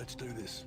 Let's do this.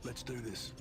Let's do this.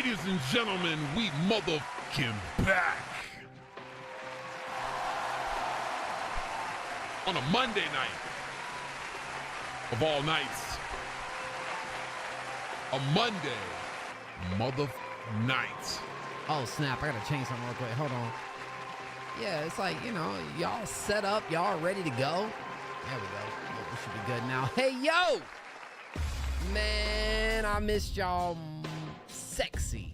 Ladies and gentlemen, we motherfucking back. On a Monday night, of all nights, a Monday night. Oh snap, I gotta change something real quick, hold on. Yeah, it's like, you know, y'all set up, y'all ready to go. There we go, we should be good now. Hey, yo! Man, I missed y'all sexy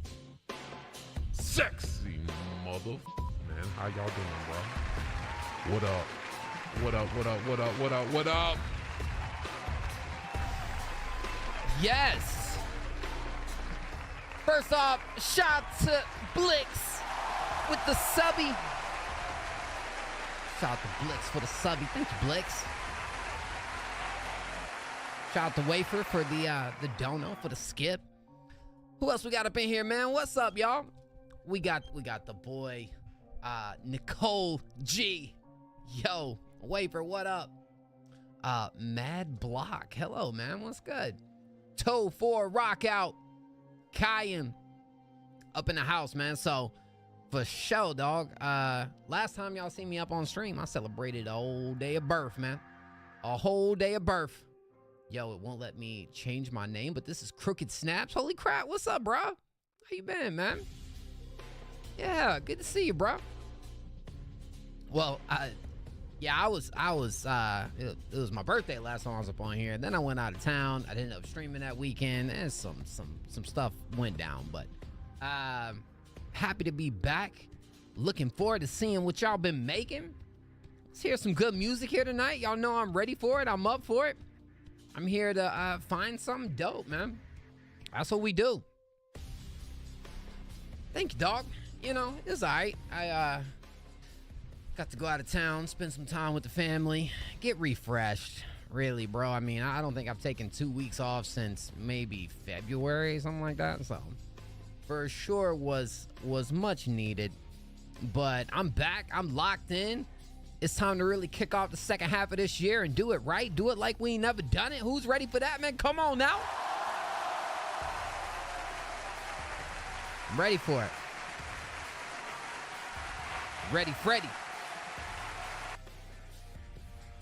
mother. Man, how y'all doing, bro? What up? What up, what up, what up, what up, what up? Yes! First off, shout to Blix with the subby. Shout out to Blix for the subby. Thank you, Blix. Shout out to Wafer for the dono, for the skip. Who else we got up in here, man? What's up, y'all? We got the boy, Nicole G. Yo, Wafer, what up? Mad Block. Hello, man. What's good? Toe 4 Rock Out. Kyan up in the house, man. So for sure, dog. Last time y'all seen me up on stream, I celebrated a whole day of birth, man. A whole day of birth. Yo, it won't let me change my name, but this is Crooked Snaps. Holy crap, what's up, bro? How you been, man? Yeah, good to see you, bro. Well, yeah, it was my birthday last time I was up on here. Then I went out of town. I ended up streaming that weekend, and some stuff went down. But happy to be back. Looking forward to seeing what y'all been making. Let's hear some good music here tonight. Y'all know I'm ready for it. I'm up for it. I'm here to find something dope, man. That's what we do. Thank you, dog. You know, it's all right. I got to go out of town, spend some time with the family, get refreshed. Really, bro. I mean, I don't think I've taken 2 weeks off since maybe February, something like that. So for sure was much needed. But I'm back. I'm locked in. It's time to really kick off the second half of this year and do it right. Do it like we ain't never done it. Who's ready for that, man? Come on now. I'm ready for it. Ready, Freddy.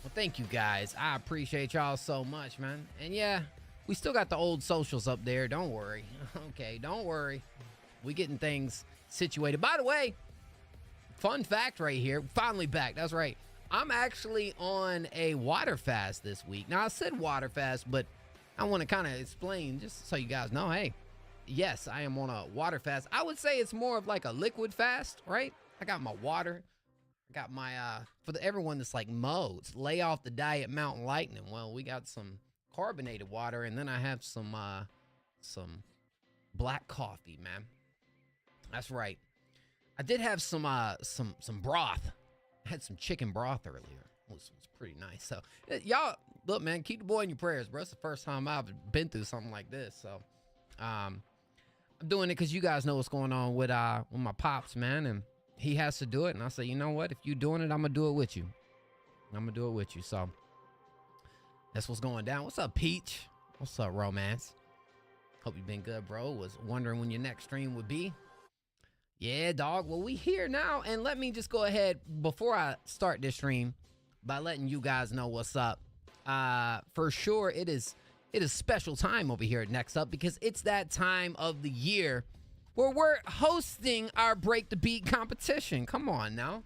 Well, thank you guys. I appreciate y'all so much, man. And yeah, we still got the old socials up there. Don't worry. Okay, don't worry. We getting things situated. By the way, fun fact right here. Finally back. That's right. I'm actually on a water fast this week. Now, I said water fast, but I want to kind of explain just so you guys know, hey, yes, I am on a water fast. I would say it's more of like a liquid fast, right? I got my water. I got my, for everyone that's like modes, lay off the diet Mountain Lightning. Well, we got some carbonated water, and then I have some black coffee, man. That's right. I did have some broth. I had some chicken broth earlier. It was pretty nice. So y'all, look, man, keep the boy in your prayers, bro. It's the first time I've been through something like this. So I'm doing it because you guys know what's going on with my pops, man, and he has to do it. And I say, you know what? If you're doing it, I'm gonna do it with you. I'm gonna do it with you. So that's what's going down. What's up, Peach? What's up, Romance? Hope you've been good, bro. Was wondering when your next stream would be. Yeah, dog. Well, we here now, and let me just go ahead before I start this stream by letting you guys know what's up. For sure, it is special time over here at Next Up because it's that time of the year where we're hosting our Break the Beat competition. Come on now.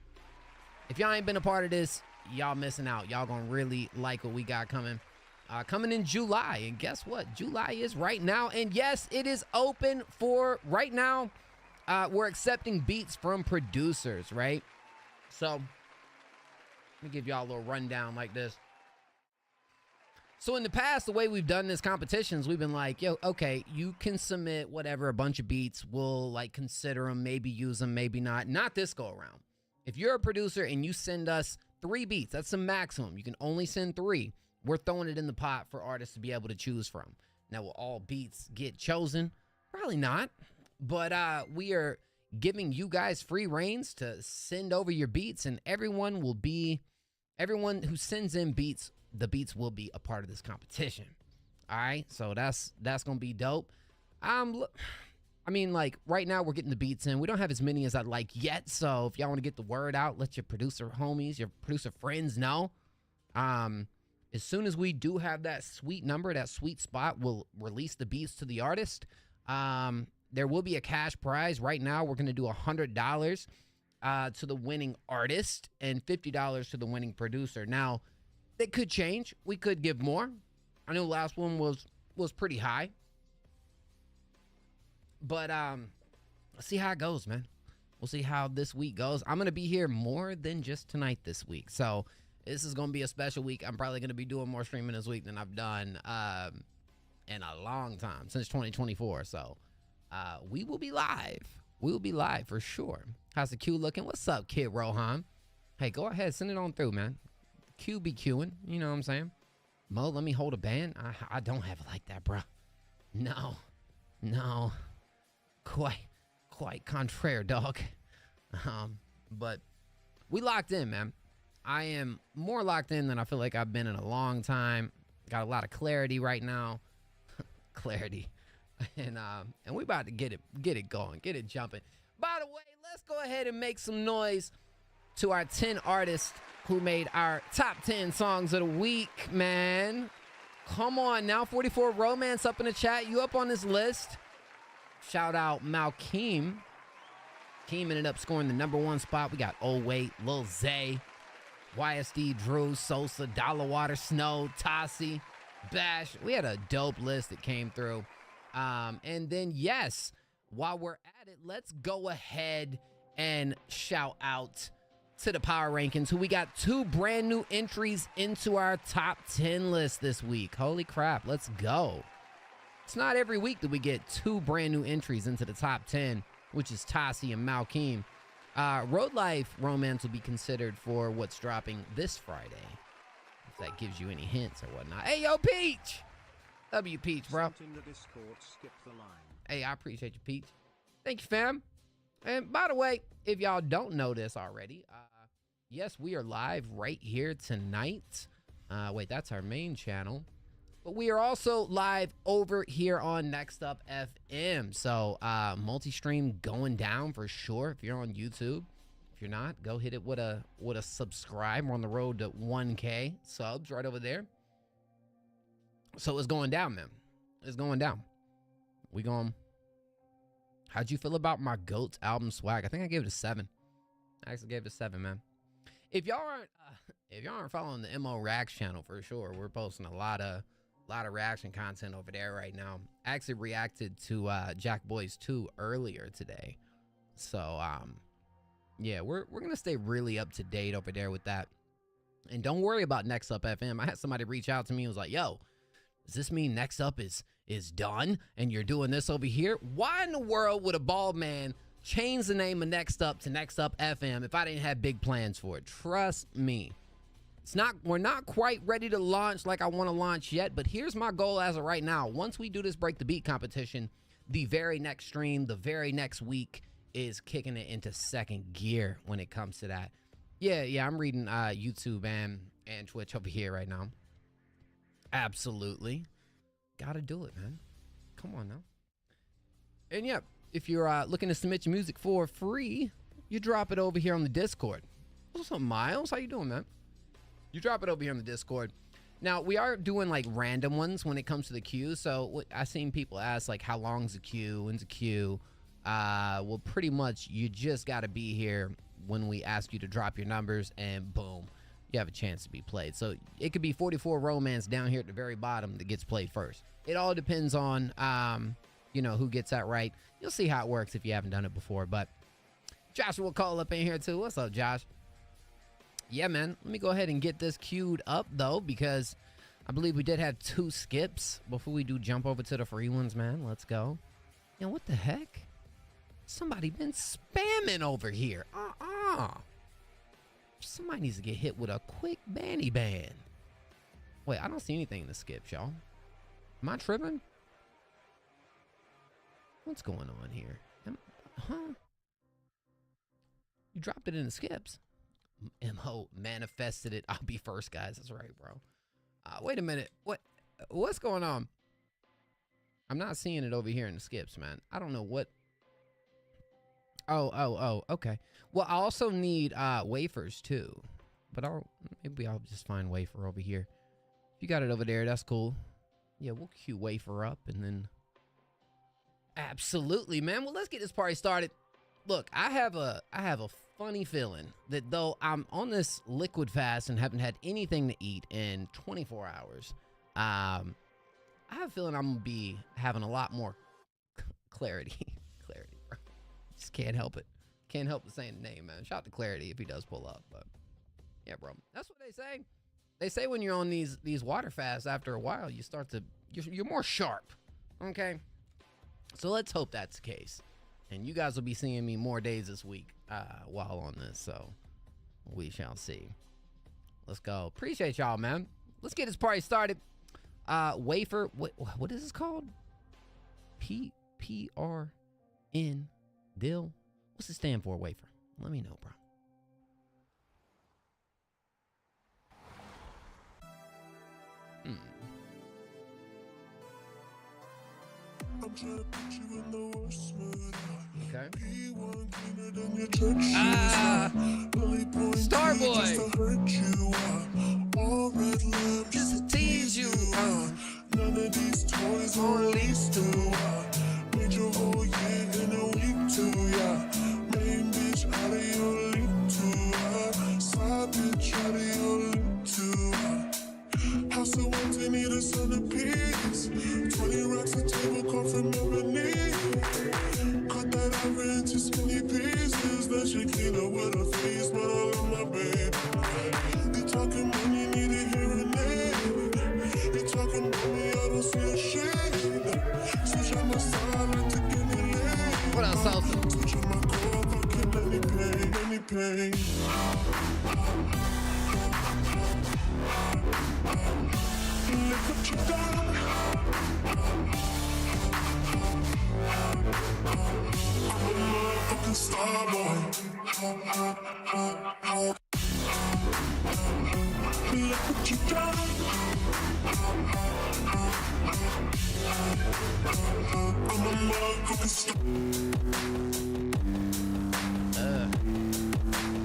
If y'all ain't been a part of this, y'all missing out. Y'all gonna really like what we got coming. Coming in July, and guess what? July is right now, and yes, it is open for right now. We're accepting beats from producers, right? So let me give y'all a little rundown like this. So in the past, the way we've done this competitions, we've been like, yo, okay, you can submit whatever, a bunch of beats. We'll like consider them, maybe use them, maybe not. Not this go around. If you're a producer and you send us 3 beats, that's the maximum. You can only send 3. We're throwing it in the pot for artists to be able to choose from. Now, will all beats get chosen? Probably not. But we are giving you guys free reins to send over your beats, and everyone who sends in beats, the beats will be a part of this competition. All right, so that's gonna be dope. I I mean, like, right now we're getting the beats in. We don't have as many as I'd like yet. So if y'all want to get the word out, let your producer homies, your producer friends know. As soon as we do have that sweet number, that sweet spot, we'll release the beats to the artist. There will be a cash prize. Right now, we're going to do $100 to the winning artist and $50 to the winning producer. Now, it could change. We could give more. I know last one was pretty high. But let's see how it goes, man. We'll see how this week goes. I'm going to be here more than just tonight this week. So this is going to be a special week. I'm probably going to be doing more streaming this week than I've done in a long time, since 2024. So we will be live. We will be live for sure. How's the queue looking? What's up, Kid Rohan? Hey, go ahead. Send it on through, man. Q be queuing. You know what I'm saying? Mo, let me hold a band. I don't have it like that, bro. No. Quite contraire, dog. But we locked in, man. I am more locked in than I feel like I've been in a long time. Got a lot of clarity right now. Clarity. And we about to get it going, get it jumping. By the way, let's go ahead and make some noise to our 10 artists who made our top 10 songs of the week, man. Come on now, 44 Romance up in the chat. You up on this list? Shout out Malkeem. Keem ended up scoring the #1 spot. We got Oh Wait, Lil Zay, YSD, Drew, Sosa, Dollar Water, Snow, Tassi, Bash. We had a dope list that came through. And then, yes, while we're at it, let's go ahead and shout out to the power rankings, who we got 2 brand new entries into our top 10 list this week. Holy crap, let's go. It's not every week that we get 2 brand new entries into the top 10, which is Tassi and Malkeem. Road Life Romance will be considered for what's dropping this Friday, if that gives you any hints or whatnot. Hey, yo, Peach! W Peach, bro. In the Discord, skip the line. Hey, I appreciate you, Peach. Thank you, fam. And by the way, if y'all don't know this already, yes, we are live right here tonight. Wait, that's our main channel. But we are also live over here on Next Up FM. So multi-stream going down for sure if you're on YouTube. If you're not, go hit it with a subscribe. We're on the road to 1K subs right over there. So it's going down, man. It's going down. We going. How'd you feel about my GOAT's album Swag? I think I gave it a 7. I actually gave it a 7, man. If y'all aren't following the MO Reacts channel for sure, we're posting a lot of reaction content over there right now. I actually reacted to Jack Boys 2 earlier today. So yeah, we're gonna stay really up to date over there with that. And don't worry about Next Up FM. I had somebody reach out to me and was like, yo, does this mean Next Up is done and you're doing this over here? Why in the world would a bald man change the name of Next Up to Next Up FM if I didn't have big plans for it? Trust me. We're not quite ready to launch like I want to launch yet, but here's my goal as of right now. Once we do this Break the Beat competition, the very next stream, the very next week is kicking it into second gear when it comes to that. Yeah, I'm reading YouTube and Twitch over here right now. Absolutely. Gotta do it, man. Come on now. And yeah, if you're looking to submit your music for free, you drop it over here on the Discord. What's up, Miles? How you doing, man? You drop it over here on the Discord. Now, we are doing like random ones when it comes to the queue. So I've seen people ask like, how long's the queue? When's the queue? Well, pretty much you just got to be here when we ask you to drop your numbers and boom, you have a chance to be played. So it could be 44 Romance down here at the very bottom that gets played first. It all depends on, you know, who gets that right. You'll see how it works if you haven't done it before. But Joshua Cole up in here too. What's up, Josh? Yeah, man. Let me go ahead and get this queued up, though, because I believe we did have 2 skips before we do jump over to the free ones, man. Let's go. Yeah, what the heck? Somebody been spamming over here. Somebody needs to get hit with a quick banny ban. Wait, I don't see anything in the skips, y'all. Am I tripping? What's going on here? You dropped it in the skips. MO manifested it. I'll be first, guys. That's right, bro. Wait a minute. What's going on? I'm not seeing it over here in the skips, man. I don't know what Oh, okay. Well, I also need wafers too. But maybe I'll just find wafer over here. If you got it over there, that's cool. Yeah, we'll queue wafer up and then... Absolutely, man. Well, let's get this party started. Look, I have a funny feeling that though I'm on this liquid fast and haven't had anything to eat in 24 hours, I have a feeling I'm gonna be having a lot more clarity. Clarity, bro. Just can't help it. Can't help but saying the name, man. Shout out to Clarity if he does pull up, but yeah, bro. That's what they say. They say when you're on these water fasts, after a while, you start to you're more sharp. Okay. So let's hope that's the case. And you guys will be seeing me more days this week while on this. So we shall see. Let's go. Appreciate y'all, man. Let's get this party started. Wafer. What is this called? PRN Dill. What's it stand for, wafer? Let me know, bro. Okay. Starboy. Just to tease you. None of these toys on lease to made your whole year in a week too, yeah. Main bitch out of your league too, side bitch out of your league too. House of ones they need a centerpiece. 20 racks a table come from ebony. Cut that over into skinny pieces. That shit clean up with a face, but I love my baby. You talking money, need a hearing aid. You talking about me, I don't see a shade. Switch on my side, to get me laid. What else, Salsa? Switch on my core, I kill any pain, any pain. Look what you done. I'm a motherfucking star boy. Look what you done. I'm a motherfucking star.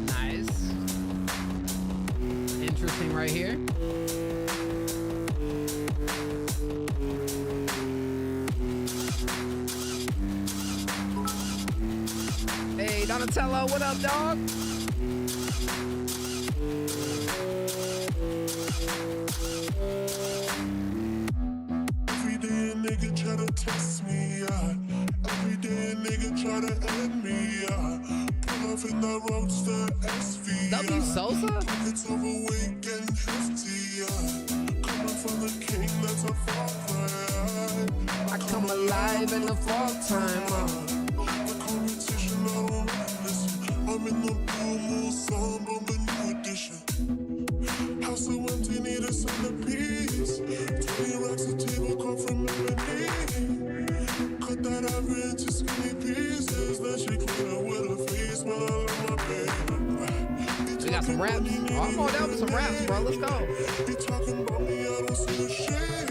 Nice. Interesting right here. Hey, Donatello, what up, dog? Every day a nigga try to test me, yeah. Every day a nigga try to end me, yeah. Pull off in the roadster SV, W Sosa? It's overweight and hefty, yeah. Coming from the king, that's a far cry. I come alive in the fall time. The competition, I don't listen. I'm in the blue moon song, but the new edition. House of empty, need a centerpiece. 20 racks a table come from ebony. Cut that average into skinny pieces. That shit clean up with a face, but I love my baby. We got some raps. Oh, I'm going down with some raps, bro. Let's go. You talking about me, I don't see a shade.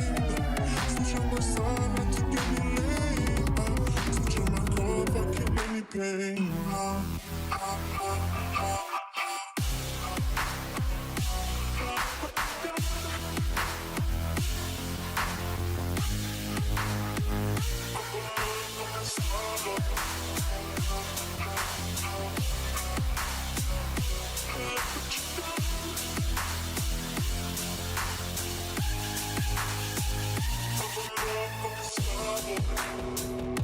Switch on my side, not to get me laid. Switch on my core, if I kill any pain.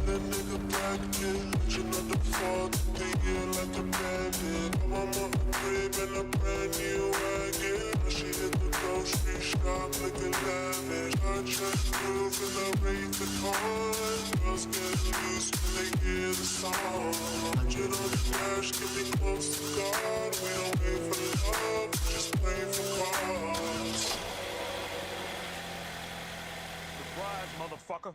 That nigga back in, legend of the fall, thinking like a bandit. I'm on my crib in a brand new wagon. She hit the grocery shop looking lavish. I just move and I rate the car. Girls get loose when they hear the song. 100 on the dash, get me close to God. We don't wait for love, we just play for cars. Surprise, motherfucker.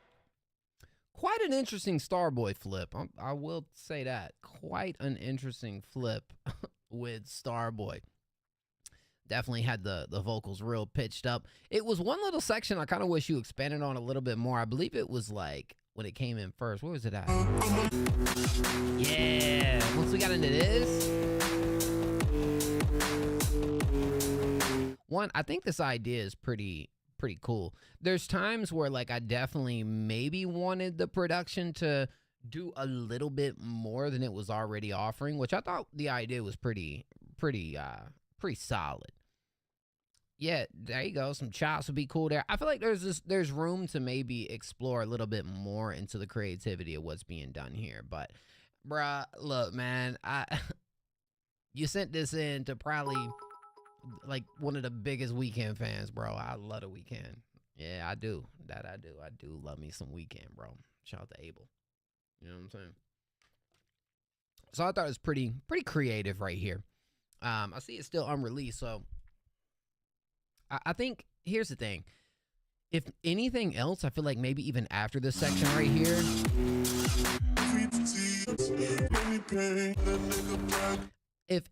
Quite an interesting Starboy flip. I will say that. Quite an interesting flip with Starboy. Definitely had the vocals real pitched up. It was one little section I kind of wish you expanded on a little bit more. I believe it was like when it came in first. Where was it at? Yeah. than it is. One, I think this idea is pretty cool. There's times where like I definitely maybe wanted the production to do a little bit more than it was already offering, which I thought the idea was pretty solid. Yeah, there you go. Some chops would be cool there. I feel like there's room to maybe explore a little bit more into the creativity of what's being done here. But bruh, look, man, you sent this in to probably like one of the biggest Weekend fans, bro. I love the Weekend. Yeah, I do. That I do. I do love me some Weekend, bro. Shout out to Abel. You know what I'm saying? So I thought it was pretty creative right here. I see it's still unreleased, so I think here's the thing. If anything else, I feel like maybe even after this section right here,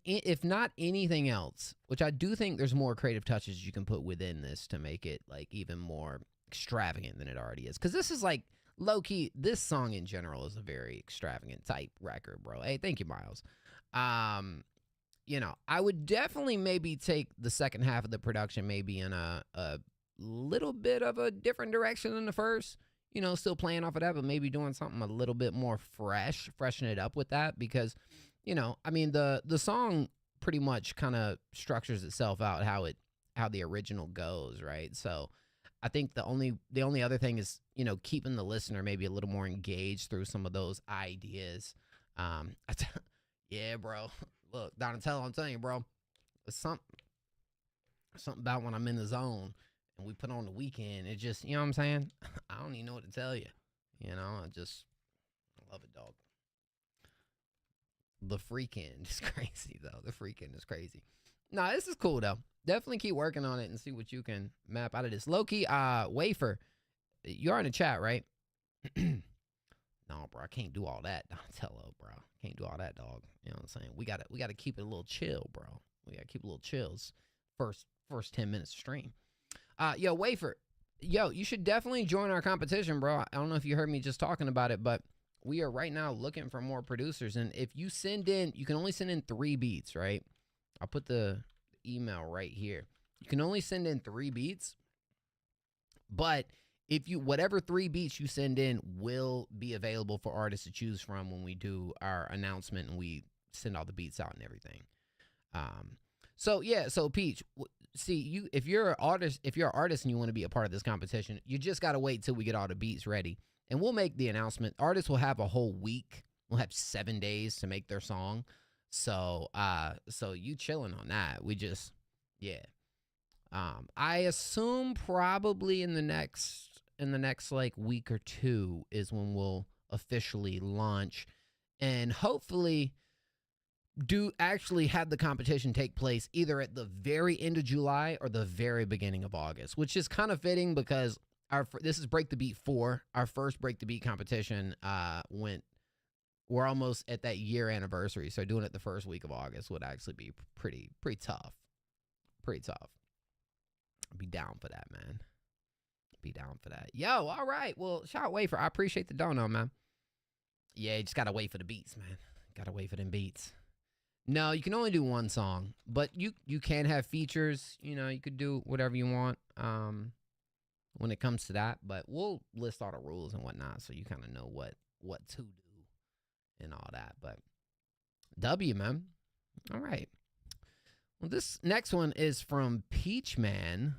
if not anything else, which I do think there's more creative touches you can put within this to make it like even more extravagant than it already is. Because this is like low-key, this song in general is a very extravagant type record, bro. Hey, thank you, Miles. You know, I would definitely maybe take the second half of the production maybe in a little bit of a different direction than the first. You know, still playing off of that, but maybe doing something a little bit more fresh, freshen it up with that. Because, you know, I mean, the song pretty much kind of structures itself out how the original goes, right? So I think the only other thing is, you know, keeping the listener maybe a little more engaged through some of those ideas. Yeah, bro. Look, Donatello, I'm telling you, bro, it's something about when I'm in the zone and we put on the Weekend. It just, you know what I'm saying? I don't even know what to tell you. You know, I love it, dog. The Freakin' is crazy, though. The Freakin' is crazy. Nah, this is cool, though. Definitely keep working on it and see what you can map out of this. Loki, Wafer, you're in the chat, right? No, bro, I can't do all that. Donatello, bro. Can't do all that, dog. You know what I'm saying? We gotta keep it a little chill, bro. We gotta keep a little chills. First 10 minutes of stream. Yo, Wafer, yo, you should definitely join our competition, bro. I don't know if you heard me just talking about it, but we are right now looking for more producers. And if you send in, you can only send in 3 beats, right? I'll put the email right here. You can only send in 3 beats, but if you, whatever 3 beats you send in will be available for artists to choose from when we do our announcement and we send all the beats out and everything. So yeah, so Peach, see, if you're an artist and you want to be a part of this competition, you just got to wait till we get all the beats ready and we'll make the announcement. Artists will have a whole week. We'll have 7 days to make their song. So, so you chilling on that. We just, yeah. I assume probably in the next like week or 2 is when we'll officially launch and hopefully do actually have the competition take place either at the very end of July or the very beginning of August, which is kind of fitting because this is Break the Beat 4. Our first Break the Beat competition we're almost at that year anniversary, so doing it the first week of August would actually be pretty tough. Pretty tough. Be down for that, man. Be down for that. Yo, all right. Well, shout out Wafer. I appreciate the dono, man. Yeah, you just gotta wait for the beats, man. Gotta wait for them beats. No, you can only do 1 song, but you can have features. You know, you could do whatever you want when it comes to that. But we'll list all the rules and whatnot, so you kind of know what to do and all that. But W, man. All right. Well, this next one is from Peach Man.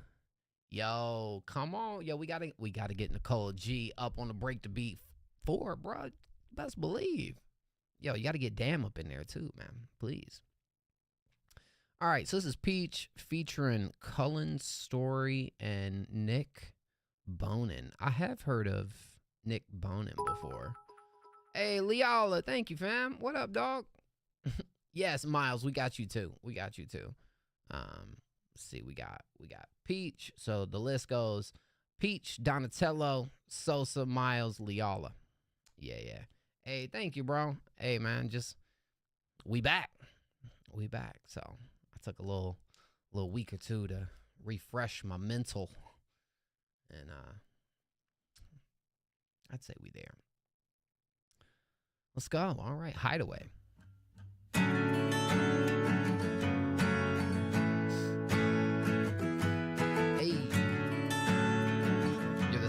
Yo, come on. Yo, we gotta get Nicole G up on the Break the Beat 4, bro. Best believe. Yo, you gotta get Damn up in there too, man. Please. All right, so this is Peach featuring Cullen Story and Nick Bonin. I have heard of Nick Bonin before. Hey, Leala, thank you, fam. What up, dog? Yes, Miles, we got you too. We got you too. Let's see, we got Peach. So the list goes Peach, Donatello, Sosa, Miles, Leala. Yeah. Hey, thank you, bro. Hey, man, we back. We back. So I took a little week or 2 to refresh my mental. And I'd say we there. Let's go. All right, Hideaway.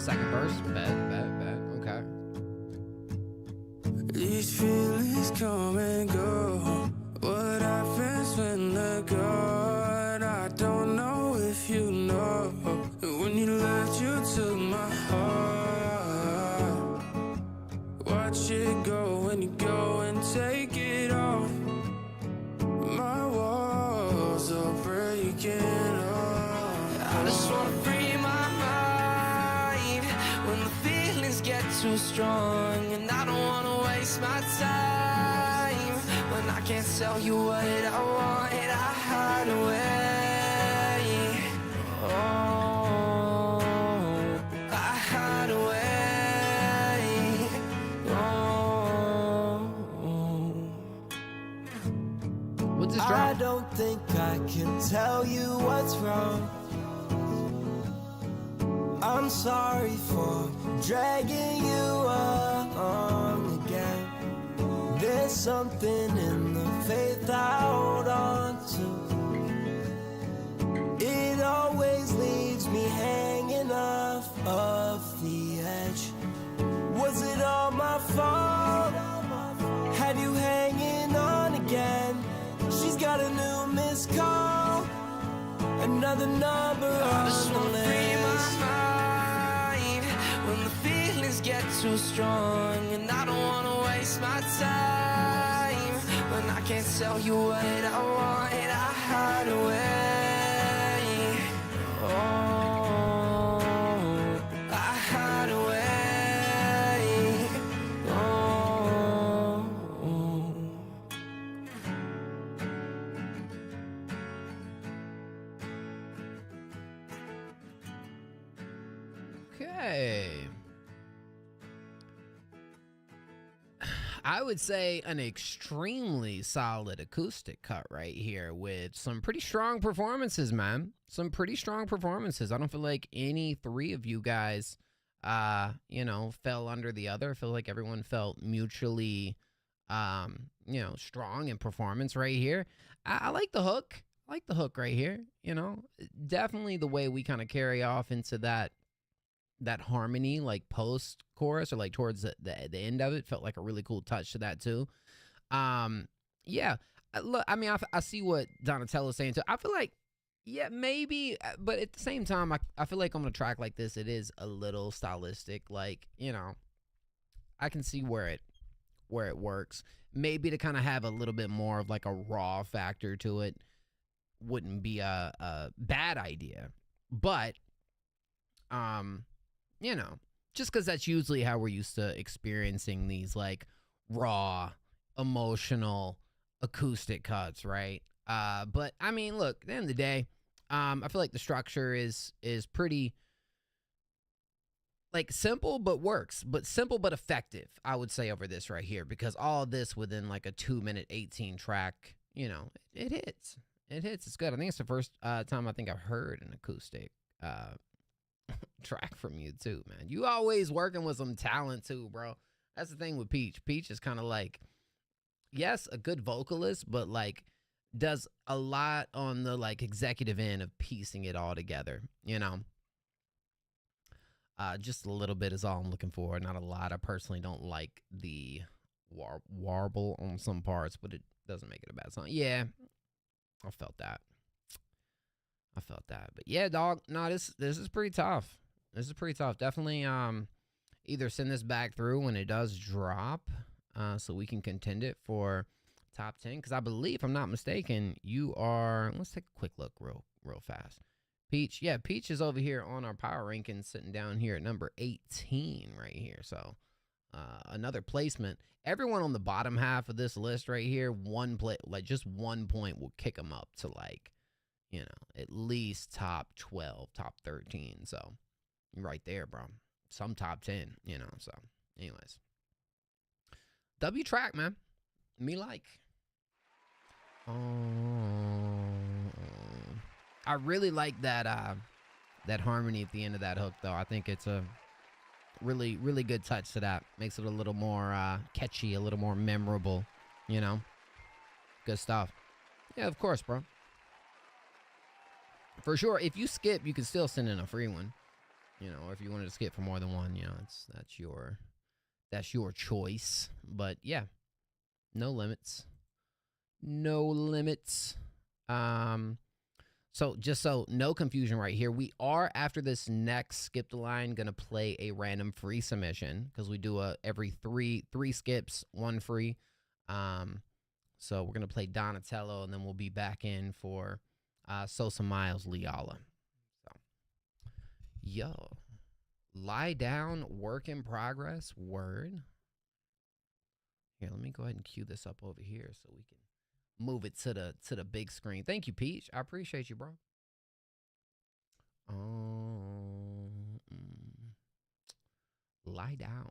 second verse. Bet. Okay. These feelings come and go. What happens when they're gone? I don't know if you know. When you left, you took my heart. Watch it go when you go and take it off. My walls are breaking off. I just wanna free my mind when the feelings get too strong, and I don't wanna waste my time when I can't tell you what I want. I hide away. Oh, I hide away. Oh. What's this I drop? don't think I can tell you what's wrong. I'm sorry for dragging you along again. There's something in the faith I hold on to. It always leaves me hanging off of the edge. Was it all my fault? Had you hanging on again? She's got a new missed call, another number on the list. When the feelings get too strong, and I don't wanna waste my time when I can't tell you what I want. I hide away. Oh, I hide away. Oh. Okay. I would say an extremely solid acoustic cut right here with some pretty strong performances, man. Some pretty strong performances. I don't feel like any three of you guys, fell under the other. I feel like everyone felt mutually, strong in performance right here. I like the hook. I like the hook right here. Definitely the way we kind of carry off into that harmony, like post chorus or like towards the end of it, felt like a really cool touch to that too. Yeah, look, I mean, I see what Donatello's saying too. I feel like, yeah, maybe, but at the same time, I feel like on a track like this, it is a little stylistic. Like, I can see where it works. Maybe to kind of have a little bit more of like a raw factor to it wouldn't be a bad idea, but just because that's usually how we're used to experiencing these like raw, emotional, acoustic cuts, right? But I mean, look, at the end of the day, I feel like the structure is pretty like simple but works, but simple but effective, I would say, over this right here, because all of this within like a 2-minute 18 track, it hits. It hits. It's good. I think it's the first time I think I've heard an acoustic track from you too, man. You always working with some talent too, bro. That's the thing with Peach. Peach is kind of like, yes, a good vocalist, but like does a lot on the like executive end of piecing it all together, just a little bit is all I'm looking for, not a lot. I personally don't like the warble on some parts, but it doesn't make it a bad song. Yeah, I felt that. But yeah, dog, no, this is pretty tough. This is pretty tough. Definitely either send this back through when it does drop so we can contend it for top 10. Because I believe, if I'm not mistaken, you are, let's take a quick look real fast. Peach, yeah, Peach is over here on our power rankings, sitting down here at number 18 right here. So another placement. Everyone on the bottom half of this list right here, just 1 point will kick them up to like, at least top 12, top 13. So right there, bro. Some top 10, so anyways. W track, man. Me like. I really like that harmony at the end of that hook though. I think it's a really, really good touch to that. Makes it a little more catchy, a little more memorable, Good stuff. Yeah, of course, bro. For sure, if you skip, you can still send in a free one. you know, or if you wanted to skip for more than one, you know, that's your choice. But yeah, no limits. No limits. So just so no confusion right here, we are, after this next skip the line, gonna play a random free submission because we do every three skips, one free. So we're gonna play Donatello, and then we'll be back in for Sosa Miles Leala. So yo, lie down, work in progress. Word. Here, let me go ahead and cue this up over here so we can move it to the big screen. Thank you, Peach. I appreciate you, bro. Lie down.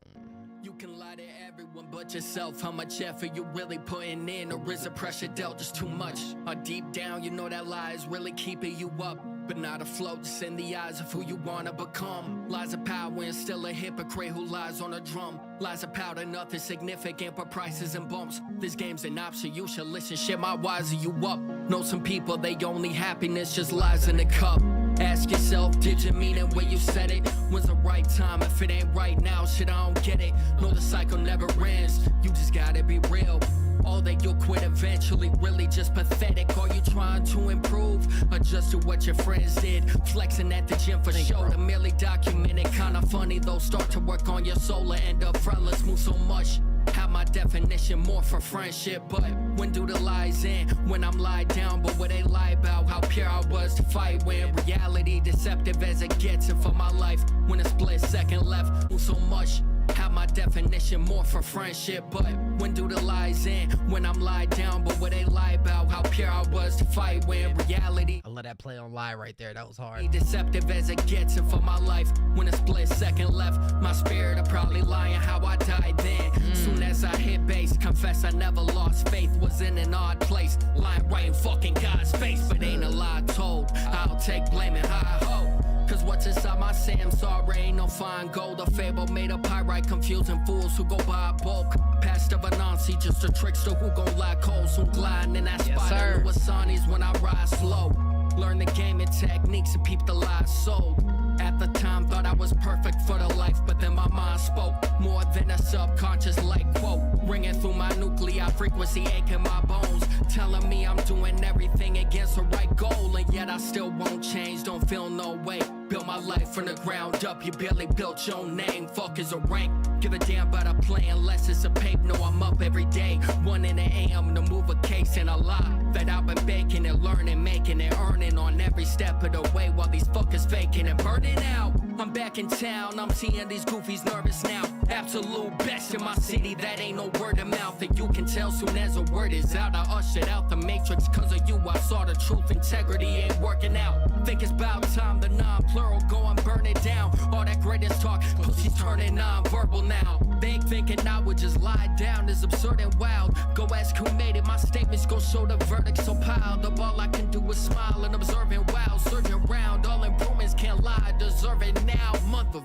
You can lie to everyone but yourself. How much effort you really putting in, or is the pressure dealt just too much? Or deep down you know that lie is really keeping you up, but not afloat, just in the eyes of who you wanna become. Lies of power and still a hypocrite who lies on a drum. Lies of powder, nothing significant but prices and bumps. This game's an option, you should listen. Shit, my wise you up. Know some people, they only happiness just lies in the cup. Ask yourself, did you mean it when you said it? When's the right time? If it ain't right now, shit, I don't get it. No, the cycle never ends, you just gotta be real. All that you'll quit eventually, really just pathetic. Are you trying to improve, or just do what your friends did? Flexing at the gym for show, to merely document it. Kinda funny though, start to work on your soul and end up friendless. Move so much, have my definition more for friendship. But when do the lies end? When I'm lied down, but what they lie about, how pure I was to fight. When reality deceptive as it gets, and for my life, when a split second left, move so much, have my definition more for friendship. But when do the lies end? When I'm lied down, but what they lie about, how pure I was to fight. When reality, I let that play on lie right there. That was hard. deceptive as it gets, and for my life, when a split second left, my spirit are probably lying how I died then. Soon as I hit base, confess I never lost faith. Was in an odd place, lying right in fucking God's face, but ain't a lie told. I'll take blame and hi ho. Cause what's inside my Samsara ain't no fine gold. A fable made of pyrite, confusing fools who go by bulk. Past of Anansi, just a trickster who gon' lie cold. Soon gliding in that spot in Wasanis when I ride slow. Learn the game and techniques and peep the lies sold. At the time thought I was perfect for the life, but then my mind spoke more than a subconscious like quote. Ringing through my nuclei frequency, aching my bones, telling me I'm doing everything against the right goal. And yet I still won't change, don't feel no way. Build my life from the ground up, you barely built your name. Fuck is a rank, give a damn about a play unless it's a pape. No, I'm up every day, 1 in the AM to move a case and a lie that I've been baking and learning, making and earning on every step of the way, while these fuckers faking and burning out. I'm back in town, I'm seeing these goofies nervous now. Absolute best in my city, that ain't no word of mouth. And you can tell soon as a word is out, I ushered out the matrix. Cause of you I saw the truth, integrity ain't working out. Think it's about time the non-plural go and burn it down. All that greatest talk, pussies turning non-verbal now. They thinking I would just lie down is absurd and wild. Go ask who made it, my statements go show the verdict so piled up. All I can do is smile and observe and wow. Surging round, all improvements can't lie, deserve it now. Month of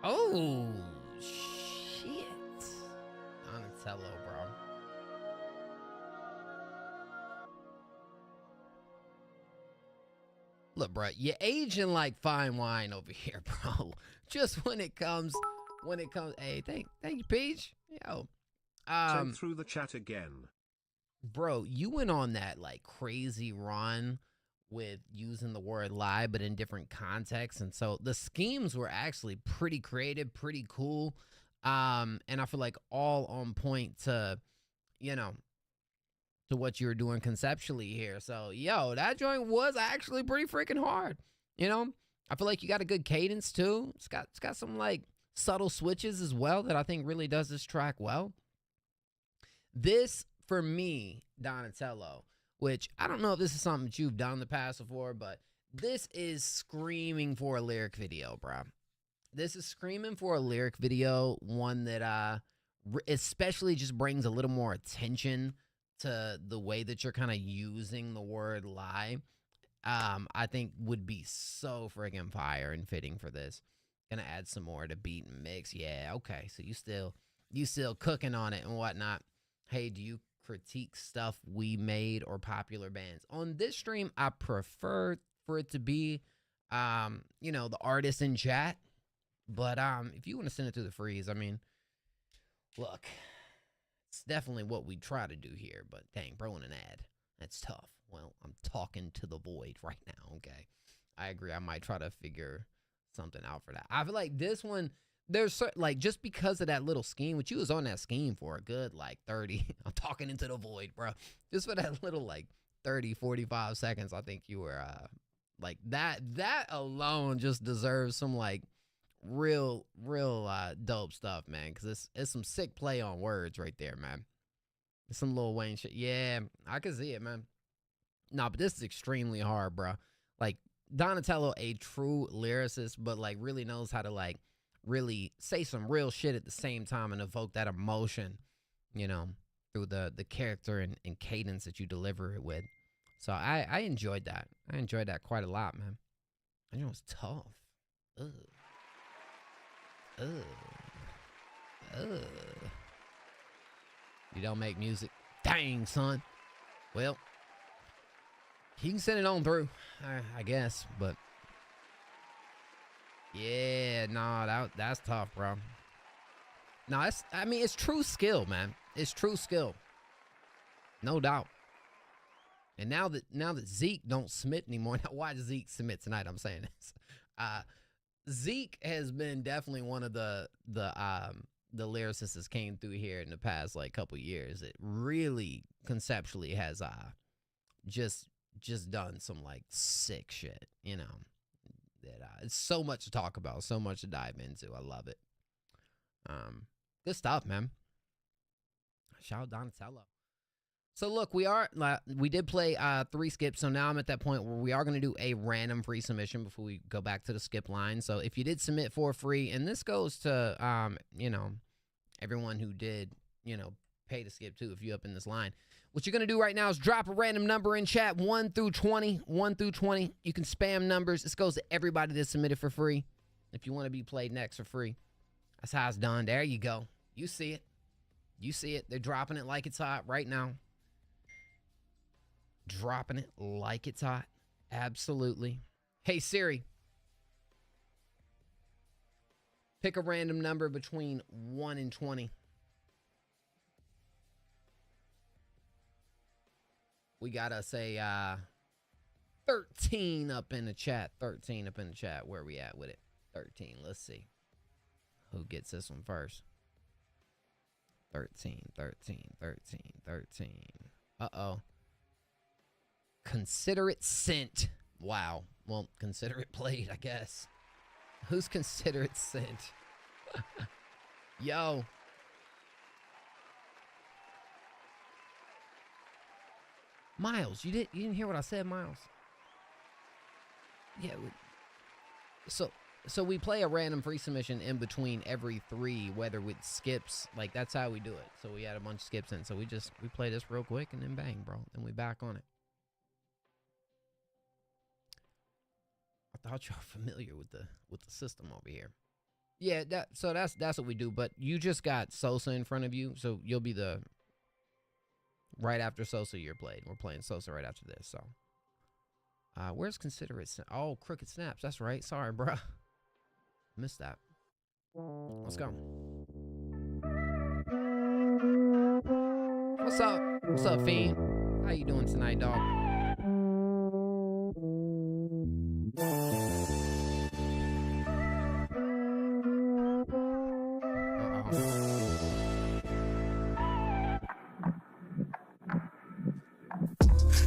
Oh shit, Donatello, bro. Look, bro, you're aging like fine wine over here, bro. Just when it comes, hey, thank you, Peach. Yo, Sent through the chat again. bro, you went on that like crazy run with using the word lie, but in different contexts. And so the schemes were actually pretty creative, pretty cool. And I feel like all on point to, you know, to what you were doing conceptually here. So, yo, that joint was actually pretty freaking hard. You know, I feel like you got a good cadence too. It's got some like subtle switches as well that I think really does this track well. This, for me, Donatello, which I don't know if this is something that you've done in the past before, but this is screaming for a lyric video, bro. This is screaming for a lyric video, one that especially just brings a little more attention to the way that you're kind of using the word lie. I think would be so friggin' fire and fitting for this. Gonna add some more to beat and mix. Yeah, okay. So you still cooking on it and whatnot. Hey, do you critique stuff we made or popular bands? On this stream, I prefer for it to be you know, the artist in chat. But if you want to send it through the freeze, I mean, look, it's definitely what we try to do here. But dang, bro, in an ad, that's tough. Well, I'm talking to the void right now. Okay, I agree. I might try to figure something out for that. I feel like this one, there's like, just because of that little scheme, which you was on that scheme for a good like 30. I'm talking into the void, bro. Just for that little like 30, 45 seconds, I think you were like that alone just deserves some like real dope stuff, man, because it's some sick play on words right there, man. It's some Lil Wayne shit. Yeah, I can see it, man. No, but this is extremely hard, bro. Like, Donatello, a true lyricist, but like really knows how to like really say some real shit at the same time and evoke that emotion, you know, through the character and cadence that you deliver it with. So I enjoyed that. I enjoyed that quite a lot, man. I know it was tough. Ugh. You don't make music? Dang, son. Well, he can send it on through, I guess, but yeah, nah, that's tough, bro. No, I mean, it's true skill, man. It's true skill, no doubt. And now that Zeke don't submit anymore, now why does Zeke submit tonight? I'm saying this. Zeke has been definitely one of the lyricists that came through here in the past like couple years. It really conceptually has just done some like sick shit, you know. That it's so much to talk about, so much to dive into. I love it. Good stuff, man. Shout out Donatello. So look, we did play 3 skips, so now I'm at that point where we are going to do a random free submission before we go back to the skip line. So if you did submit for free, and this goes to you know, everyone who did, you know, pay to skip too, if you up in this line. What you're going to do right now is drop a random number in chat, 1 through 20, 1 through 20. You can spam numbers. This goes to everybody that submitted for free. If you want to be played next for free, that's how it's done. There you go. You see it. You see it. They're dropping it like it's hot right now. Dropping it like it's hot. Absolutely. Hey, Siri. Pick a random number between 1 and 20. We gotta say 13 up in the chat. 13 up in the chat. Where we at with it? 13. Let's see. Who gets this one first? 13, 13, 13, 13. Uh-oh. Consider it sent. Wow. Well, consider it played, I guess. Who's consider it sent? Yo. Miles, you didn't hear what I said, Miles? Yeah. So we play a random free submission in between every 3, whether with skips. Like, that's how we do it. So we had a bunch of skips in. So we play this real quick and then bang, bro. Then we back on it. I thought y'all familiar with the system over here. Yeah, that's what we do. But you just got Sosa in front of you, so you'll be the right after Sosa you're played. We're playing Sosa right after this. So where's considerate? Oh, crooked snaps. That's right. Sorry, bro. Missed that. Let's go. What's up? What's up, Fiend? How you doing tonight, dog?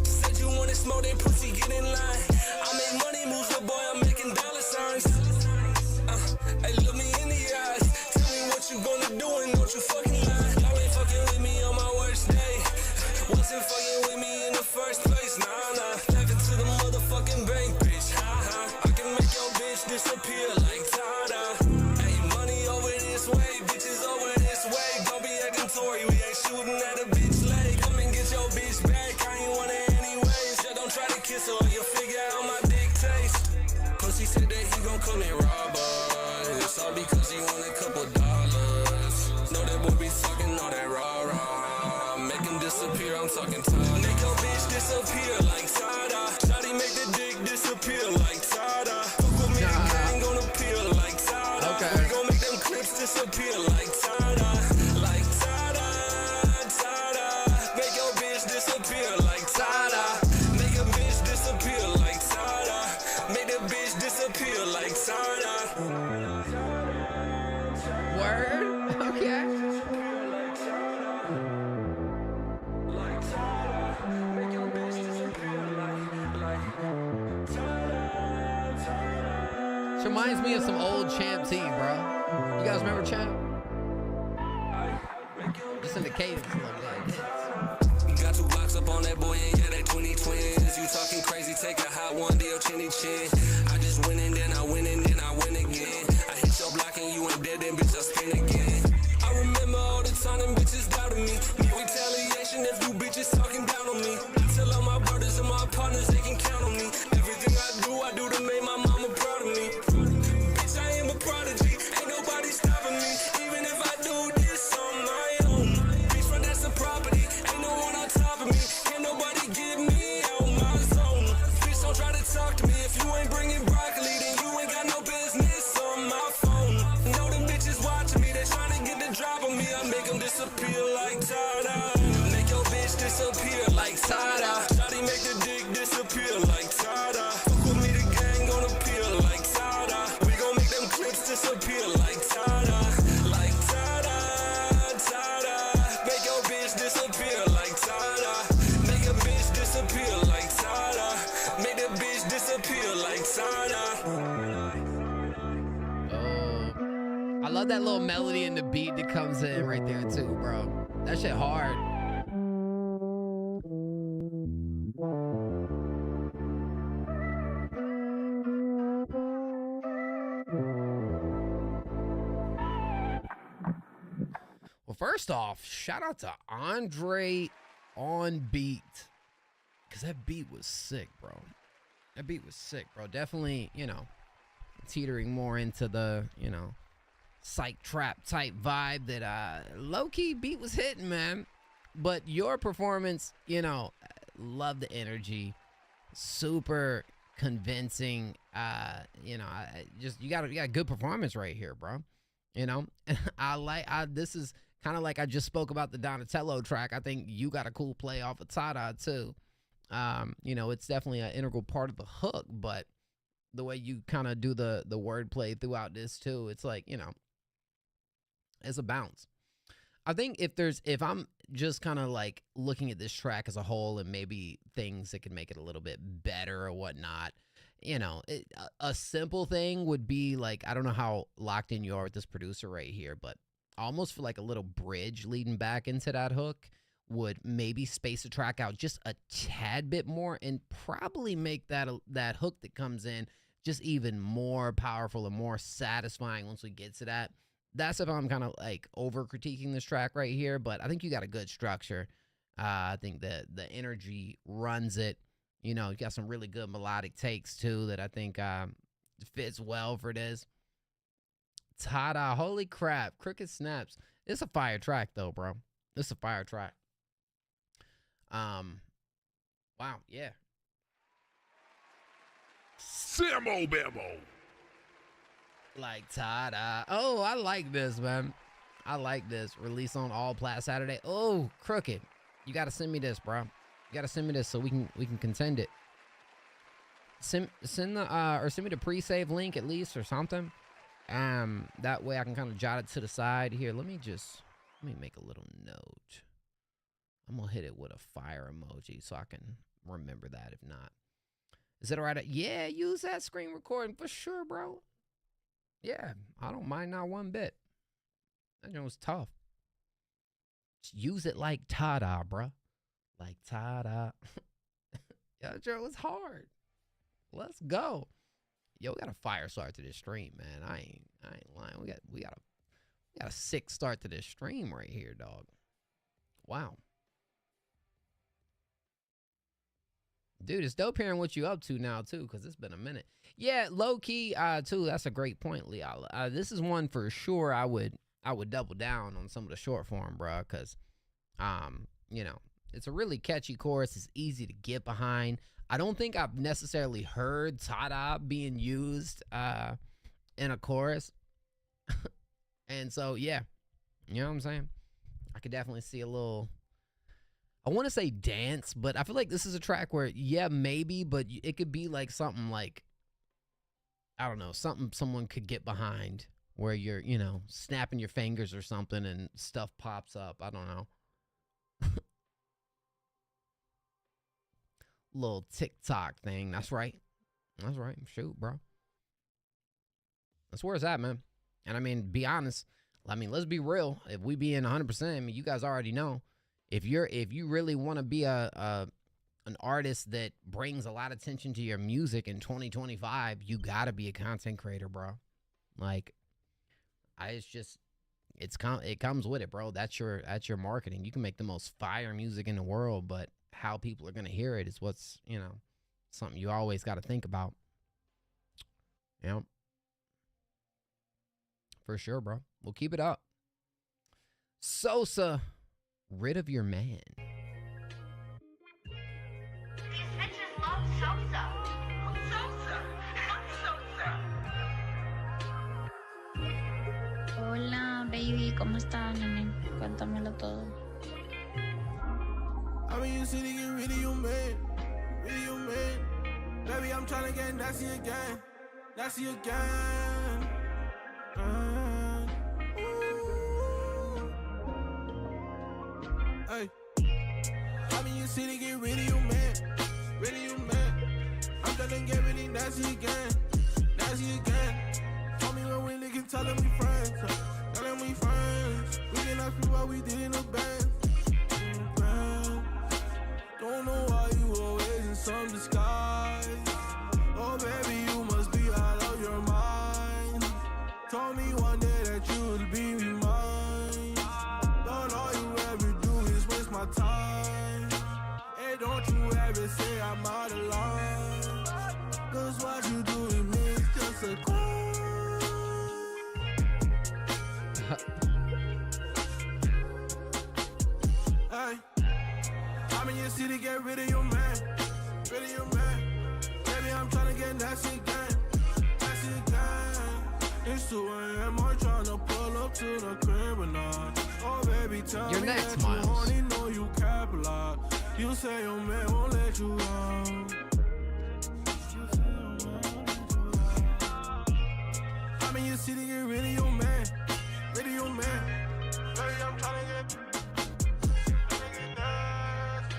Said you wanna smoke that pussy, get in line. I make money moves, but boy, I'm making dollar signs. Hey, look me in the eyes. Tell me what you gonna do and don't you fucking lie. Y'all ain't fucking with me on my worst day. Wasn't fucking with me in the first place. Nah. Back into the motherfucking bank, bitch. I can make your bitch disappear like Tada. Hey, money over this way, bitches over this way. Don't be acting Tory, we ain't shooting at a bitch leg. Come and get your bitch back, I ain't want it anyways. Just don't try to kiss her or you'll figure out my dick taste. Pussy said that he gon' come and rob us. It's all because he want a couple dollars. Know that boy be talking all that rah-rah. Make him disappear, I'm talking Tada. Make your bitch disappear like Tada. Shawty make the dick disappear like Tada. bitch disappear like ta-da, like ta-da, ta-da. Make your bitch disappear like ta-da. Make a bitch disappear like ta-da. Make the bitch disappear like ta-da. Word? Okay. This reminds me of some old Champ T, bro. You guys remember Champ? Just in the cadence a little bit. Got 2 blocks up on that boy, and yeah, they 20 twins. You talking crazy, take a hot one to your chinny chin. I just win and then I win and then I win again. I hit your block and you ain't dead, then bitch, I spin again. I remember all the time them bitches doubted me. Need retaliation if you bitches talking down on me. Tell all my brothers and my partners they can count on me. Everything I do to make my mama proud of me. Bitch, I am a prodigy, ain't nobody stopping me. Even if I do this on my own. Bitch, but that's the property, ain't no one on top of me. Can't nobody get me out my zone. Bitch, don't try to talk to me if you ain't bringing broccoli, then you ain't got no business on my phone. Know them bitches watching me, they trying to get the drop on me. I make them disappear like ta-da. Make your bitch disappear like ta-da. Shawty make the dick disappear like ta-da. Fuck with me, the gang gon' appear like ta-da. We gon' make them clips disappear like ta-da. Like ta-da, ta-da. Make your bitch disappear like ta-da. Make a bitch disappear like ta-da. Make the bitch disappear like ta-da. Oh, I love that little melody and the beat that comes in right there too, bro. That shit hard. Well, first off, shout out to Andre on beat, because that beat was sick, bro. That beat was sick, bro. Definitely, you know, teetering more into the, you know, psych trap type vibe that low-key beat was hitting, man. But your performance, you know, love the energy, super convincing. You know, you got a good performance right here, bro. You know, and this is kind of like I just spoke about the Donatello track. I think you got a cool play off of Tada too. You know, it's definitely an integral part of the hook, but the way you kind of do the wordplay throughout this too, it's like, you know, it's a bounce. I think if I'm just kind of like looking at this track as a whole and maybe things that could make it a little bit better or whatnot, you know, a simple thing would be like, I don't know how locked in you are with this producer right here, but almost for like a little bridge leading back into that hook would maybe space the track out just a tad bit more and probably make that hook that comes in just even more powerful and more satisfying once we get to that. That's if I'm kind of like over critiquing this track right here, but I think you got a good structure. I think the energy runs it. You know, you got some really good melodic takes too that I think fits well for this. Tada, holy crap, Crooked Snaps. It's a fire track though, bro. It's a fire track. Wow, yeah. Sammo Bammo. Like Tada. Oh, I like this, man. I like this. Release on All Plat Saturday. Oh, Crooked. You gotta send me this, bro. You gotta send me this so we can contend it. Send me the pre-save link at least or something. That way I can kind of jot it to the side here. Let me make a little note. I'm gonna hit it with a fire emoji so I can remember that if not. Is it all right? Yeah, use that screen recording for sure, bro. Yeah, I don't mind not one bit. That joint was tough. Just use it like Tada, bro. Like Tada. Yeah, that joint was hard. Let's go. Yo, we got a fire start to this stream, man. I ain't lying. We got a sick start to this stream right here, dog. Wow. Dude, it's dope hearing what you up to now, too, because it's been a minute. Yeah, low-key, too, that's a great point, Leo. This is one for sure I would double down on some of the short form, bro, because, you know, it's a really catchy chorus. It's easy to get behind. I don't think I've necessarily heard Tada being used in a chorus. And so, yeah, you know what I'm saying? I could definitely see a little, I want to say dance, but I feel like this is a track where, yeah, maybe, but it could be like something like, I don't know, something someone could get behind where you're, you know, snapping your fingers or something and stuff pops up. I don't know. Little TikTok thing. That's right. That's right. Shoot, bro. That's where it's at, man. And I mean, be honest. I mean, let's be real. If we be in 100%, I mean, you guys already know. If you really want to be an artist that brings a lot of attention to your music in 2025, you gotta be a content creator, bro. Like, it comes with it, bro. That's your marketing. You can make the most fire music in the world, but how people are gonna hear it is what's, you know, something you always got to think about. Yep. For sure, bro. We'll keep it up. Sosa, rid of your man. These bitches love Sosa. Who's Sosa? Who's Sosa? Hola, baby, ¿cómo estás, nene? Cuéntamelo todo. I'm in your city, get rid of your man. Rid of your man. Baby, I'm tryna get nasty again. Nasty again. Hey. I'm in your city, get rid of your man. Rid of your man. I'm tryna get rid of nasty again. Nasty again. Told me when we niggas tell them we friends. Tell them we friends. We can ask me what we did in the band. Don't know why you always in some disguise. Oh baby, you must be out of your mind. Told me one day that you would be mine, but all you ever do is waste my time. Hey, don't you ever say I'm out of line, cause what you do to me is just a crime. Hey, I'm in your city, get rid of your man. Rid of your man. Baby, I'm tryna get nasty again. Nasty again. It's 2 a.m. I'm tryna pull up to the crib or not. Oh, baby, tell You're me next, that Miles. you only know you cap a lot. You say your man won't let you out. I'm in your city, get rid of your man. Rid of your man. Baby, I'm tryna get nasty.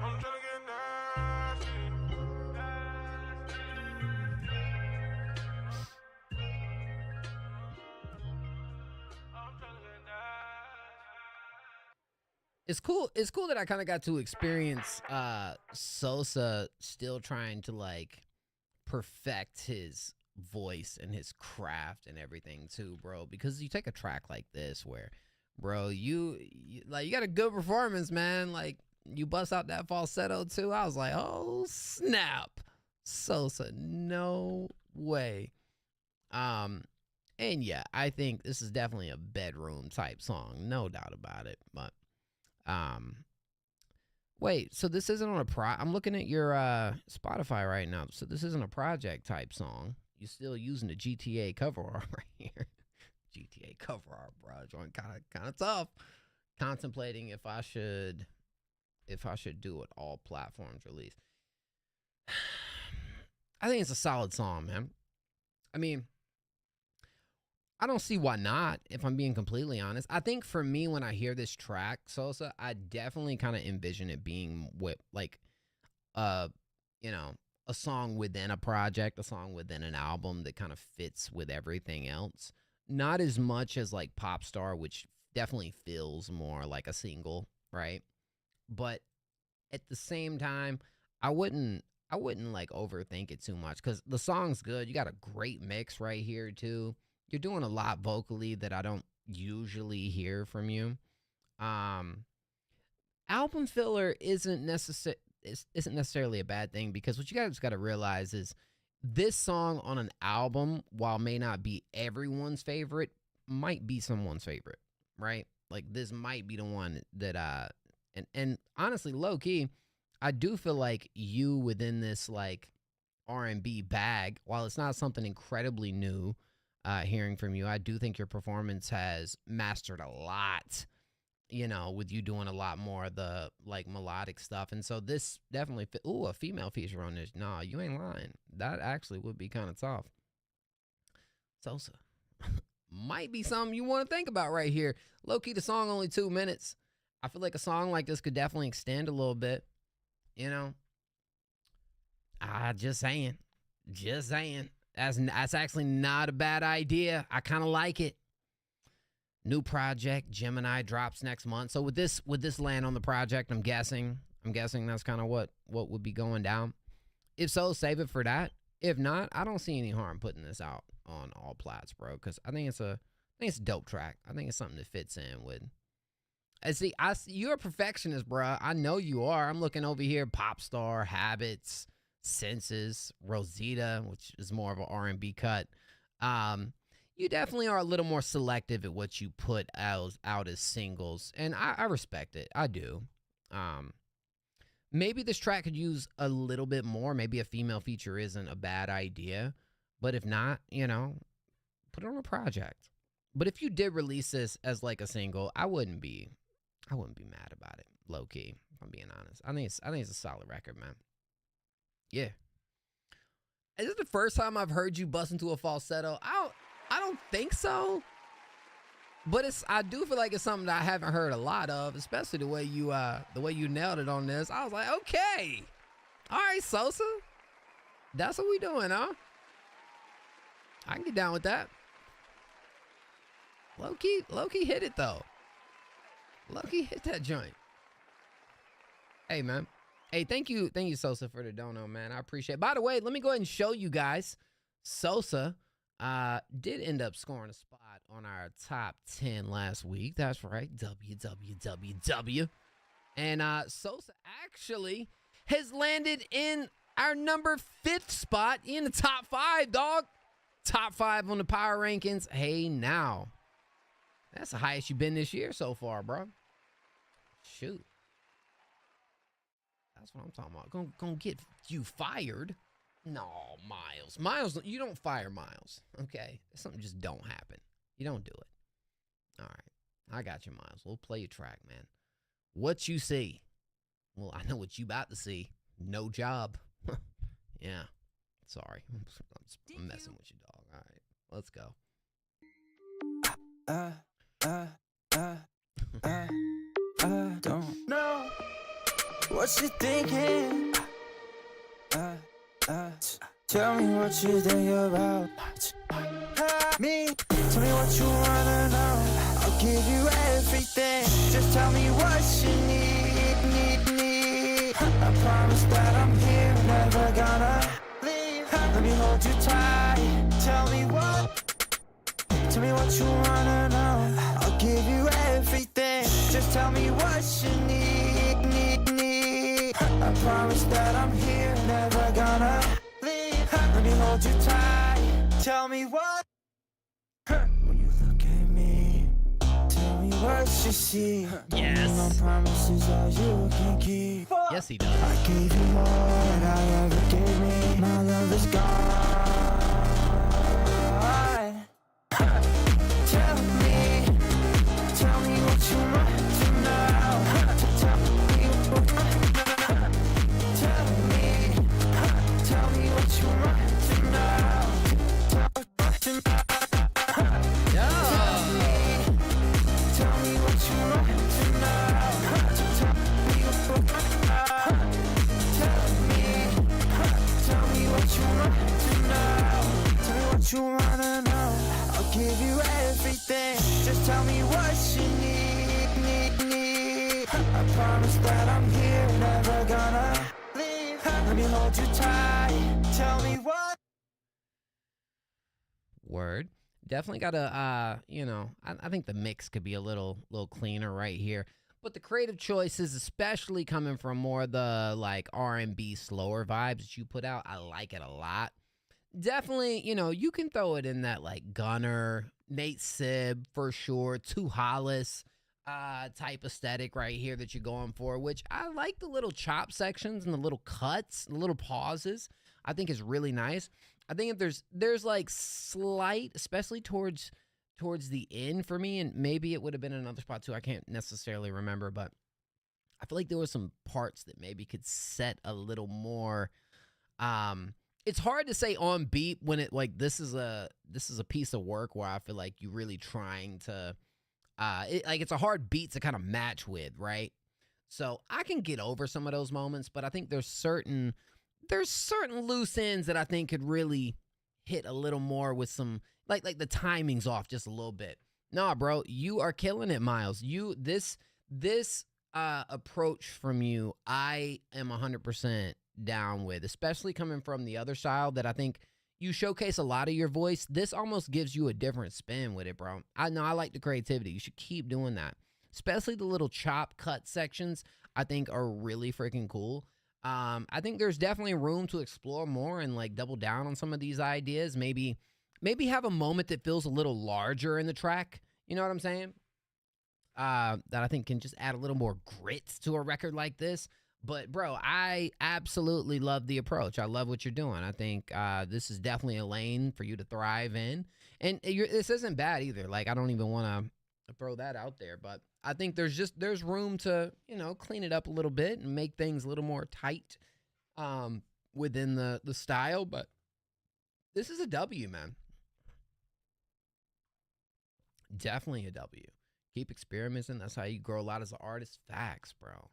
I'm tryna get nasty. I'm tryna get nasty. It's cool that I kind of got to experience Sosa still trying to like perfect his voice and his craft and everything too, bro, because you take a track like this where, bro, you got a good performance, man. Like, you bust out that falsetto too. I was like, oh snap, Sosa, no way. And yeah, I think this is definitely a bedroom type song, no doubt about it. But wait, so this isn't on I'm looking at your Spotify right now. So this isn't a project type song. You're still using the GTA cover art right here. GTA cover art, bro. Joint kind of tough. Contemplating if I should do it all platforms release. I think it's a solid song, man. I mean, I don't see why not, if I'm being completely honest. I think for me, when I hear this track, Sosa, I definitely kind of envision it being with like you know, a song within a project, a song within an album that kind of fits with everything else. Not as much as like Pop Star, which definitely feels more like a single, right? But at the same time, I wouldn't like overthink it too much, because the song's good. You got a great mix right here too. You're doing a lot vocally that I don't usually hear from you. Album filler isn't necessarily a bad thing, because what you guys got to realize is this song on an album, while may not be everyone's favorite, might be someone's favorite, right? Like, this might be the one that and honestly, low key, I do feel like you within this like R&B bag, while it's not something incredibly new, hearing from you. I do think your performance has mastered a lot, you know, with you doing a lot more of the like melodic stuff. And so this definitely a female feature on this. Nah, you ain't lying. That actually would be kind of tough. Sosa. Might be something you want to think about right here. Low-key, the song only 2 minutes. I feel like a song like this could definitely extend a little bit, you know. Just saying. That's actually not a bad idea. I kind of like it. New project, Gemini, drops next month. So would this land on the project? I'm guessing that's kind of what would be going down. If so, save it for that. If not, I don't see any harm putting this out on all plats, bro, because I think it's a dope track. I think it's something that fits in with. You're a perfectionist, bro. I know you are. I'm looking over here, Pop Star, Habits, Senses, Rosita, which is more of an R&B cut. You definitely are a little more selective at what you put out as singles, and I respect it. I do. Maybe this track could use a little bit more. Maybe a female feature isn't a bad idea. But if not, you know, put it on a project. But if you did release this as like a single, I wouldn't be mad about it, low key, if I'm being honest. I think it's a solid record, man. Yeah. Is this the first time I've heard you bust into a falsetto? I don't think so. But I do feel like it's something that I haven't heard a lot of, especially the way you nailed it on this. I was like, okay. All right, Sosa. That's what we doing, huh? I can get down with that. Low-key hit it, though. Low-key hit that joint. Hey, man. Hey, thank you, Sosa, for the dono, man. I appreciate it. By the way, let me go ahead and show you guys. Sosa did end up scoring a spot on our top 10 last week. That's right. WWWW. And Sosa actually has landed in our number 5th spot in the top 5, dog. Top 5 on the power rankings. Hey, now. That's the highest you've been this year so far, bro. Shoot. That's what I'm talking about. Gonna get you fired. No, Miles. Miles, you don't fire Miles, okay? Something just don't happen. You don't do it. All right. I got you, Miles. We'll play your track, man. What you see? Well, I know what you about to see. No job. Yeah. Sorry. I'm messing with you, dog. All right. Let's go. I don't know what you're thinking. Tell me what you think about me. Tell me what you wanna know. I'll give you everything. Just tell me what you need. I promise that I'm here, never gonna leave. Let me hold you tight. Tell me what you wanna know. I'll give you everything. Just tell me what you need. I promise that I'm here, never gonna leave. Let me hold you tight. Tell me what. When you look at me, tell me what you see. Yes. No promises all you can keep. Yes, he does. I gave you more than I ever gave me. My love is gone. Tell me what you want to know. Tell me what you want to know. Yeah. Tell me what you want to you wanna know. I'll give you everything. Just tell me what you need. I promise that I'm here, never gonna leave. Let me hold you tight. Tell me what. Word. Definitely gotta, I think the mix could be a little cleaner right here. But the creative choices, especially coming from more of the like R&B slower vibes that you put out, I like it a lot. Definitely, you can throw it in that like Gunner, Nate Sib for sure, Too Hollis type aesthetic right here that you're going for, which I like the little chop sections and the little cuts, the little pauses. I think is really nice. I think if there's like slight, especially towards the end for me, and maybe it would have been another spot too. I can't necessarily remember, but I feel like there were some parts that maybe could set a little more. It's hard to say on beat when it like this is a piece of work where I feel like you're really trying to it's a hard beat to kind of match with, right? So I can get over some of those moments, but I think there's certain loose ends that I think could really hit a little more with some like the timing's off just a little bit. Nah, bro, you are killing it, Miles. This approach from you, I am 100% down with, especially coming from the other style that I think you showcase a lot of your voice. This almost gives you a different spin with it, bro. I know I like the creativity. You should keep doing that, especially the little chop cut sections. I think are really freaking cool. I think there's definitely room to explore more and like double down on some of these ideas. Maybe have a moment that feels a little larger in the track. You know what I'm saying? That I think can just add a little more grit to a record like this. But, bro, I absolutely love the approach. I love what you're doing. I think this is definitely a lane for you to thrive in. And this isn't bad either. Like, I don't even want to throw that out there. But I think there's room to, clean it up a little bit and make things a little more tight within the style. But this is a W, man. Definitely a W. Keep experimenting. That's how you grow a lot as an artist. Facts, bro.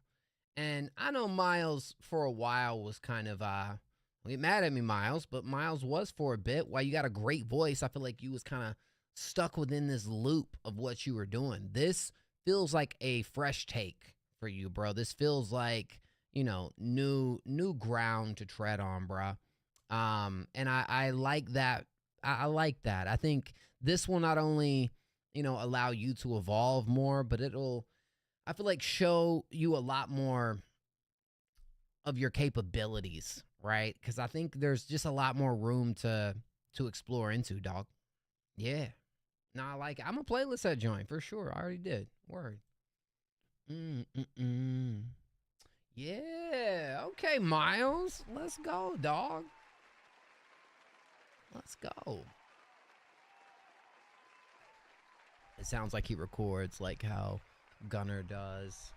And I know Miles for a while was kind of, don't get mad at me, Miles, but Miles was for a bit. While you got a great voice, I feel like you was kind of stuck within this loop of what you were doing. This feels like a fresh take for you, bro. This feels like, new ground to tread on, bro. And I like that. I like that. I think this will not only, allow you to evolve more, but it'll, I feel like, show you a lot more of your capabilities, right? Because I think there's just a lot more room to explore into, dog. Yeah. No, I like it. I'm a playlist that joint for sure. I already did. Word. Yeah. Okay, Miles. Let's go, dog. Let's go. It sounds like he records like how Gunner does.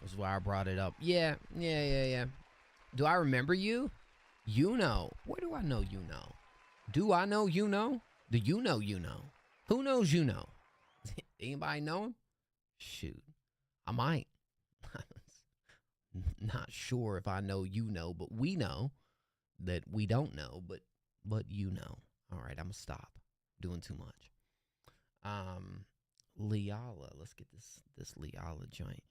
That's why I brought it up. Yeah. Do I remember you? Where do I know you know? Do I know you know? Do you know you know? Who knows you know? Anybody know him? Shoot. I might. Not sure if I know you know, but we know that we don't know, but you know. All right, I'm gonna stop doing too much. Leala, let's get this Leala joint.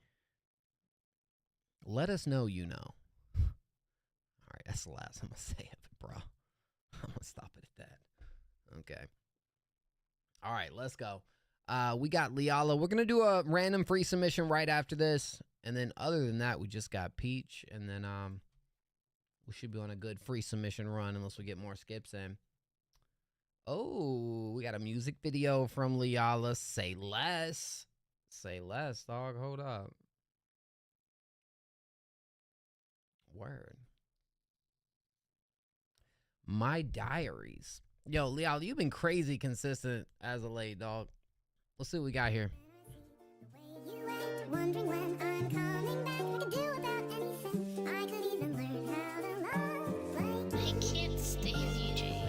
Let us know you know. All right, that's the last I'm gonna say of it, bro. I'm gonna stop it at that. Okay. All right, let's go. We got Leala. We're gonna do a random free submission right after this, and then other than that, we just got Peach, and then we should be on a good free submission run unless we get more skips in. Oh, we got a music video from Leala. Say less. Say less, dog. Hold up. Word. My diaries. Yo, Leala, you've been crazy consistent as of late, dog. Let's see what we got here. Wondering when I'm coming back. I could do without anything. I could even learn how to love. I can't stand you, Jay.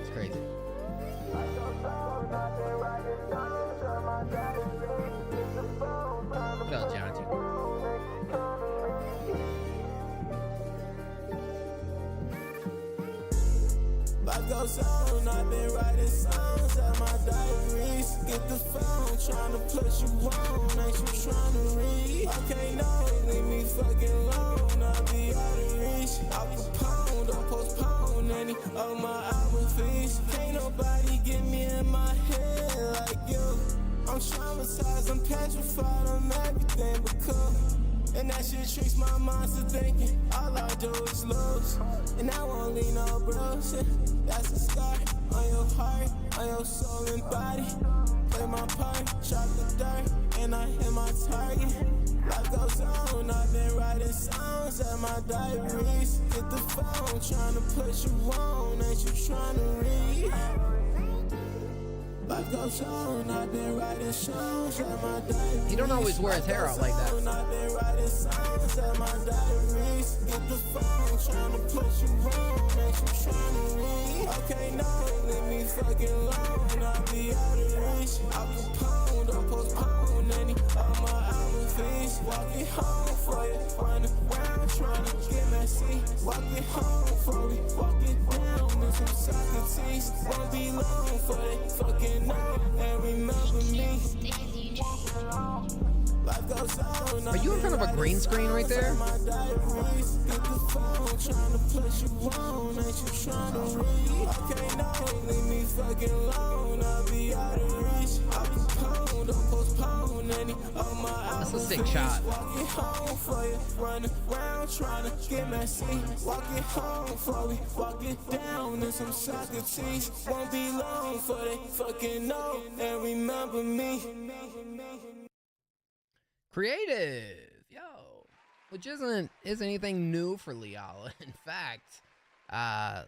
It's crazy. What else, John? Life goes on, I've been writing songs at my diaries. Get the phone, trying to put you on, ain't you trying to read? Okay, no, leave me fucking alone, I'll be out of reach. I postpone, don't postpone any of my album fees. Can't nobody get me in my head like you. I'm traumatized, I'm petrified, I'm everything but cool. And that shit tricks my mind to thinking all I do is lose. And I won't leave no bruise. That's a scar on your heart, on your soul and body. Play my part, chop the dirt, and I hit my target. Life goes on, I've been writing songs songs at my diaries. Hit the phone, trying to put you on, ain't you trying to read? Life goes on, I've been writing songs at my diaries. He don't always wear his hair out like that. I've been writing songs at my diaries. Hit the phone, trying to put you on, ain't you trying to read? Okay, no, leave me fucking alone, I'll be out of reach. I'll postpone, don't postpone any of my album fees. Walking home for you, running around trying to get messy. Walking home for you, walking down in some Socrates. Won't be long for they fucking know and remember me. Life goes on. Are you in front of a green screen right there? My diaries, get the phone, trying to put you on, ain't you trying to read? Okay, no, leave me fucking alone, I'll be out of reach. I'll postpone, don't postpone any of my That's a sick shot. Walking home for you, running around trying to get messy. Walking home for you, walking down in some Socrates. Won't be long for they fucking know and remember me. Creative, yo, which isn't anything new for Leala. In fact, I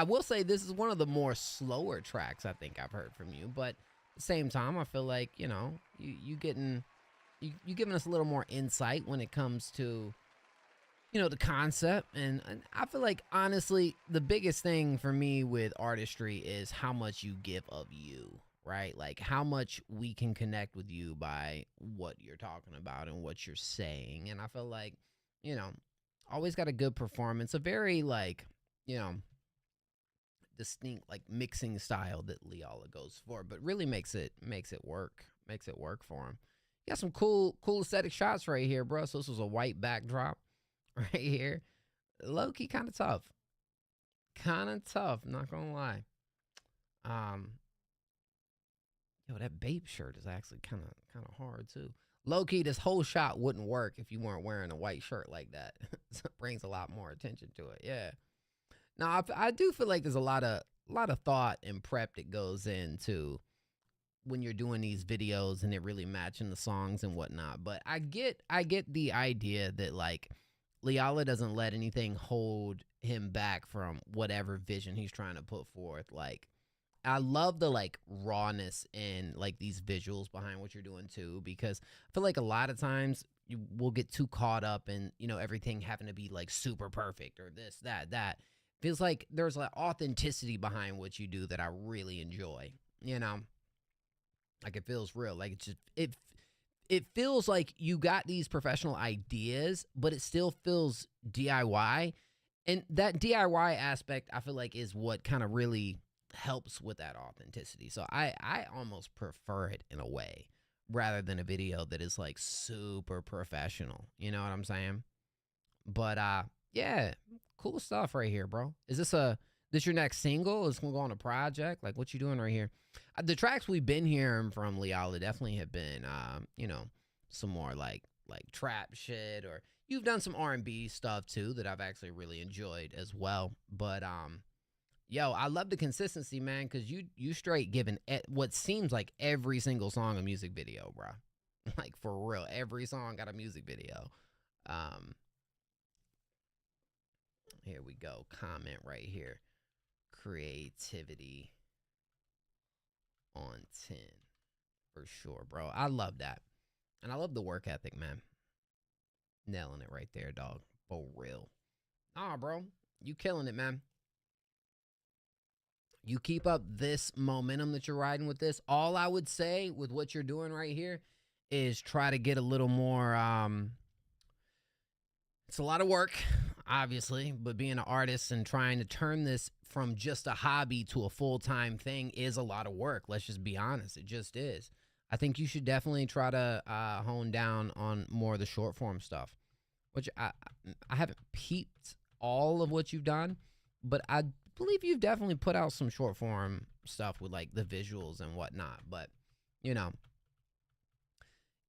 will say this is one of the more slower tracks I think I've heard from you, but at the same time, I feel like, you know, you giving us a little more insight when it comes to, you know, the concept. And I feel like, honestly, the biggest thing for me with artistry is how much you give of you, right? Like how much we can connect with you by what you're talking about and what you're saying. And I feel like, you know, always got a good performance, a very like, you know, distinct like mixing style that Leala goes for, but really makes it work for him. You got some cool aesthetic shots right here, bro. So this was a white backdrop right here. Low-key kind of tough, not gonna lie. Yo, that Bape shirt is actually kind of hard too. Low-key, this whole shot wouldn't work if you weren't wearing a white shirt like that. So it brings a lot more attention to it. Yeah. Now, I do feel like there's a lot of thought and prep that goes into when you're doing these videos and it really matching the songs and whatnot. But I get the idea that like Leala doesn't let anything hold him back from whatever vision he's trying to put forth. Like, I love the like rawness and like these visuals behind what you're doing too, because I feel like a lot of times you will get too caught up in, you know, everything having to be like super perfect or this, that. Feels like there's like authenticity behind what you do that I really enjoy, you know? Like it feels real. Like it's just, it feels like you got these professional ideas, but it still feels DIY. And that DIY aspect, I feel like, is what kind of really helps with that authenticity. So I almost prefer it in a way rather than a video that is like super professional. You know what I'm saying? But yeah, cool stuff right here, bro. Is this your next single? Is it gonna go on a project? Like, what you doing right here? The tracks we've been hearing from Leala definitely have been, you know, some more like trap shit, or you've done some R&B stuff too that I've actually really enjoyed as well. But yo, I love the consistency, man, because you straight giving what seems like every single song a music video, bro. Like for real, every song got a music video. Here we go. Comment right here. Creativity on 10. For sure, bro. I love that. And I love the work ethic, man. Nailing it right there, dog. For real. Bro. You killing it, man. You keep up this momentum that you're riding with this. All I would say with what you're doing right here is try to get a little more, it's a lot of work, obviously, but being an artist and trying to turn this from just a hobby to a full-time thing is a lot of work. Let's just be honest. It just is. I think you should definitely try to hone down on more of the short form stuff, which I haven't peeped all of what you've done, but I believe you've definitely put out some short form stuff with like the visuals and whatnot. But, you know,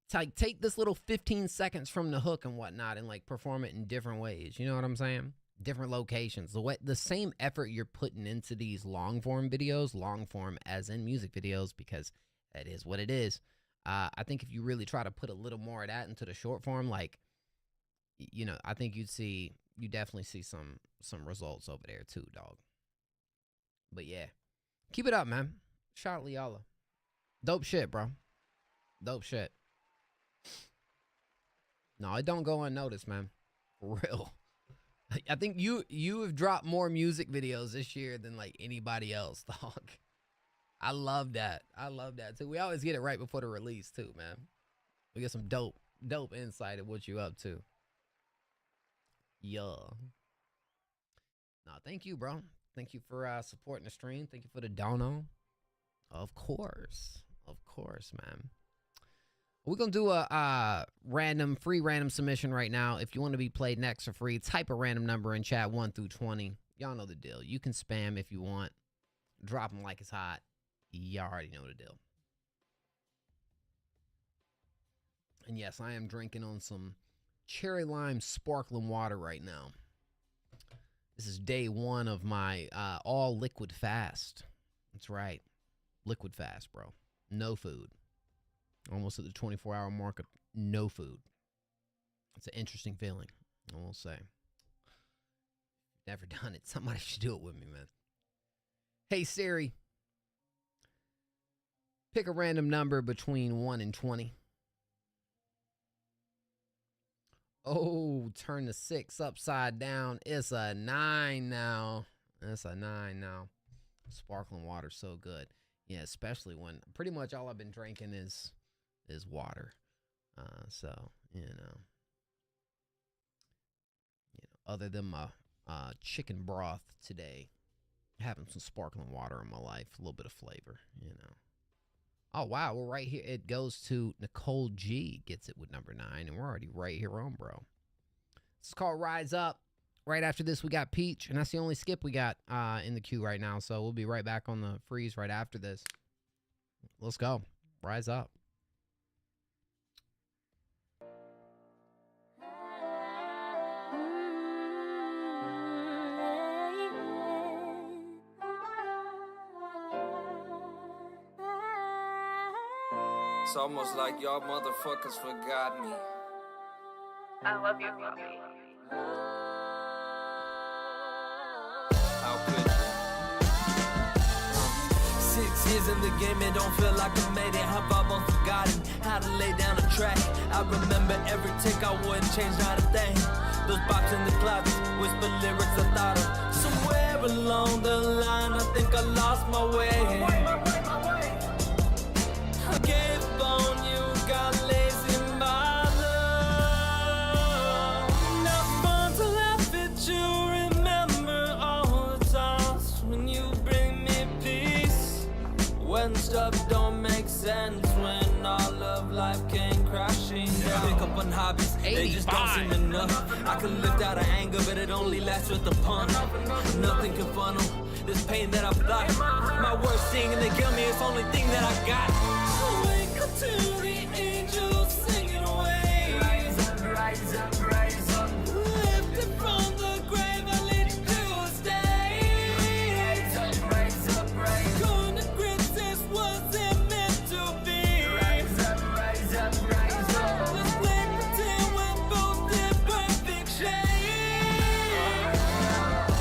it's like take this little 15 seconds from the hook and whatnot and like perform it in different ways. You know what I'm saying? Different locations. The same effort you're putting into these long form videos, long form as in music videos, because that is what it is. I think if you really try to put a little more of that into the short form, like you know, I think you definitely see some results over there too, dog. But yeah, keep it up, man. Shout out Liala. Dope shit, bro. Dope shit. No, it don't go unnoticed, man. For real. I think you have dropped more music videos this year than like anybody else, dog. I love that. I love that too. We always get it right before the release too, man. We get some dope insight of what you up to. Yeah. No, thank you, bro. Thank you for supporting the stream. Thank you for the dono. Of course, man. We're gonna do a free random submission right now. If you want to be played next for free, type a random number in chat 1 through 20. Y'all know the deal. You can spam if you want. Drop them like it's hot. Y'all already know the deal. And yes, I am drinking on some cherry lime sparkling water right now. This is day 1 of my all liquid fast. That's right. Liquid fast, bro. No food. Almost at the 24-hour mark of no food. It's an interesting feeling, I will say. Never done it. Somebody should do it with me, man. Hey, Siri. Pick a random number between 1 and 20. Oh, turn the 6 upside down. It's a 9 now. It's a 9 now. Sparkling water, so good. Yeah, especially when pretty much all I've been drinking is water. So, you know, other than my chicken broth today, having some sparkling water in my life, a little bit of flavor, you know. Oh, wow, we're right here. It goes to Nicole G, gets it with number 9, and we're already right here on, bro. This is called Rise Up. Right after this, we got Peach, and that's the only skip we got in the queue right now, so we'll be right back on the freeze right after this. Let's go. Rise Up. It's almost like y'all motherfuckers forgot me. I love you, puppy. How could you? 6 years in the game, it don't feel like I made it. Have almost forgotten how to lay down a track. I remember every take, I wouldn't change not a thing. Those bops in the closet, whisper lyrics I thought of. Somewhere along the line, I think I lost my way. I gave on you, got lazy, my love. Not fun to laugh at you, remember all the times when you bring me peace. When stuff don't make sense, when all of life came crashing down. Pick up on hobbies, they just don't seem enough. I can lift out of anger, but it only lasts with the pun. Nothing can funnel this pain that I've thought. My worst thing and they kill me, it's the only thing that I got. Wake up to the angels singing away. Rise up, rise up, rise up. Lifted from the grave, I lead you to a stay. Rise up, rise up, rise up. Going to grips, this wasn't meant to be. Rise up, rise up, rise up. Let's play pretend we're both in perfect shape.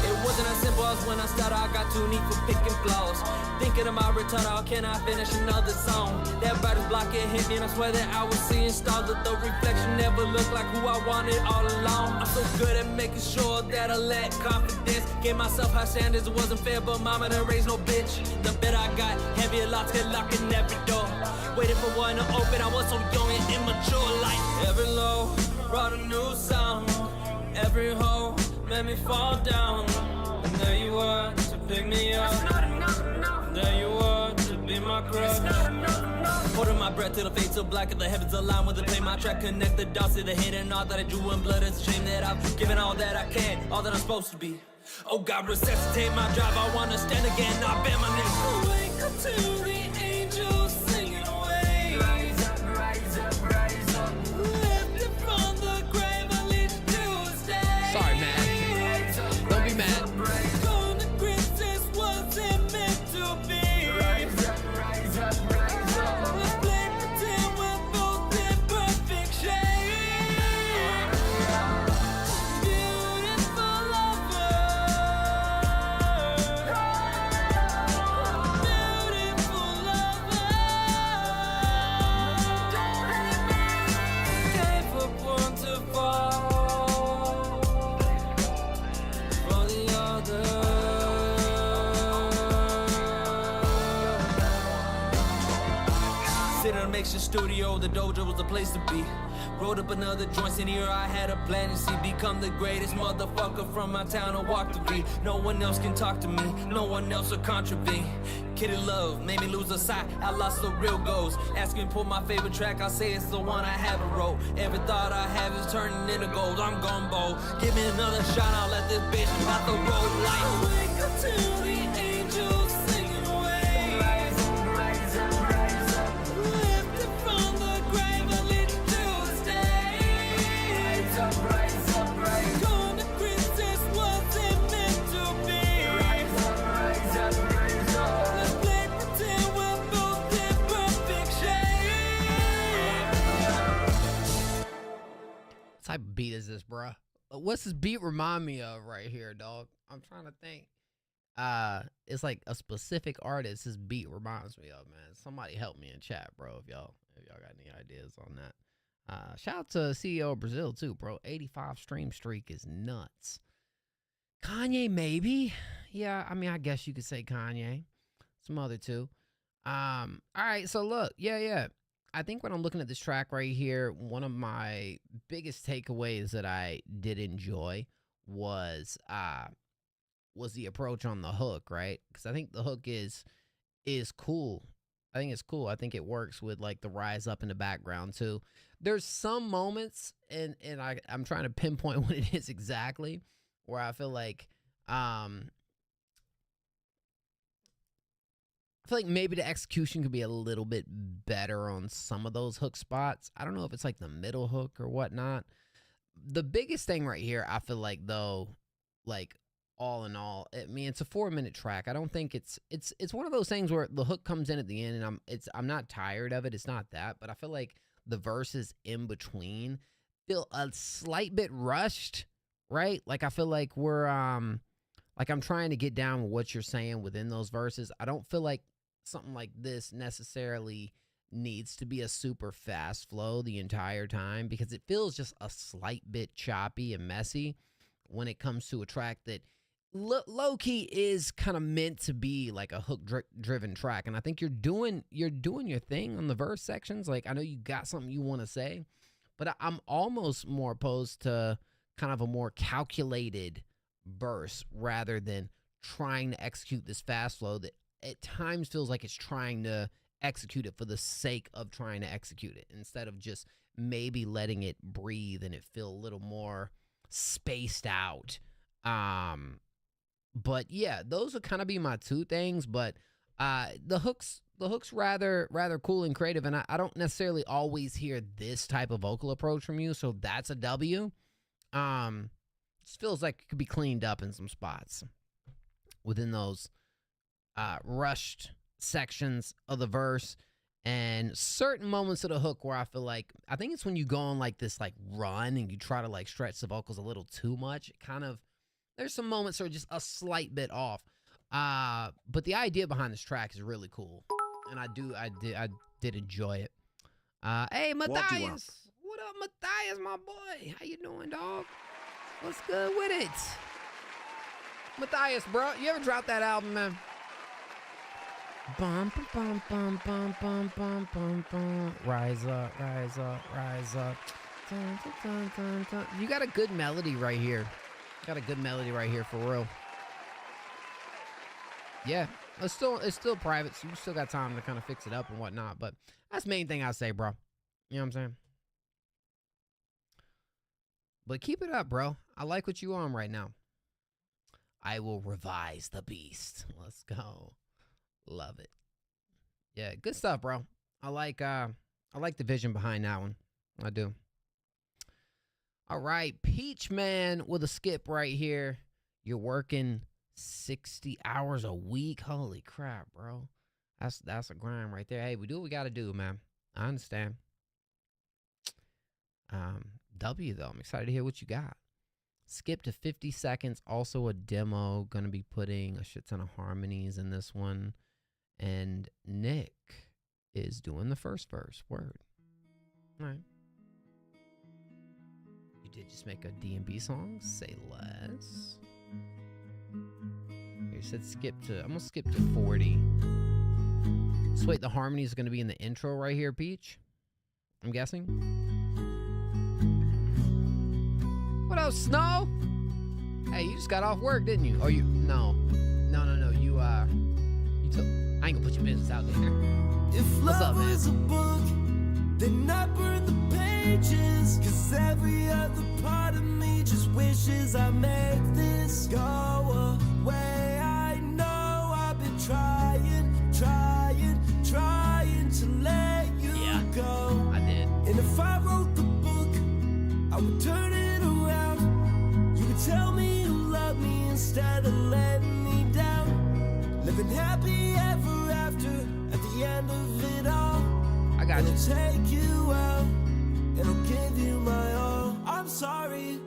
It wasn't as simple as when I started, I got too neat for picking flaws. Thinking of my return, how can I finish another song? That writer's block, it hit me, and I swear that I was seeing stars. But the reflection never looked like who I wanted all along. I'm so good at making sure that I lack confidence. Gave myself high standards, it wasn't fair, but mama done raised no bitch. The better I got, heavier locks, kept locking every door. Waiting for one to open, I was so young and immature. Like every low brought a new sound. Every hoe made me fall down. And there you were to pick me up. There you were to be my crush. Holding my breath till the fade so black and the heavens align when they play my track. Connect the dots to the hate and all that I drew in blood. It's a shame that I've given all that I can, all that I'm supposed to be. Oh God, resuscitate my drive. I wanna stand again. I bet my name. Wake up to the angels singing away. Rise up, rise up, rise up. Lifted from the grave, I lead you to a stay. Sorry, man. Don't be mad. mixture studio, the dojo was the place to be. Rolled up another joint, and here I had a plan to see become the greatest motherfucker from my town and walk the beat. No one else can talk to me, no one else will contravene. Kitty love made me lose a sight, I lost the real goals. Ask me for my favorite track, I say it's the one I haven't wrote. Every thought I have is turning into gold, I'm gone bold. Give me another shot, I'll let this bitch out the road like. I wake up to the angels singing away. Rise up, rise up, rise up. Lifted from the grave, I lead you to a stay. Rise up, rise up, rise up. Going to Christmas, what's it meant to be? Rise up, rise up, rise up. Let's play pretend we're both in perfect shape. What type of beat is this, bruh? What's this beat remind me of right here, dog? I'm trying to think. It's like a specific artist this beat reminds me of, man. Somebody help me in chat, bro, if y'all got any ideas on that. Shout out to CEO of Brazil too, bro. 85 stream streak is nuts. Kanye, maybe. Yeah, I mean, I guess you could say Kanye. Some other two. All right, so look, yeah. I think when I'm looking at this track right here, one of my biggest takeaways that I did enjoy was the approach on the hook, right? Because I think the hook is cool. I think it's cool. I think it works with like the rise up in the background too. There's some moments, and I'm trying to pinpoint what it is exactly, where I feel like maybe the execution could be a little bit better on some of those hook spots. I don't know if it's like the middle hook or whatnot. The biggest thing right here, I feel like, though, like all in all, I mean, it's a 4-minute track. I don't think it's one of those things where the hook comes in at the end, and I'm not tired of it. It's not that, but I feel like the verses in between feel a slight bit rushed, right? Like I feel like we're like I'm trying to get down with what you're saying within those verses. I don't feel like something like this necessarily needs to be a super fast flow the entire time, because it feels just a slight bit choppy and messy when it comes to a track that low-key is kind of meant to be like a hook-driven track. And I think you're doing your thing on the verse sections. Like, I know you got something you want to say, but I'm almost more opposed to kind of a more calculated verse rather than trying to execute this fast flow that at times feels like it's trying to execute it for the sake of trying to execute it, instead of just maybe letting it breathe and it feel a little more spaced out. But yeah, those would kind of be my two things. But the hook's rather cool and creative, and I don't necessarily always hear this type of vocal approach from you, so that's a W. Just feels like it could be cleaned up in some spots within those rushed sections of the verse, and certain moments of the hook where I think it's when you go on like this like run and you try to like stretch the vocals a little too much. It kind of, there's some moments that are just a slight bit off. But the idea behind this track is really cool, and I did enjoy it. Hey, Matthias. What up, Matthias, my boy? How you doing, dog? What's good with it? Matthias, bro, you ever dropped that album, man? Bum, bum, bum, bum, bum, bum, bum, bum. Rise up, rise up, rise up. Dun, dun, dun, dun, dun. You got a good melody right here. Got a good melody right here for real. Yeah, it's still private, so you still got time to kind of fix it up and whatnot. But that's the main thing I say, bro. You know what I'm saying? But keep it up, bro. I like what you on right now. I will revise the beast. Let's go. Love it. Yeah, good stuff, bro. I like the vision behind that one. I do. All right, Peach Man with a skip right here. You're working 60 hours a week. Holy crap, bro. That's a grind right there. Hey, we do what we got to do, man. I understand. W though, I'm excited to hear what you got. Skip to 50 seconds. Also a demo. Gonna be putting a shit ton of harmonies in this one. And Nick is doing the first verse. Word. All right. You did just make a D&B song? Say less. You said skip to, I'm gonna skip to 40. So wait, the harmony is going to be in the intro right here, Peach? I'm guessing. What else, Snow? Hey, you just got off work, didn't you? Or you? No. You took. I ain't gonna put your business out there. If What's up, love man? was a book, then I burn the pages. Cause every other part of me just wishes I make this go away. I know I've been trying to let you go. I did. And if I wrote the book, I would turn it around. You would tell me you love me instead of letting me down. Living happy ever after at the end of it all. I got you. I'll take you out and I'll give you my all. I'm sorry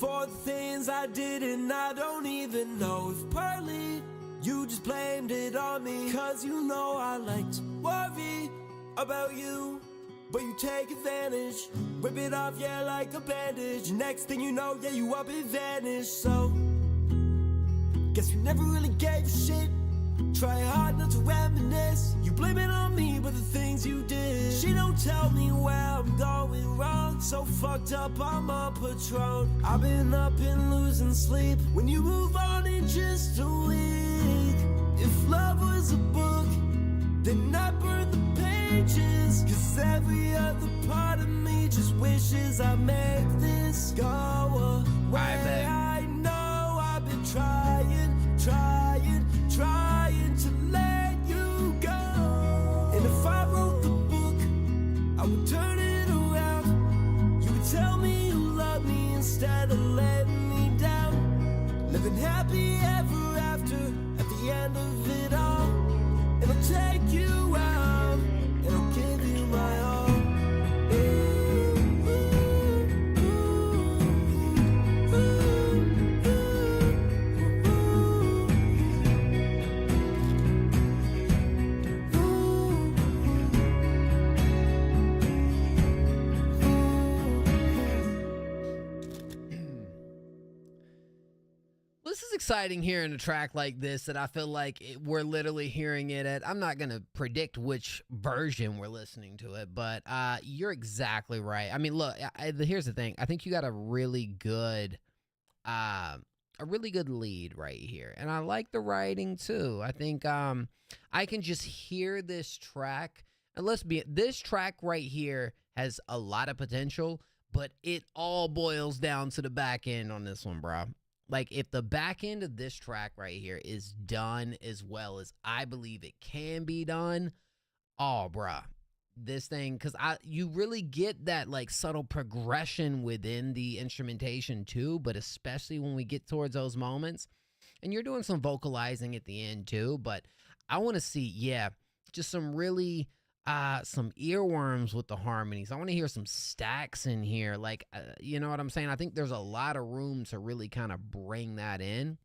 for the things I did and I don't even know if partly you just blamed it on me. Cause you know I like to worry about you, but you take advantage. Rip it off, yeah, like a bandage. Next thing you know, yeah, you up and vanished. So guess you never really gave a shit. Try hard not to reminisce. You blame it on me, but the things you did. She don't tell me where I'm going wrong. So fucked up, I'm on Patron. I've been up and losing sleep. When you move on in just a week. If love was a book, then I burn the pages. Cause every other part of me just wishes I make this go away. I know I've been trying to let you go. And if I wrote the book, I would turn it around. You would tell me you love me instead of letting me down. Living happy ever after at the end of it all. And I'll take you out and I'll give you my all. This is exciting hearing a track like this that I feel like we're literally hearing it at. I'm not going to predict which version we're listening to it, but you're exactly right. I mean, look, here's the thing. I think you got a really good lead right here. And I like the writing too. I think I can just hear this track. And this track right here has a lot of potential, but it all boils down to the back end on this one, bro. Like, if the back end of this track right here is done as well as I believe it can be done, oh, bruh, this thing, because you really get that, like, subtle progression within the instrumentation, too, but especially when we get towards those moments. And you're doing some vocalizing at the end, too, but I want to see, yeah, just some really... some earworms with the harmonies. I want to hear some stacks in here. Like, you know what I'm saying? I think there's a lot of room to really kind of bring that in.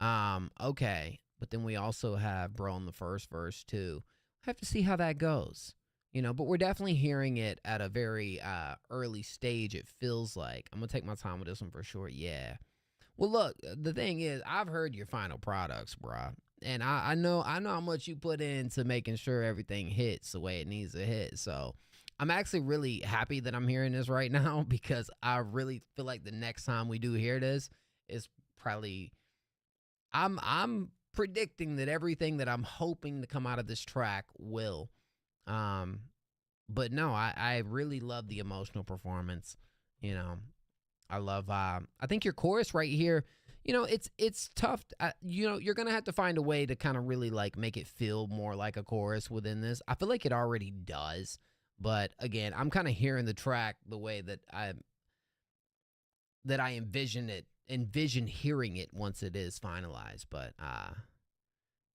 Okay. But then we also have Bro in the first verse too. I have to see how that goes. You know, but we're definitely hearing it at a very early stage, it feels like. I'm going to take my time with this one for sure. Yeah. Well, look, the thing is, I've heard your final products, bruh. And I know how much you put into making sure everything hits the way it needs to hit. So I'm actually really happy that I'm hearing this right now, because I really feel like the next time we do hear this is probably, I'm predicting that everything that I'm hoping to come out of this track will. But no, I really love the emotional performance. You know, I love, I think your chorus right here, you know, it's tough. You know, you're going to have to find a way to kind of really like make it feel more like a chorus within this. I feel like it already does. But again, I'm kind of hearing the track the way that I envision hearing it once it is finalized. But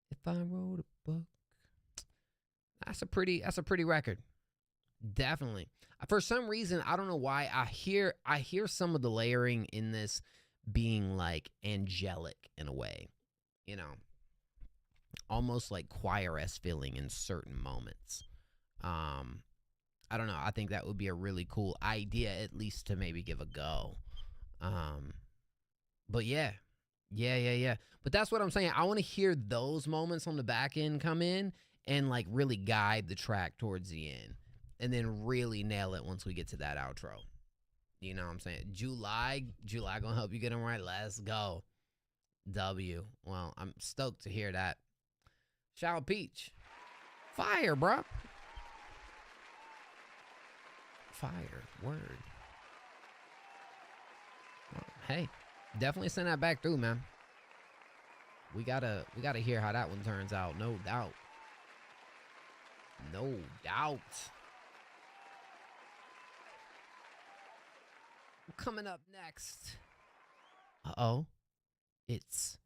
if I wrote a book, that's a pretty record. Definitely. For some reason, I don't know why, I hear some of the layering in this being like angelic in a way, you know, almost like choir-esque feeling in certain moments. I don't know. I think that would be a really cool idea, at least to maybe give a go. But yeah. But that's what I'm saying. I want to hear those moments on the back end come in, and like really guide the track towards the end, and then really nail it once we get to that outro. You know what I'm saying? July gonna help you get them right. Let's go. W. Well, I'm stoked to hear that. Shout Peach. Fire, bro. Fire. Word. Well, hey, definitely send that back through, man. We gotta hear how that one turns out. No doubt. No doubt. Coming up next. Uh-oh. It's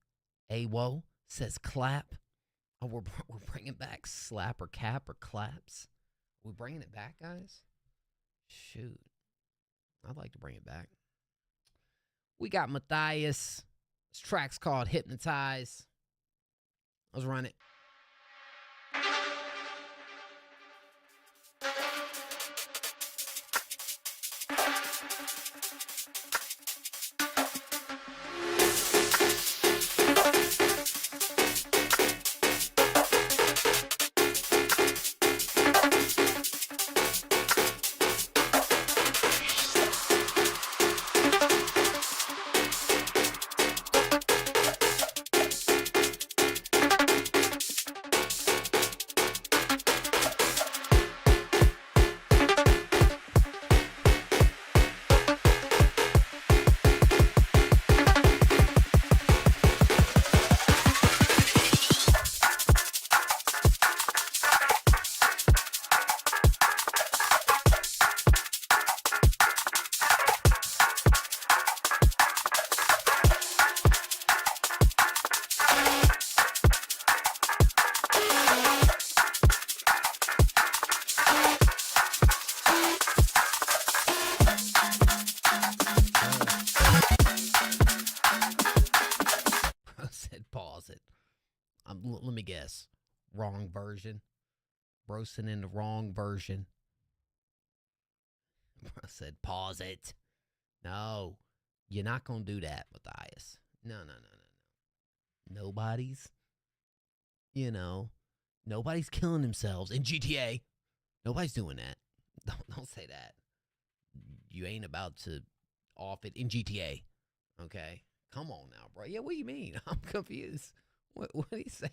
AWO says clap. Oh, we're bringing back slap or cap or claps. Are we bringing it back, guys? Shoot. I'd like to bring it back. We got Matthias. This track's called Hypnotize. Let's run it. Let me guess. Wrong version. Brosin in the wrong version. I said, pause it. No, you're not going to do that, Matthias. No. Nobody's killing themselves in GTA. Nobody's doing that. Don't say that. You ain't about to off it in GTA. Okay? Come on now, bro. Yeah, what do you mean? I'm confused. What do you say?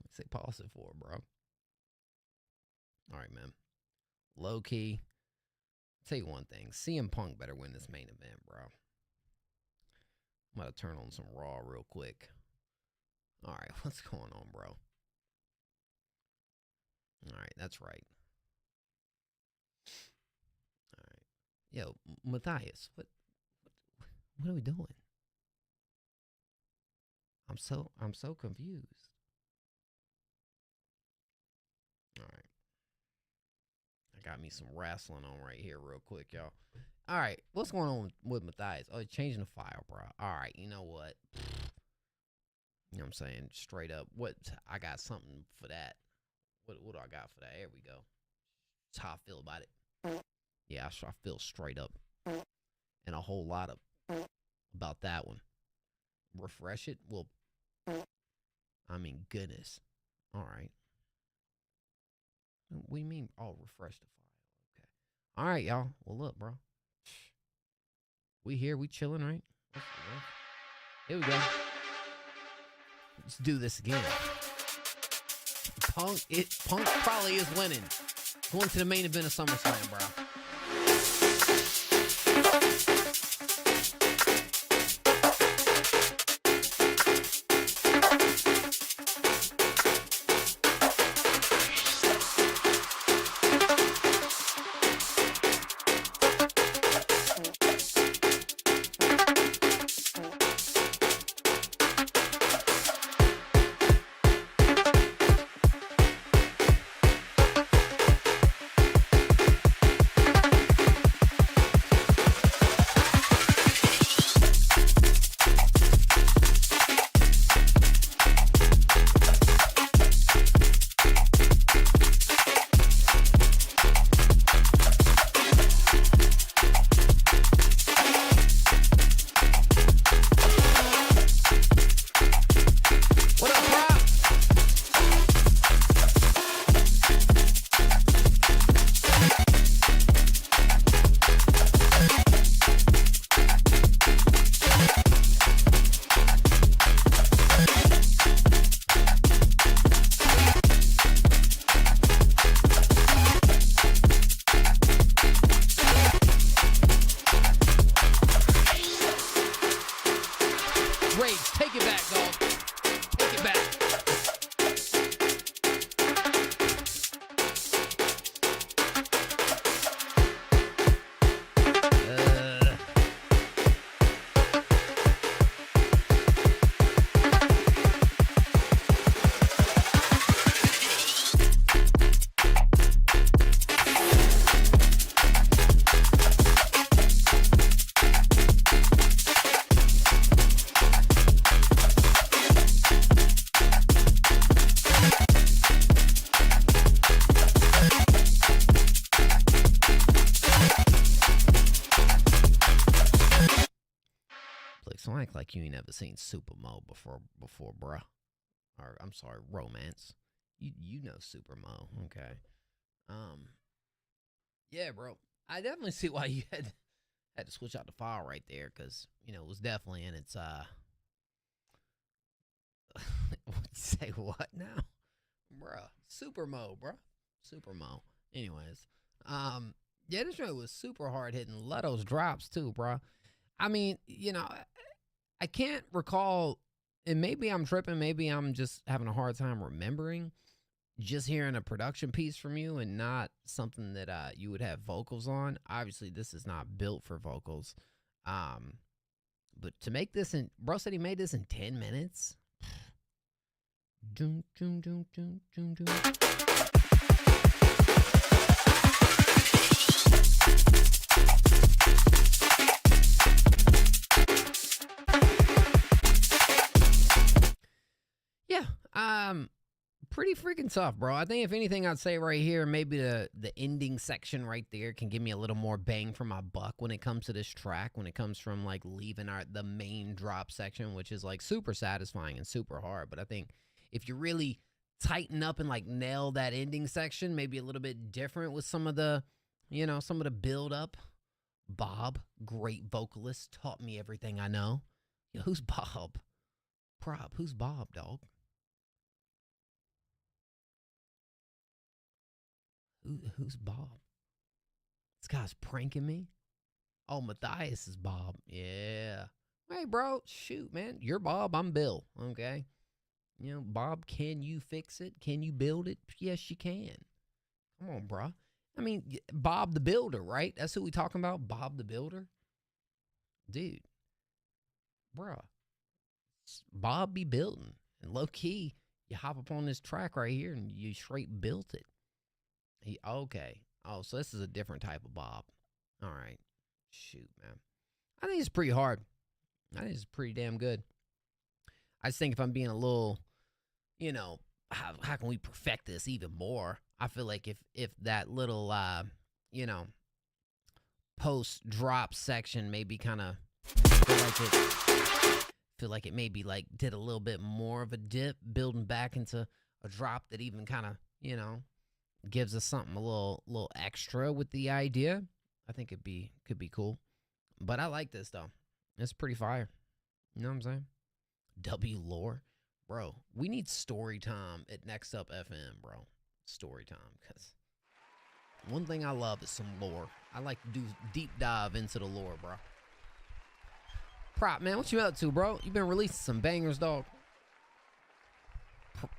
What's say pause it for, bro? All right, man. Low key. Tell you one thing. CM Punk better win this main event, bro. I'm about to turn on some Raw real quick. All right, what's going on, bro? All right, that's right. All right. Yo, Matthias, what are we doing? I'm so confused. All right. I got me some wrestling on right here real quick, y'all. All right. What's going on with Matthias? Oh, he's changing the file, bro. All right. You know what? You know what I'm saying? Straight up. I got something for that. What do I got for that? There we go. That's how I feel about it. Yeah, I feel straight up. And a whole lot of about that one. Refresh it? Well, I mean, goodness. All right. What do you mean? Oh, refresh the file. Okay. All right, y'all. Well, look, bro. We here. We chilling, right? Here we go. Let's do this again. Punk probably is winning. Going to the main event of SummerSlam, bro. rage. Take it back, dog. Take it back. Don't act like you ain't never seen Super Mo before, bruh. Or I'm sorry, Romance. You know Super Mo, okay? Yeah, bro. I definitely see why you had to switch out the file right there, because it was definitely in its say what now, bruh? Super Mo, bruh. Super Mo. Anyways, yeah, this show was super hard hitting. Let those drops too, bruh. I mean, I can't recall, and maybe I'm tripping, maybe I'm just having a hard time remembering just hearing a production piece from you and not something that you would have vocals on. Obviously, this is not built for vocals. But to make this bro said he made this in 10 minutes. Doom, doom, doom, doom, doom, doom. Pretty freaking tough, bro. I think if anything, I'd say right here, maybe the ending section right there can give me a little more bang for my buck when it comes to this track, when it comes from like leaving the main drop section, which is like super satisfying and super hard. But I think if you really tighten up and like nail that ending section, maybe a little bit different with some of the, some of the build up. Bob, great vocalist, taught me everything I know. Yo, who's Bob? Prop, who's Bob, dog? Who's Bob? This guy's pranking me? Oh, Matthias is Bob. Yeah. Hey, bro, shoot, man. You're Bob, I'm Bill, okay? Bob, can you fix it? Can you build it? Yes, you can. Come on, bro. I mean, Bob the Builder, right? That's who we talking about? Bob the Builder? Dude. Bruh. Bob be building. And low-key, you hop up on this track right here and you straight built it. Okay. Oh, so this is a different type of Bob. All right. Shoot, man. I think it's pretty hard. I think it's pretty damn good. I just think if I'm being a little, how can we perfect this even more? I feel like if that little, post-drop section maybe kind of feel like it maybe like did a little bit more of a dip, building back into a drop that even kind of, gives us something a little extra with the idea. I think could be cool. But I like this though. It's pretty fire. You know what I'm saying? W lore. Bro, we need story time at Next Up FM, bro. Story time, because one thing I love is some lore. I like to do deep dive into the lore, bro. Prop, man, what you up to, bro? You been releasing some bangers, dog.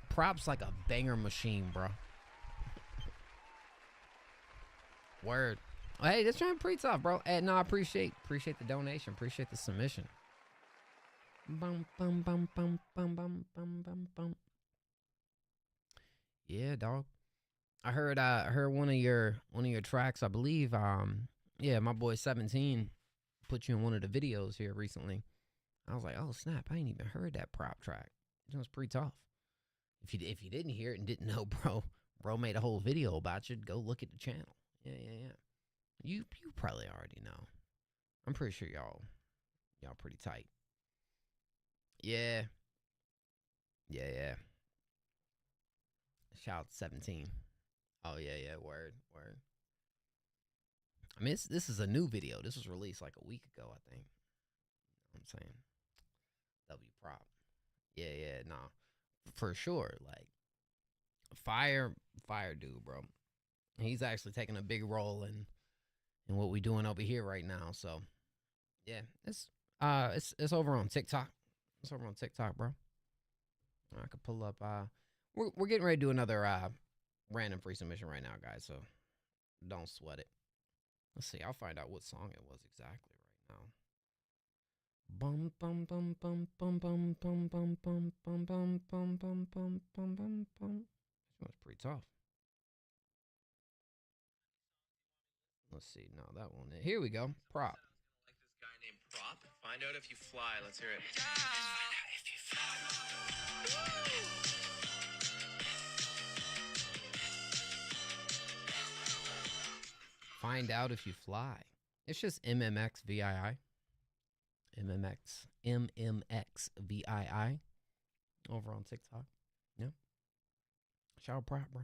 Prop's like a banger machine, bro. Word. Oh, hey, that's trying pretty tough, bro. No, I appreciate the donation. Appreciate the submission. Bum, bum, bum, bum, bum, bum, bum, bum, bum. Yeah, dog. I heard one of your tracks, I believe. Yeah, my boy 17 put you in one of the videos here recently. I was like, oh snap, I ain't even heard that prop track. It was pretty tough. If you didn't hear it and didn't know, bro made a whole video about you. Go look at the channel. Yeah. You probably already know. I'm pretty sure y'all pretty tight. Yeah. Shout out to 17. Oh yeah, word. I mean, this is a new video. This was released like a week ago, I think. You know what I'm saying? W prop. Yeah, nah. For sure. Like fire dude, bro. He's actually taking a big role in what we doing over here right now. So yeah, it's over on TikTok. What's over on TikTok, bro? I could pull up. We're getting ready to do another random free submission right now, guys. So don't sweat it. Let's see. I'll find out what song it was exactly right now. Bum bum bum bum bum bum bum bum bum bum bum bum bum bum bum bum bum. That's pretty tough. Let's see. No, that one. Here we go. Prop. Like this guy named Prop. Find out if you fly. Let's hear it. Find out if you fly. Find out if you fly. It's just MMXVII. MMXVII over on TikTok. Yeah. Shout out Prop, bro.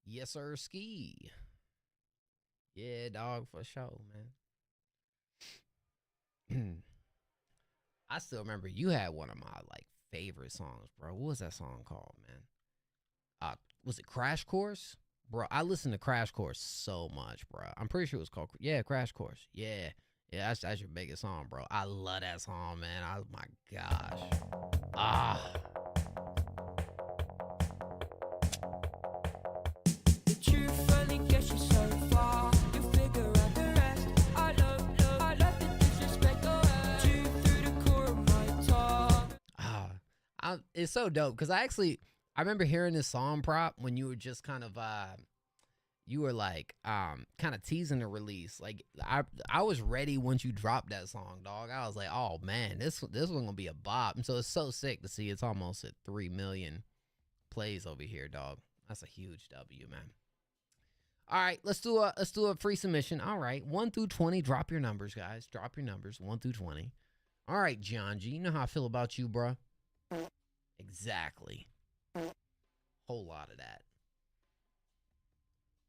Yes, sir, ski. Yeah, dog, for sure, man. I still remember you had one of my like favorite songs, bro. What was that song called, man? Was it Crash Course? Bro, I listened to Crash Course so much, bro. I'm pretty sure it was called, yeah, Crash Course. Yeah, that's your biggest song, bro. I love that song, man. Oh my gosh. The truth only gets you so far. You figure out the rest. I love the disrespect. Chew through the core of my talk. It's so dope because I remember hearing this song, Prop, when you were just kind of you were like kind of teasing the release. Like I was ready once you dropped that song, dog. I was like, oh man, this one's gonna be a bop. And so it's so sick to see it's almost at 3 million plays over here, dog. That's a huge W, man. All right, let's do a free submission. All right, 1 through 20. Drop your numbers, guys. Drop your numbers, 1 through 20. All right, John G. You know how I feel about you, bro. Exactly. Whole lot of that.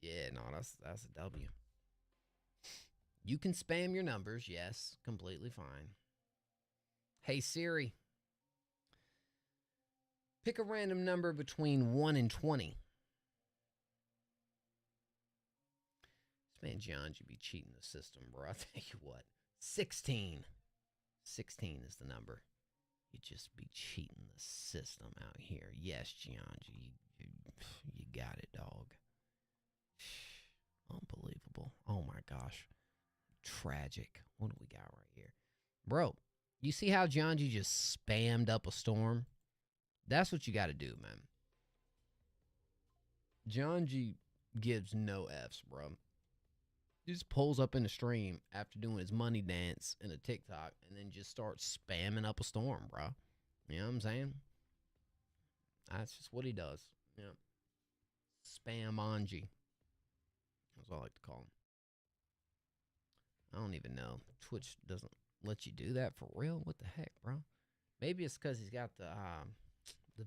Yeah, no, that's a W. You can spam your numbers, yes, completely fine. Hey Siri, pick a random number between 1 and 20. This man John should be cheating the system, bro. I'll tell you what. 16. 16 is the number. You just be cheating the system out here. Yes, Gianji, you got it, dog. Unbelievable. Oh my gosh. Tragic. What do we got right here? Bro, you see how Gianji just spammed up a storm? That's what you got to do, man. Gianji gives no F's, bro. He just pulls up in the stream after doing his money dance in a TikTok and then just starts spamming up a storm, bro. You know what I'm saying? That's just what he does. Yeah. Spam-onji. That's what I like to call him. I don't even know. Twitch doesn't let you do that for real? What the heck, bro? Maybe it's because he's got the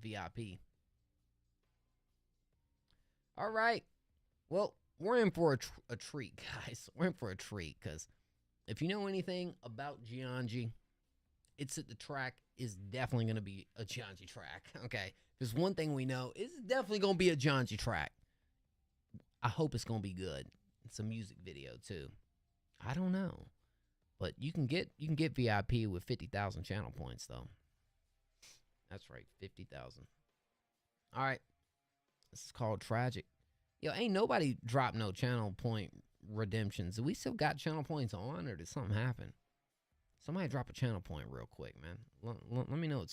VIP. All right. Well, we're in for a treat, guys. We're in for a treat because if you know anything about Gianji, it's that the track is definitely going to be a Gianji track, okay? There's one thing we know. It's definitely going to be a Gianji track. I hope it's going to be good. It's a music video, too. I don't know. But you can get VIP with 50,000 channel points, though. That's right, 50,000. All right. This is called Tragic. Yo, ain't nobody dropped no channel point redemptions. Do we still got channel points on, or did something happen? Somebody drop a channel point real quick, man. Let me know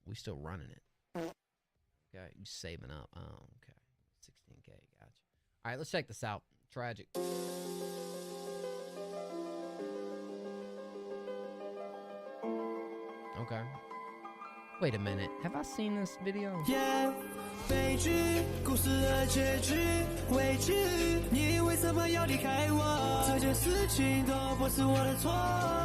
we still running it. Okay, you saving up. Oh, okay. 16K, gotcha. All right, let's check this out. Tragic. Okay. Wait a minute. Have I seen this video? Yeah. 悲剧故事的结局未知，你为什么要离开我？这件事情都不是我的错，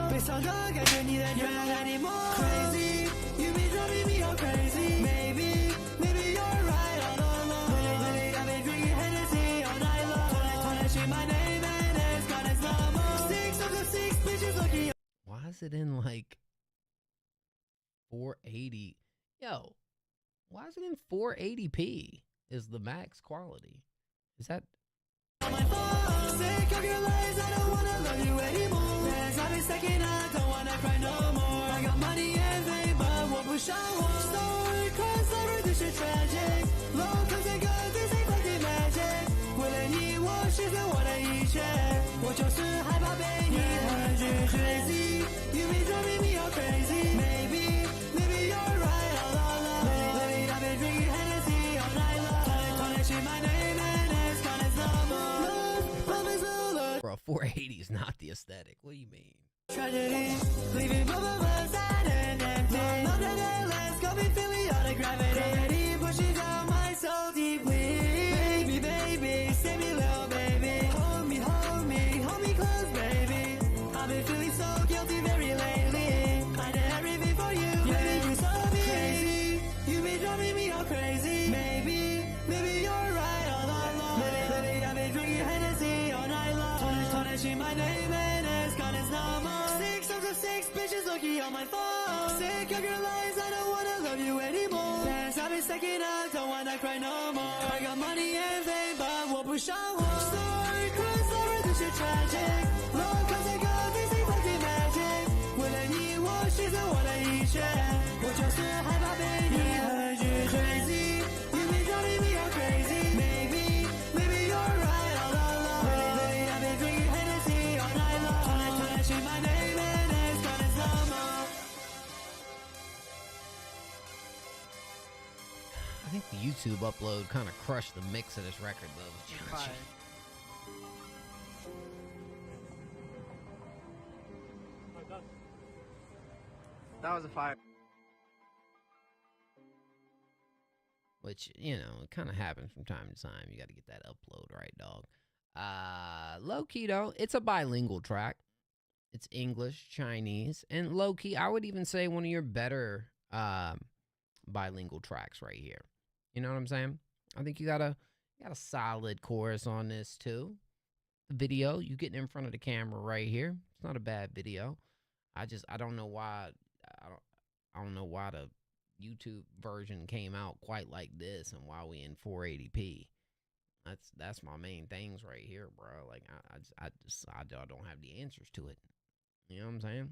悲伤的感觉你的原来你more crazy， you be driving me all crazy， maybe you're right all along。Lately I've been drinking Hennessy all night long， 突然say my name and it's gone as normal。6 of the 6 bitches looking。 Why is it in like 480? Yo. Why is it in 480p? Is the max quality? Is that? 上我 Story crossover 就是 tragic Love comes and goes this ain't fucking magic 为了你我实现我的一切我就是害怕被你很crazy You be driving me all crazy Maybe you're right Lately I've been drinking Hennessy all night long Trying to change my name and it's gonna stop Love is love Bro, 480 is not the aesthetic. What do you mean? Tragedy, leaving both of us sad and empty. Not today, let's go be feeling all the gravity. Pushing down my soul deeply. Baby, save me, little baby. Hold me close, baby. I've been feeling so guilty very lately. I did everything for you, yeah. You so crazy, you been driving me all crazy. Maybe you're right all along. Lately I've been drinking Hennessy all night long. Tarnishing my name and it's gone, it's no more. 6 times of 6 bitches looking on my phone. Sick of your lies, I don't wanna love you anymore. Plans I've been stacking up, don't wanna cry no more. I got money and fame, but 我不想活 Story crossover 这是 tragic Love comes and goes, this ain't fucking magic 为了你我实现我的一切我就是害怕被你很crazy You been driving me all crazy Maybe you're right all along Lately I've been drinking Hennessy all night long Trying to change my name and it's gonna slow mo I think the YouTube upload kind of crushed the mix of this record, though. Fire. That was a fire. Which, you know, it kind of happens from time to time. You got to get that upload right, dog. Low key, though, it's a bilingual track. It's English, Chinese, and low key, I would even say one of your better bilingual tracks right here. You know what I'm saying? I think you got a solid chorus on this too. The video, you getting in front of the camera right here. It's not a bad video. I don't know why I don't know why the YouTube version came out quite like this and why we in 480p. That's my main things right here, bro. Like I don't have the answers to it. You know what I'm saying?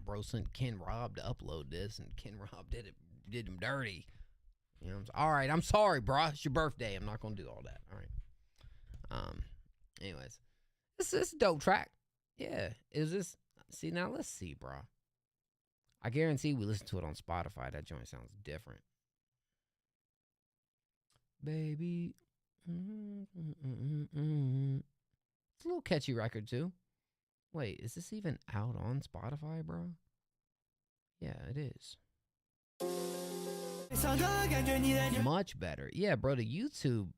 Bro sent Ken Rob to upload this, and Ken Rob did him dirty. You know what I'm saying? All right, I'm sorry, bro. It's your birthday. I'm not gonna do all that. All right. Anyways, this is a dope track. Yeah. Is this? See, now let's see, bro. I guarantee we listen to it on Spotify. That joint sounds different. Baby. It's a little catchy record, too. Wait, is this even out on Spotify, bro? Yeah, it is. Much better. Yeah, bro, the YouTube,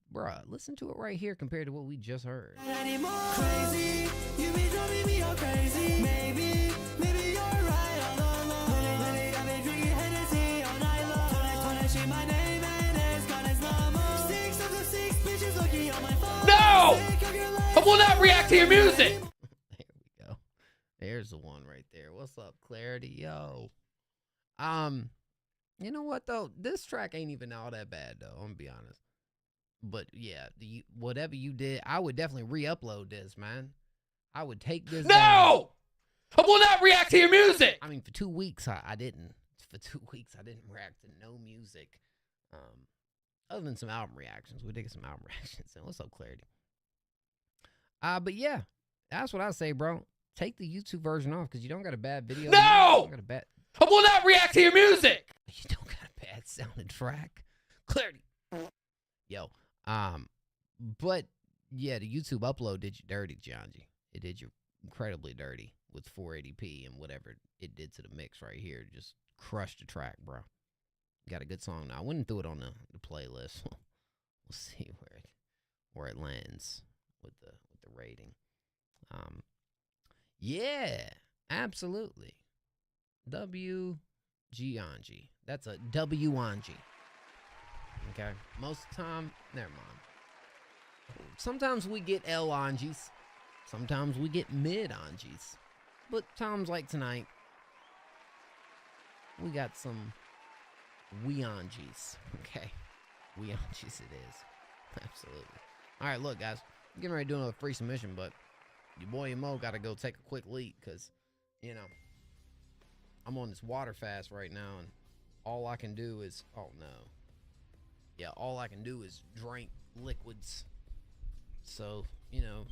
bro, listen to it right here compared to what we just heard. Crazy, you be driving me all crazy. Maybe you're right all along. Lately I've been drinking Hennessy all night long. Tarnishing my name and it's gonna slow mo. 6 times of 6 bitches looking on my phone. No! I will not react to your music! There we go. There's the one right there. What's up, Clarity? Yo. You know what, though? This track ain't even all that bad, though. I'm gonna be honest. But, yeah, whatever you did, I would definitely re-upload this, man. I would take this down. I will not react to your music! I mean, for 2 weeks, I didn't. For 2 weeks, I didn't react to no music. Other than some album reactions. We did get some album reactions. And what's up, Clarity? But, yeah, that's what I say, bro. Take the YouTube version off because you don't got a bad video. No! I will not react to your music! You don't got a bad sounding track. Clarity. Yo. But, yeah, the YouTube upload did you dirty, Johnji. It did you incredibly dirty with 480p and whatever it did to the mix right here. Just crushed the track, bro. You got a good song now. I went and threw it on the playlist. We'll see where it lands with the rating. Yeah, absolutely. W Gianji. That's a W Anji. Okay. Most of the time, never mind. Sometimes we get L Anjis. Sometimes we get mid Anjis. But times like tonight, we got some we Anjis. Okay. We Anjis it is. Absolutely. All right, look, guys. I'm getting ready to do another free submission, but your boy Mo got to go take a quick leak because, you know, I'm on this water fast right now, and all I can do is, oh no. Yeah, all I can do is drink liquids. So, you know,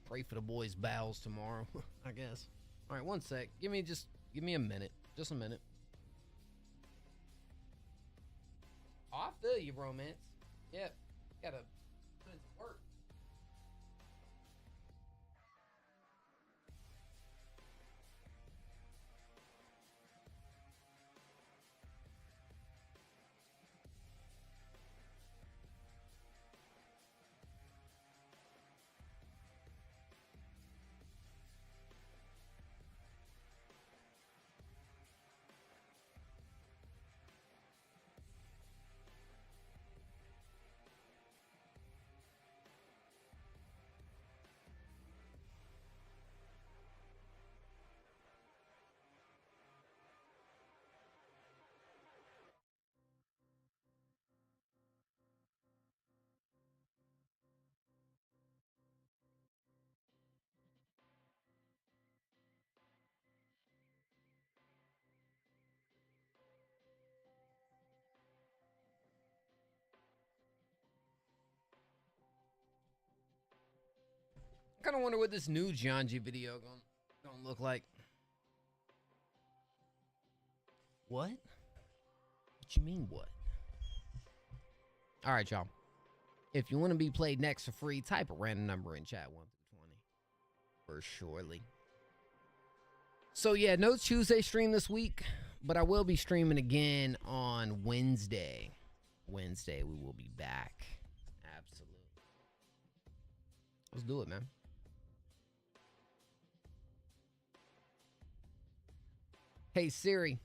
pray for the boys' bowels tomorrow, I guess. All right, one sec. Give me a minute. Just a minute. Oh, I feel you, romance. Yeah, gotta put in some work. I kind of wonder what this new Jianji video gonna look like. What? What you mean, what? All right, y'all. If you want to be played next for free, type a random number in chat 1 through 20. For surely. So yeah, no Tuesday stream this week, but I will be streaming again on Wednesday. Wednesday, we will be back. Absolutely. Let's do it, man. Hey Siri,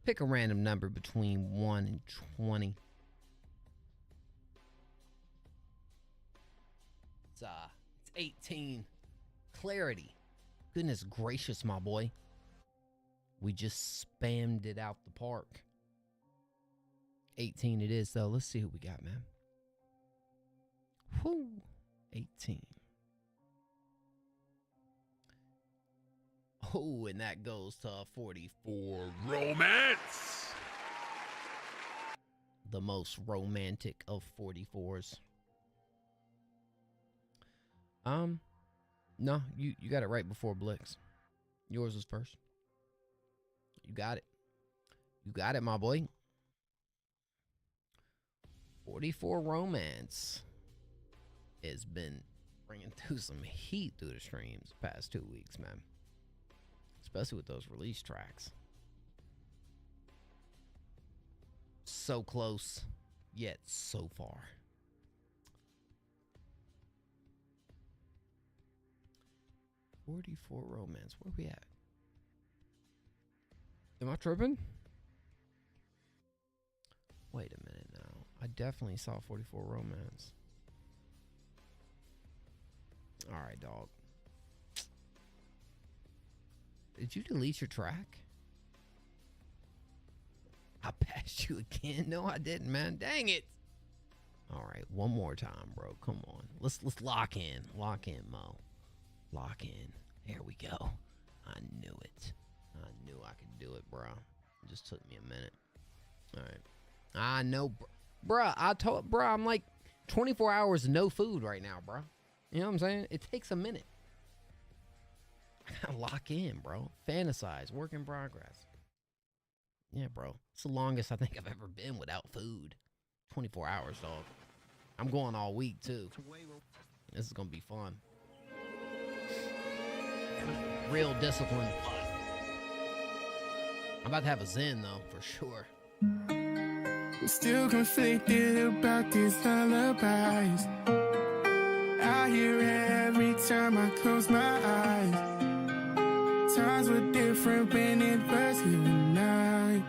pick a random number between 1 and 20. It's 18. Clarity. Goodness gracious, my boy. We just spammed it out the park. 18 it is, though. Let's see who we got, man. Whoo. 18. Oh, and that goes to 44 romance. The most romantic of 44s. No, you got it right before Blix. Yours was first. You got it. You got it, my boy. 44 romance has been bringing through some heat through the streams the past 2 weeks, man. Especially with those release tracks. So close, yet so far. "44 romance. Where we at? Am I tripping? Wait a minute now. I definitely saw 44 romance. All right, dog. Did you delete your track? I passed you again. No, I didn't, man. Dang it. All right, one more time, bro. Come on. Let's lock in. Lock in, Mo. Lock in. There we go. I knew it. I knew I could do it, bro. It just took me a minute. All right. I know, bro. I'm like 24 hours no food right now, bro. You know what I'm saying? It takes a minute. I gotta lock in, bro. Fantasize. Work in progress. Yeah, bro. It's the longest I think I've ever been without food. 24 hours, dog. I'm going all week, too. This is gonna be fun. Real discipline. I'm about to have a Zen, though, for sure. I'm still conflicted about these lullabies. I hear every time I close my eyes. Times were different when it was you and I.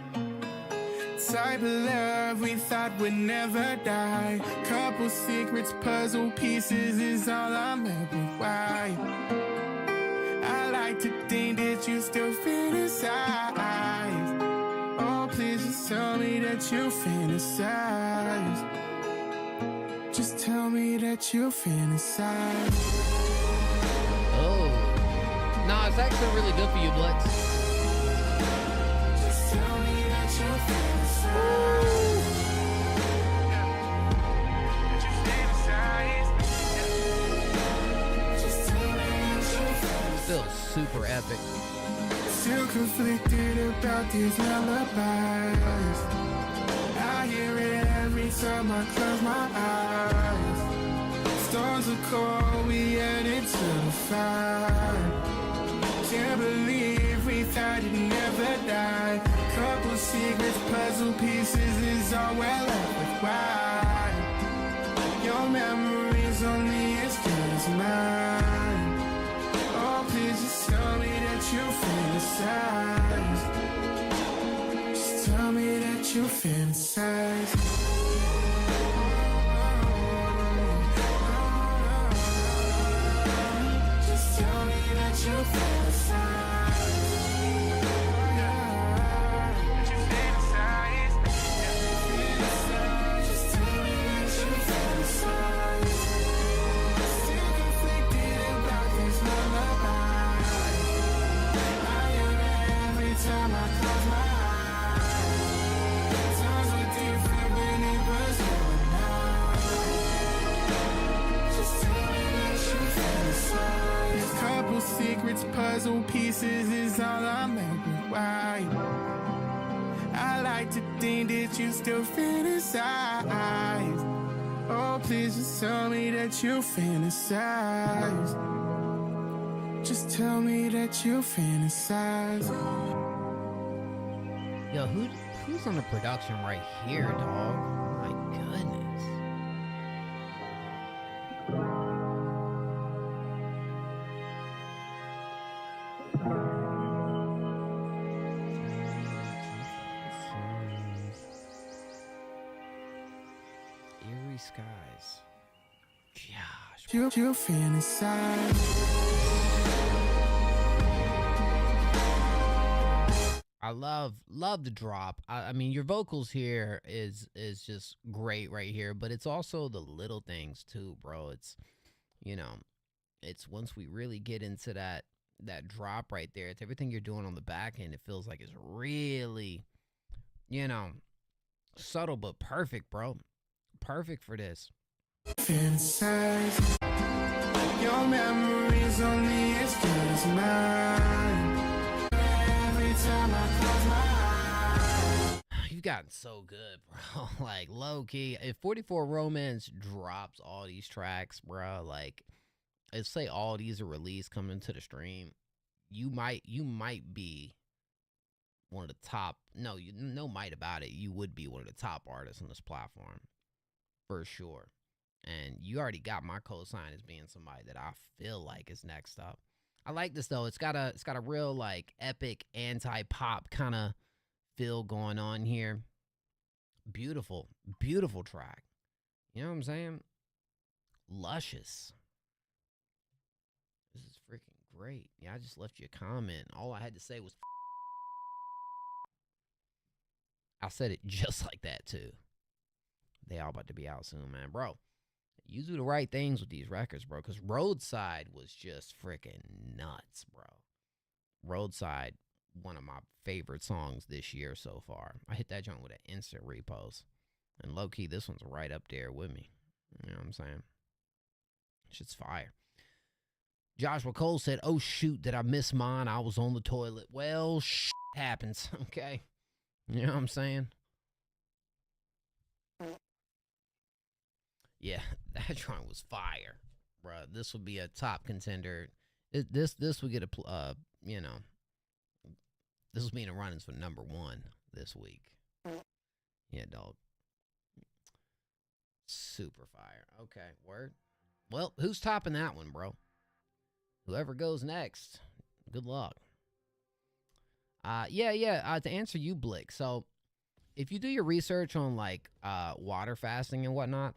Type of love we thought would never die. Couple secrets, puzzle pieces is all I'm ever why. I like to think that you still fantasize. Oh, please just tell me that you fantasize. Just tell me that you fantasize. Oh. Nah, it's actually really good for you, Blitz. Just tell me that you Feels super epic. Still conflicted about these lullabies. I hear it every time I close my eyes. Stars are cold, we added to the fire. Can't believe we thought it'd never die. Couple secrets, puzzle pieces is all we're left with. Why? Your memory's only as good as mine. Oh, please just tell me that you fantasize. Just tell me that you fantasize. Just tell me that you fantasize. Just tell me that you fantasize. Still conflicted about these lullabies. I hear it every time I close my eyes. Times were different when it was you and I. Just tell me that you fantasize. Couple secrets, puzzle pieces is all I'm left with. Why? I like to think that you still fantasize. Oh, please just tell me that you fantasize. Just tell me that you fantasize. Yo, who's on the production right here, dog? My goodness. Eerie skies. Gosh. You fantasize. I love the drop. I mean, your vocals here is just great right here, but it's also the little things too, bro. It's, you know, it's once we really get into that drop right there, it's everything you're doing on the back end. It feels like it's really, you know, subtle but perfect, bro. Perfect for this. Fantasize. Your memory's only as good as mine. Every time I close my eyes. You've gotten so good, bro. Like, low key, if 44 Romance drops all these tracks, bro, like, let's say all these are released coming to the stream, you might be one of the top. No, might about it. You would be one of the top artists on this platform for sure. And you already got my cosign as being somebody that I feel like is next up. I like this though. It's got a real like epic anti-pop kind of feel going on here. Beautiful, beautiful track. You know what I'm saying? Luscious. This is freaking great. Yeah, I just left you a comment. All I had to say was I said it just like that too. They all about to be out soon, man. Bro, you do the right things with these records, bro, because Roadside was just freaking nuts, bro. Roadside, one of my favorite songs this year so far. I hit that joint with an instant repost. And low-key, this one's right up there with me. You know what I'm saying? Shit's fire. Joshua Cole said, oh, shoot, did I miss mine? I was on the toilet. Well, shit happens, okay? You know what I'm saying? Yeah, that joint was fire, bro. This would be a top contender. This would get a, you know, this will be in the runnings for #1 this week. Yeah, dog. Super fire. Okay, word. Well, who's topping that one, bro? Whoever goes next, good luck. To answer you, Blick. So, if you do your research on like water fasting and whatnot,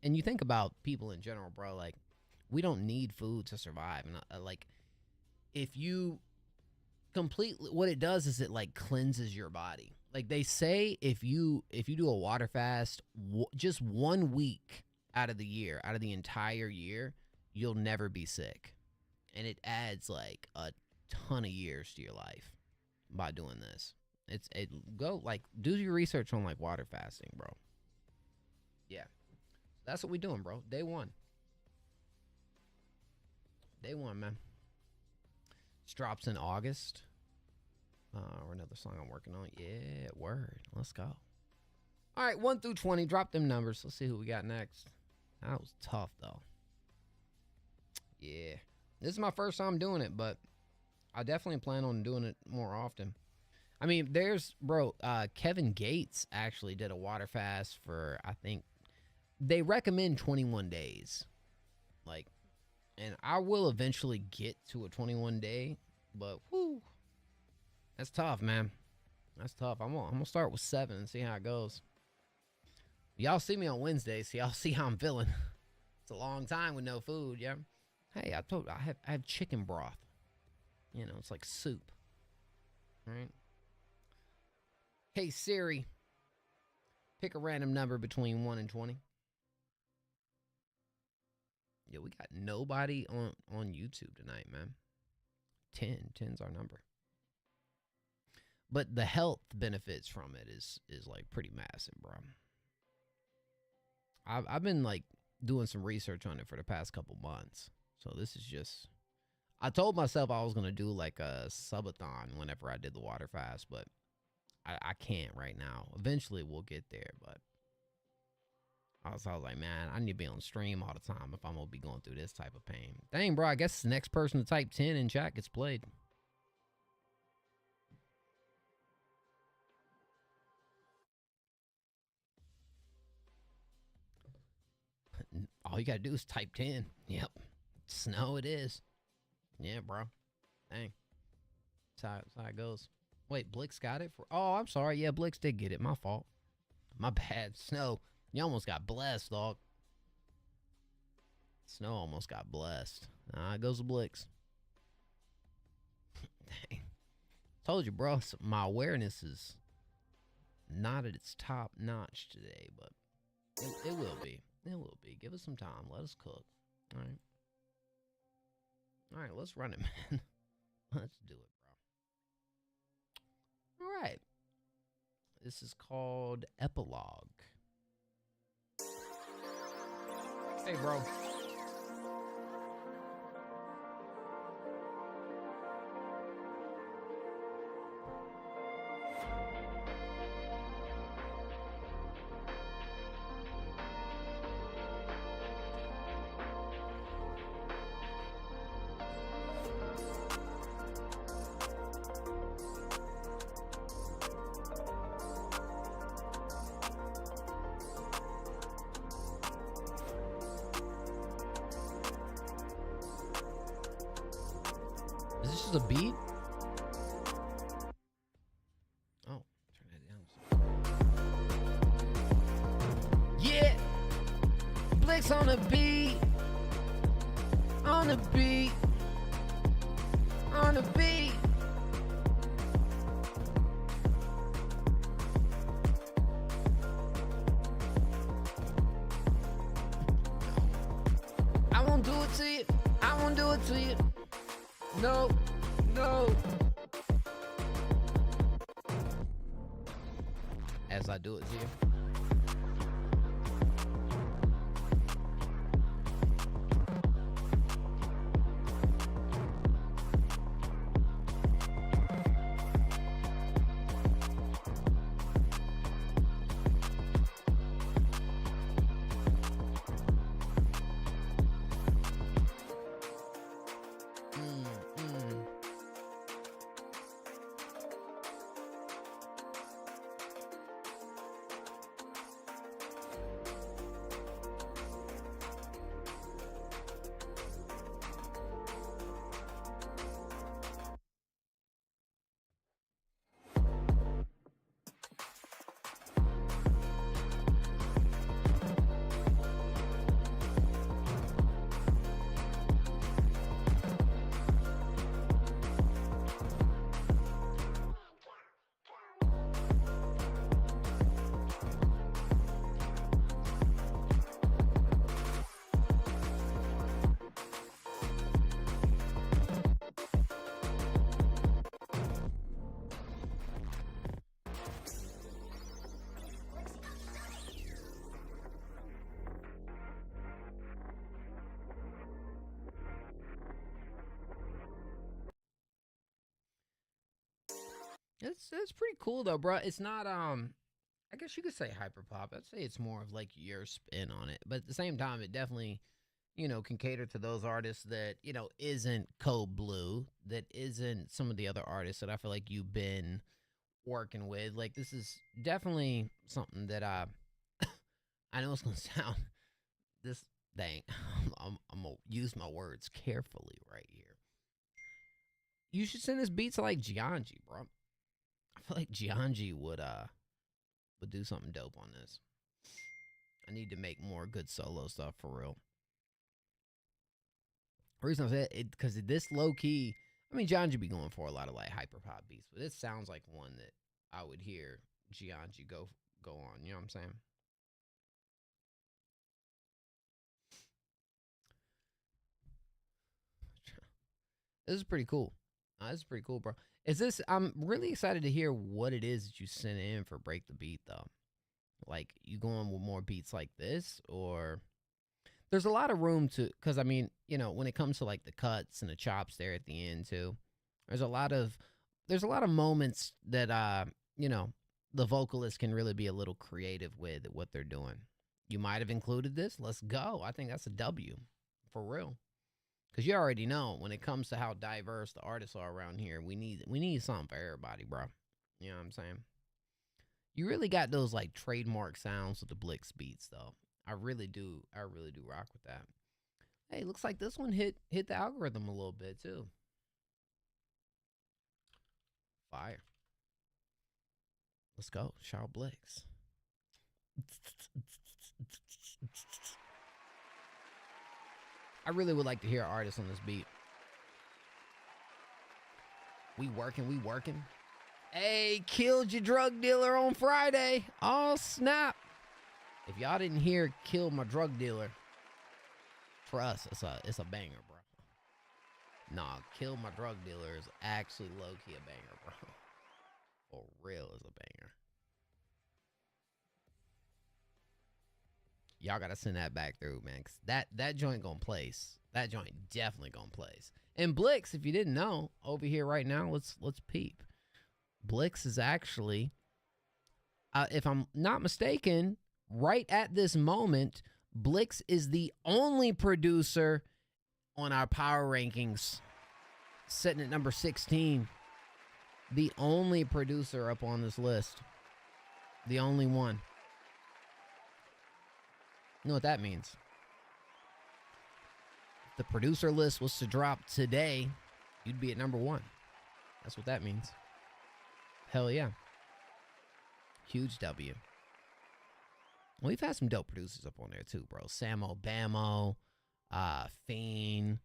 and you think about people in general, bro, like we don't need food to survive. And like if you completely, what it does is it like cleanses your body. Like they say, if you do a water fast, just 1 week out of the year, out of the entire year, you'll never be sick. And it adds like a ton of years to your life by doing this. Go like do your research on like water fasting, bro. Yeah, that's what we doing, bro. Day one, man. This drops in August. Or another song I'm working on. Yeah, word. Let's go. All right, 1 through 20. Drop them numbers. Let's see who we got next. That was tough though. Yeah, this is my first time doing it, but I definitely plan on doing it more often. I mean, there's, bro, Kevin Gates actually did a water fast for, I think, they recommend 21 days. Like, and I will eventually get to a 21 day, but whoo, that's tough, man. That's tough. I'm gonna start with 7 and see how it goes. Y'all see me on Wednesday, so y'all see how I'm feeling. It's a long time with no food, yeah. Hey, I told you, I have chicken broth. You know, it's like soup. All right. Hey Siri, pick a random number between 1 and 20. Yeah, we got nobody on YouTube tonight, man. 10's our number. But the health benefits from it is like pretty massive, bro. I've been like doing some research on it for the past couple months. So this is just, I told myself I was going to do like a subathon whenever I did the water fast, but I can't right now. Eventually we'll get there, but I was like, man, I need to be on stream all the time if I'm going to be going through this type of pain. Dang, bro, I guess the next person to type 10 in chat gets played. All you got to do is type 10. Yep. Snow it is. Yeah, bro. Dang. That's how it goes. Wait, Blix got it? Oh, I'm sorry. Yeah, Blix did get it. My fault. My bad. Snow, you almost got blessed, dog. Snow almost got blessed. It goes to Blix. Dang. Told you, bro. My awareness is not at its top notch today, but it will be. It will be. Give us some time. Let us cook. All right. All right, let's run it, man. Let's do it, bro. All right. This is called Epilogue. Hey, bro. Is this just a beat? Oh, turn that down. Yeah! Blix on the beat! On the beat! On the beat! I won't do it to you. I won't do it to you. No, no. As I do it to you. It's pretty cool though, bro. It's not I guess you could say hyperpop. I'd say it's more of like your spin on it. But at the same time, it definitely, can cater to those artists that, isn't Code Blue, that isn't some of the other artists that I feel like you've been working with. Like, this is definitely something that I know it's going to sound this dang. I'm going to use my words carefully right here. You should send this beat to like Gianji, bro. I feel like Gianji would do something dope on this. I need to make more good solo stuff for real. The reason I said it, because this low key, I mean, Gianji be going for a lot of like hyper pop beats, but this sounds like one that I would hear Gianji go on. You know what I'm saying? This is pretty cool. This is pretty cool, bro. I'm really excited to hear what it is that you sent in for Break the Beat, though. Like, you going with more beats like this, or there's a lot of room to, because I mean, when it comes to like the cuts and the chops there at the end too, there's a lot of moments that the vocalist can really be a little creative with what they're doing. You might have included this. Let's go. I think that's a W for real. Because you already know when it comes to how diverse the artists are around here, we need something for everybody, bro. You know what I'm saying? You really got those like trademark sounds with the Blix beats, though. I really do rock with that. Hey, looks like this one hit the algorithm a little bit too. Fire. Let's go, Charles Blix. I really would like to hear artists on this beat. We working. Hey, killed your drug dealer on Friday. Oh, snap. If y'all didn't hear Kill My Drug Dealer, for us, it's a banger, bro. Nah, Kill My Drug Dealer is actually low-key a banger, bro. For real is a banger. Y'all gotta send that back through, man, because that joint gonna place. That joint definitely gonna place. And Blix, if you didn't know, over here right now, let's peep. Blix is actually, if I'm not mistaken, right at this moment, Blix is the only producer on our power rankings, sitting at number 16. The only producer up on this list. The only one. You know what that means? If the producer list was to drop today, you'd be at number 1. That's what that means. Hell yeah. Huge W. We've had some dope producers up on there too, bro. Samo Bamo, Fiend,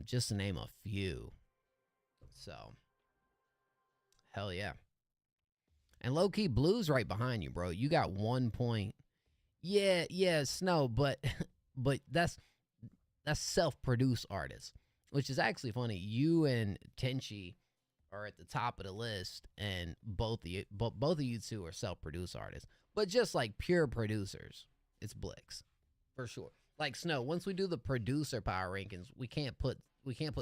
just to name a few. So, hell yeah. And low key Blues right behind you, bro. You got 1 point. Yeah, Snow, but that's self-produced artists, which is actually funny. You and Tenchi are at the top of the list, and both of you two are self-produced artists. But just like pure producers, it's Blix for sure. Like Snow, once we do the producer power rankings, we can't put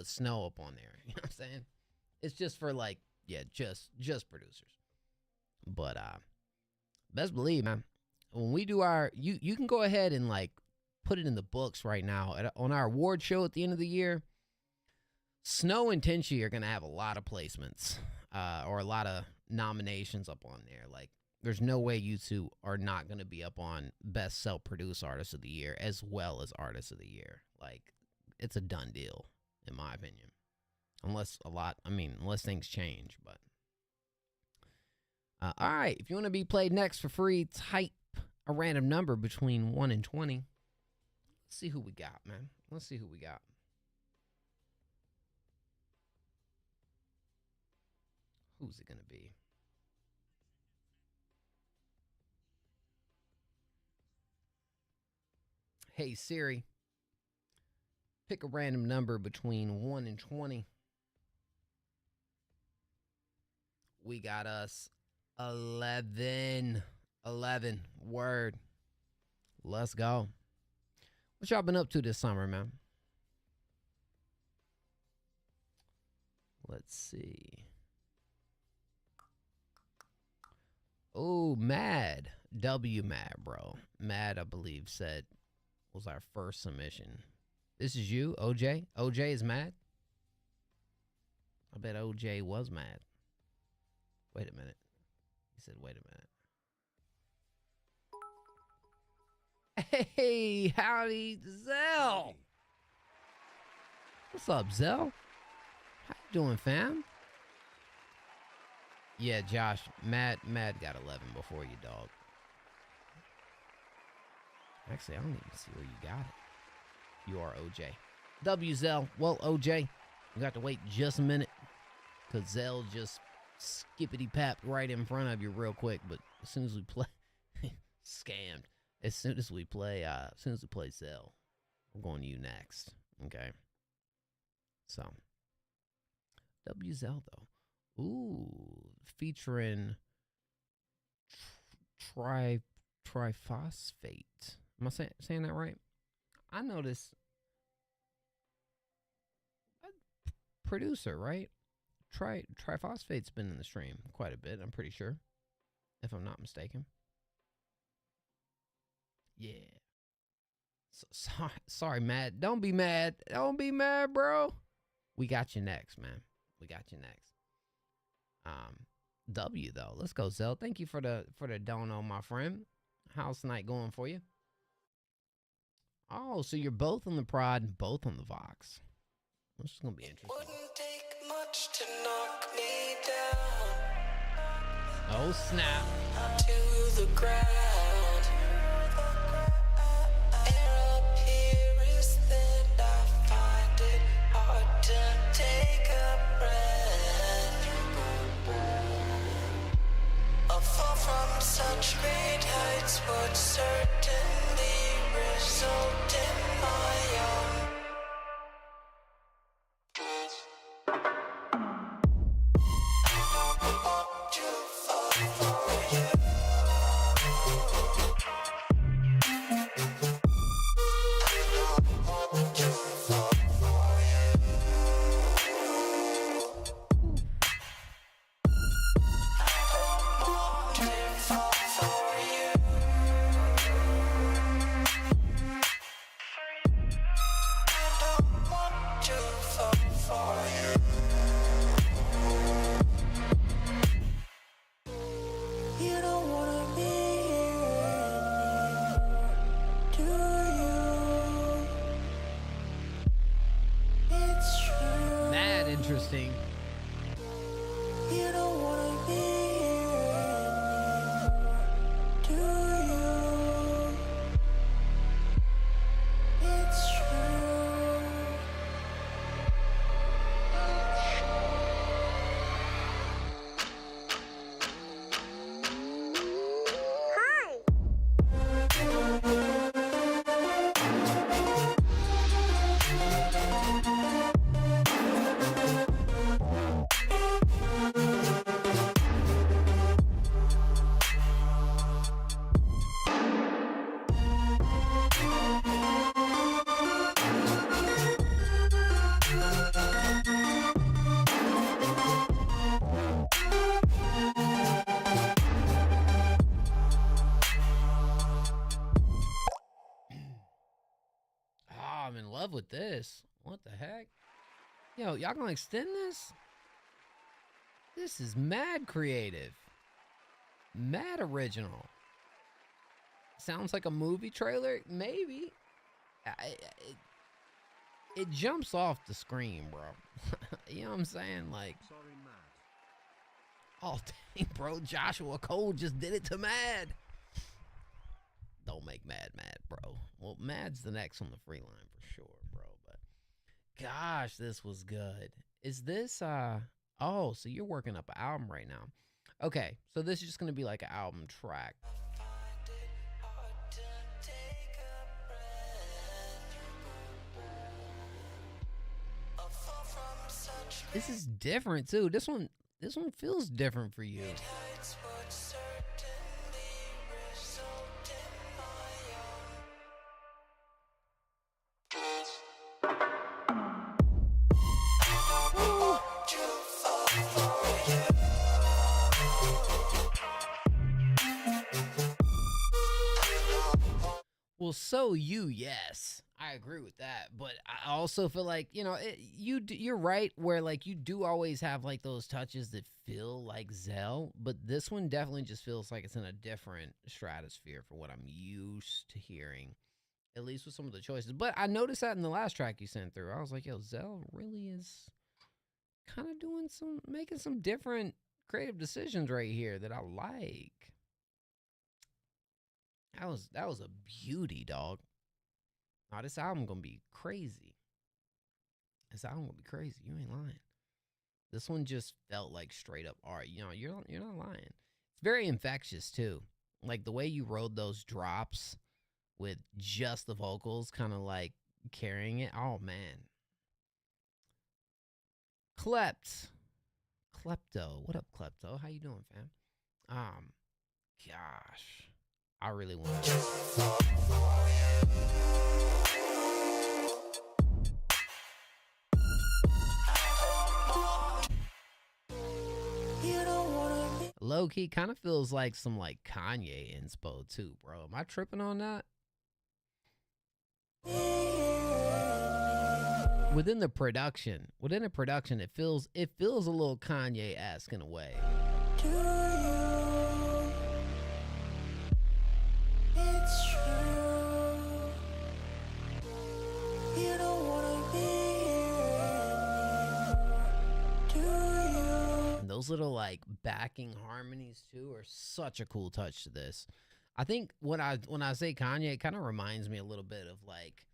Snow up on there. You know what I'm saying? It's just for like, just producers. But best believe, man, when we do our, you can go ahead and like put it in the books right now on our award show at the end of the year. Snow and Tenchi are gonna have a lot of placements, or a lot of nominations up on there. Like, there's no way you two are not gonna be up on best self-produced artist of the year as well as artist of the year. Like, it's a done deal, in my opinion. Unless things change, but. All right, if you want to be played next for free, type a random number between 1 and 20. Let's see who we got, man. Let's see who we got. Who's it going to be? Hey, Siri, pick a random number between 1 and 20. We got us 11. 11. Word. Let's go. What y'all been up to this summer, man? Let's see. Oh, Mad. W Mad, bro. Mad, I believe, said was our first submission. This is you, OJ? OJ is mad? I bet OJ was mad. Wait a minute. He said, wait a minute. Hey, howdy, Zell. What's up, Zell? How you doing, fam? Yeah, Josh, Mad got 11 before you, dog. Actually, I don't even see where you got it. You are OJ. W Zell. Well, OJ, you got to wait just a minute, because Zell just skippity-papped right in front of you real quick. But as soon as we play, scammed. As soon as we play Zell, we're going to you next. Okay. So, W Zell, though. Ooh, featuring triphosphate. Am I saying that right? I noticed producer, right? Triphosphate's been in the stream quite a bit, I'm pretty sure, if I'm not mistaken. Yeah. Sorry, Matt. Don't be mad. Don't be mad, bro. We got you next, man. We got you next. W though. Let's go, Zell. Thank you for the dono, my friend. How's tonight going for you? Oh, so you're both on the Prod and both on the Vox. This is gonna be interesting. Wouldn't take much to knock me down. Oh snap. To the ground. Air up here is thin. I find it hard to take a breath. A fall from such great heights would certainly result in my own. Interesting. You don't wanna be here anymore, do you? It's true. Hi. I'm in love with this. What the heck? Yo, y'all gonna extend this? This is mad creative. Mad original. Sounds like a movie trailer? Maybe. It jumps off the screen, bro. You know what I'm saying? Like, Sorry, Matt. oh, dang, bro. Joshua Cole just did it to Mad. Don't make Mad mad, bro. Well, Mad's the next on the free line for sure, bro. But gosh, this was good. Is this oh, so you're working up an album right now. Okay, so this is just gonna be like an album track. This is different too. This one feels different for you. Well, so yes, I agree with that. But I also feel like, you know, you're right where like you do always have like those touches that feel like Zell, but this one definitely just feels like it's in a different stratosphere for what I'm used to hearing, at least with some of the choices. But I noticed that in the last track you sent through. I was like, yo, Zell really is kind of making some different creative decisions right here that I like. That was a beauty, dog. Now this album gonna be crazy. This album gonna be crazy. You ain't lying. This one just felt like straight up art. You know, you're not lying. It's very infectious too. Like the way you rode those drops with just the vocals, kind of like carrying it. Oh man. Klepto. What up, Klepto? How you doing, fam? Gosh. I really want to. Low key kind of feels like some like Kanye inspo too, bro. Am I tripping on that? Within the production, it feels a little Kanye-esque in a way. It's true. You don't wanna be here anymore, do you? And those little like backing harmonies too are such a cool touch to this. I think when I say Kanye, it kind of reminds me a little bit of like,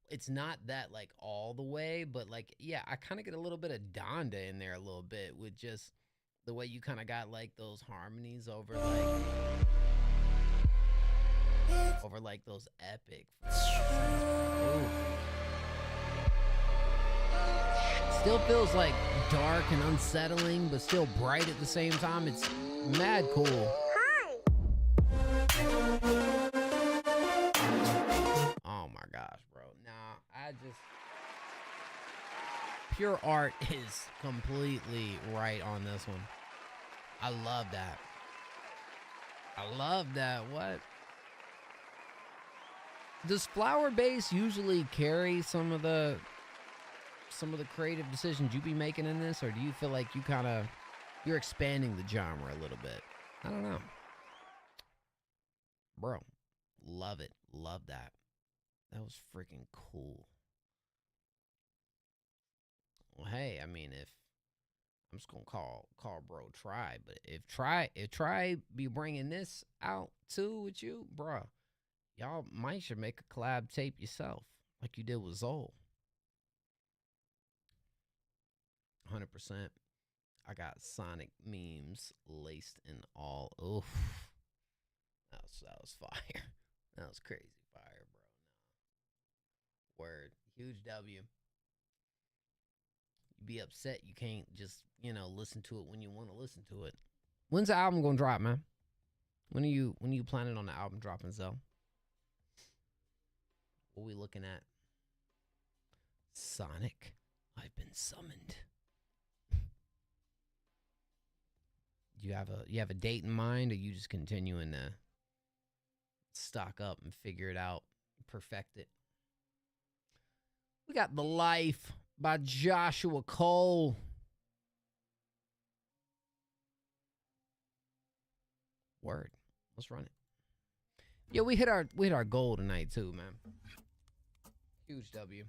it's not that like all the way, but like, yeah, I kind of get a little bit of Donda in there a little bit with just the way you kind of got like those harmonies over like those epic. Ooh. Still feels like dark and unsettling, but still bright at the same time. It's mad cool. Oh my gosh, bro. Nah, Pure Art is completely right on this one. I love that. What? Does Flower Bass usually carry some of the creative decisions you be making in this, or do you feel like you're expanding the genre a little bit? I don't know. Bro, love it. Love that. That was freaking cool. Well, hey, I mean, if I'm just gonna call bro Try, but if Try be bringing this out too with you, bro, y'all might should make a collab tape yourself, like you did with Zoll. 100%. I got Sonic memes laced in all. Oof, that was fire. That was crazy fire, bro. Word. Huge W. You be upset you can't just, listen to it when you want to listen to it. When's the album gonna drop, man? When are you planning on the album dropping, Zell? What we looking at? Sonic, I've been summoned. You have a date in mind, or you just continuing to stock up and figure it out, perfect it? We got The Life by Joshua Cole. Word. Let's run it. Yo, we hit our goal tonight too, man. Huge W.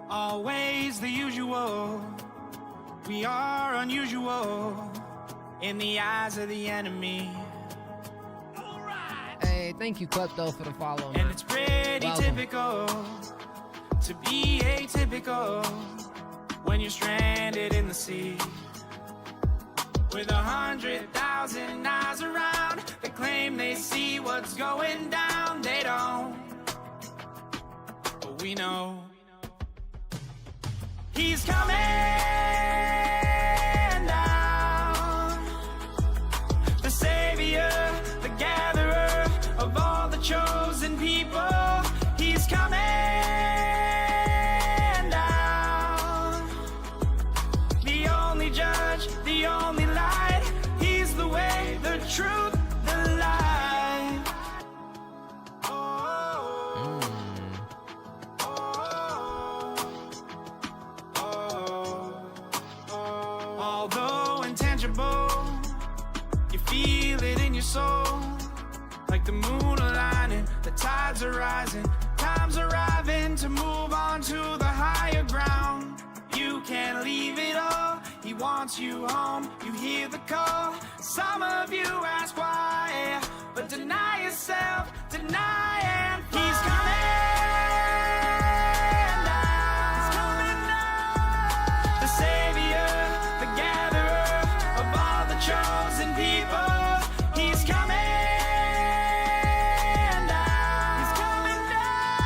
Always the usual. We are unusual in the eyes of the enemy. Hey, thank you, Klepto, for the follow, man. And it's pretty typical to be atypical when you're stranded in the sea with 100,000 eyes around that claim they see what's going down. They don't, but we know he's coming down, the savior, the gatherer of all the chosen people. He's coming the moon aligning, the tides are rising, time's arriving to move on to the higher ground. You can't leave it all, he wants you home, you hear the call. Some of you ask why, but deny yourself, deny and fly. He's coming now, the savior, the gatherer of all the chosen people. He's coming now, he's coming now.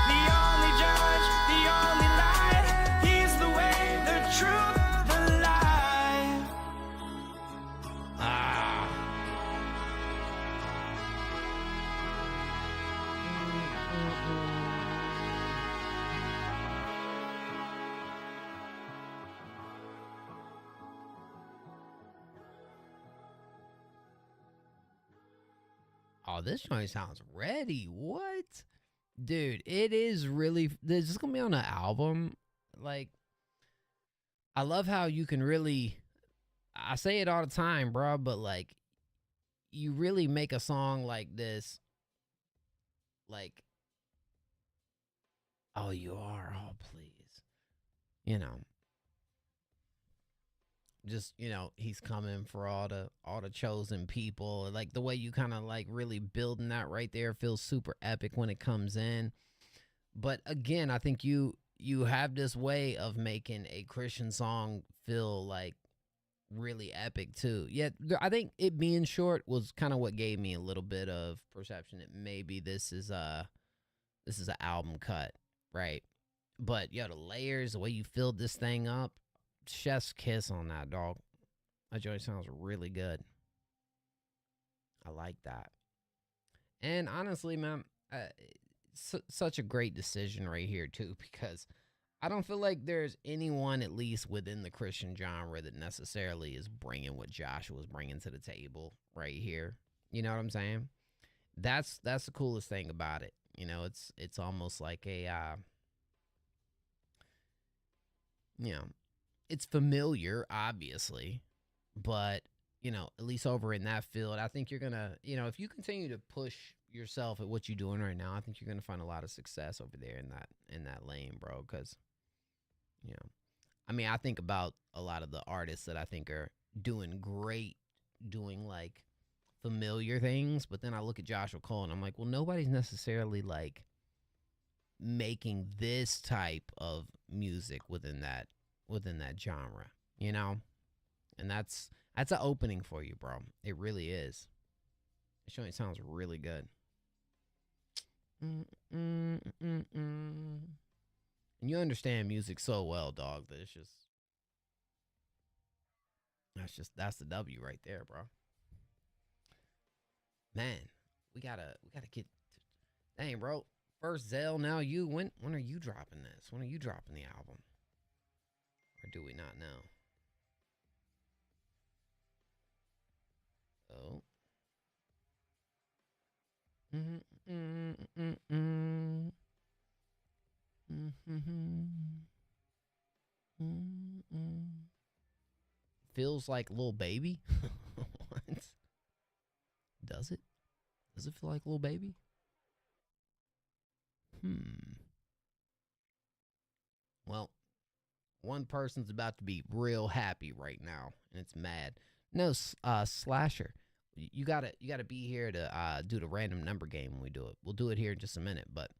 The only judge, the only light, he's the way, the truth, the life. Oh, this joint sounds ready. What? Dude, it is really, this is gonna be on an album. Like, I love how you can really, I say it all the time, bro, but like, you really make a song like this, like, oh, you are, oh, please. You know, just, you know, he's coming for all the chosen people. Like the way you kind of like really building that right there feels super epic when it comes in. But again, I think you have this way of making a Christian song feel like really epic too. Yet I think it being short was kind of what gave me a little bit of perception that maybe this is an album cut, right? But yo, the layers, the way you filled this thing up, chef's kiss on that, dog. That joint sounds really good. I like that. And honestly, man, such a great decision right here too, because I don't feel like there's anyone, at least within the Christian genre, that necessarily is bringing what Joshua's bringing to the table right here. You know what I'm saying? That's the coolest thing about it. You know, it's almost like a you know, it's familiar, obviously, but, you know, at least over in that field, I think you're going to, you know, if you continue to push yourself at what you're doing right now, I think you're going to find a lot of success over there in that lane, bro, because, you know, I mean, I think about a lot of the artists that I think are doing great, doing, like, familiar things, but then I look at Joshua Cole, and I'm like, well, nobody's necessarily, like, making this type of music within that genre, you know? And that's an opening for you, bro. It really is. It sure sounds really good. And you understand music so well, dog, that it's that's the W right there, bro. Man, we gotta get, dang, bro. First Zell, now you. When are you dropping this? When are you dropping the album? Or do we not know? Oh. Feels like Lil Baby? What? Does it? Does it feel like Lil Baby? Well, one person's about to be real happy right now, and it's mad. No, Slasher, you gotta be here to do the random number game when we do it. We'll do it here in just a minute, but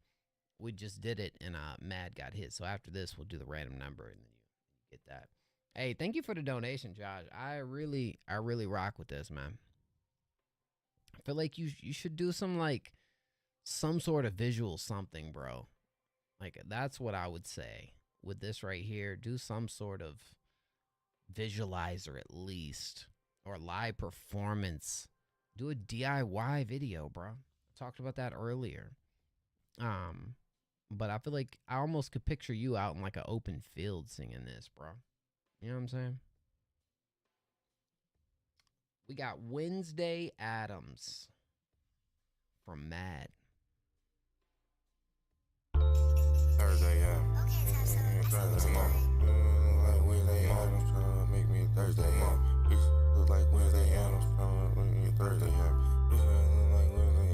we just did it, and Mad got hit. So after this, we'll do the random number, and then you get that. Hey, thank you for the donation, Josh. I really rock with this, man. I feel like you should do some sort of visual something, bro. Like, that's what I would say with this right here. Do some sort of visualizer at least, or live performance. Do a DIY video, bro. I talked about that earlier. But I feel like I almost could picture you out in like an open field singing this, bro. You know what I'm saying? We got Wednesday Addams from Mad. Thursday, yeah. Thursday, yeah. Like Wednesday Addams trying to make me Thursday, yeah. Look like Wednesday Addams trying to make me Thursday, yeah. Look like Wednesday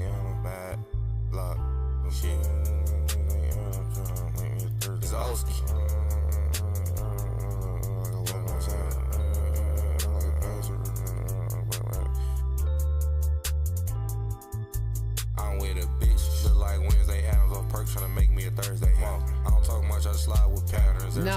slide with patterns. No,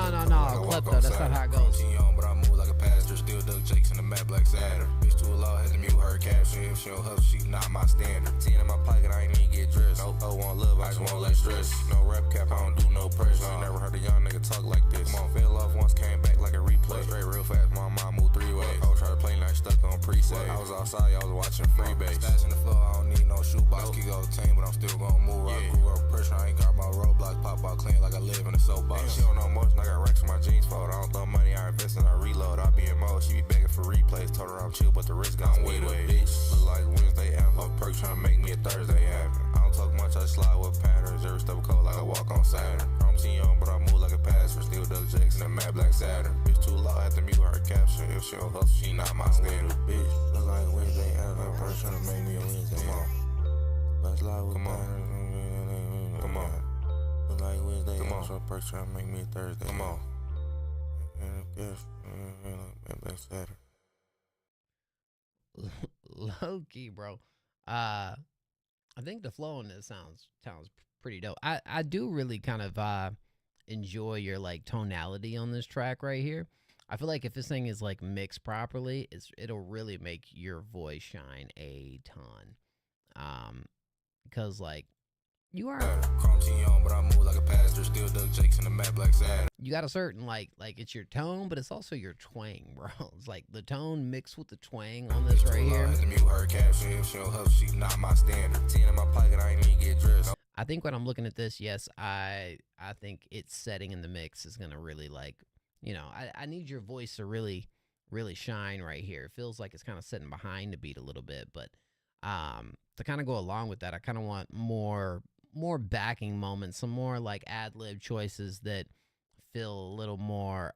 Klepto, that's not how it goes. But I move like a pastor. Still duck jakes in the matte black Saturn. Bitch too low, had to mute her caption. If she don't hustle, she not my standard. 10 in my pocket, I ain't even get dressed. No, want love, I just want less stress. No rap cap, I don't do no pressure. Never heard a young nigga talk like this. Come on, fell off once, came back like a replay. Straight real fast, my mom moved 3 ways. I was trying to play night, stuck on preset. I was outside, I was watching Freebase. Stats in the floor, I don't need no shoebox. Kick out the team, but I'm still gonna move. I grew up pressure, I ain't got my roadblocks. Pop out clean like I live in a soapbox. She don't know much, and I got racks in my jeans fold. I don't throw money, I invest and I reload. I be in mode, she be begging for replays. Told her I'm chill, but the risk gone way away. Bitch, look like Wednesday after. Perk trying to make me a Thursday happen. I don't talk much, I slide with patterns. Every step cold like I walk on Saturn. I'm young, but I move like a passer. Still duck jakes in a matte black Saturn. Bitch too loud, had to mute her caption. If she don't hustle, she not my standard. Bitch, look like Wednesday after. Perk trying to make me a Wednesday. Come on, let's slide with patterns. Come on. Look like Wednesday after. Perk trying to make me a Thursday. Come on. Black Saturn. Low key, bro. I think the flow on this sounds pretty dope. I do really kind of enjoy your like tonality on this track right here. I feel like if this thing is like mixed properly, it'll really make your voice shine a ton. Because like you are but I move like a pastor. Still duck jakes in the matte black Saturn. You got a certain like it's your tone, but it's also your twang, bro. It's like the tone mixed with the twang on this right here. She not my standard. 10 in my pocket, I ain't even get dressed. I think when I'm looking at this, yes, I think its setting in the mix is gonna really like, you know, I need your voice to really shine right here. It feels like it's kind of sitting behind the beat a little bit, but to kind of go along with that, I kind of want more backing moments, some more like ad-lib choices that feel a little more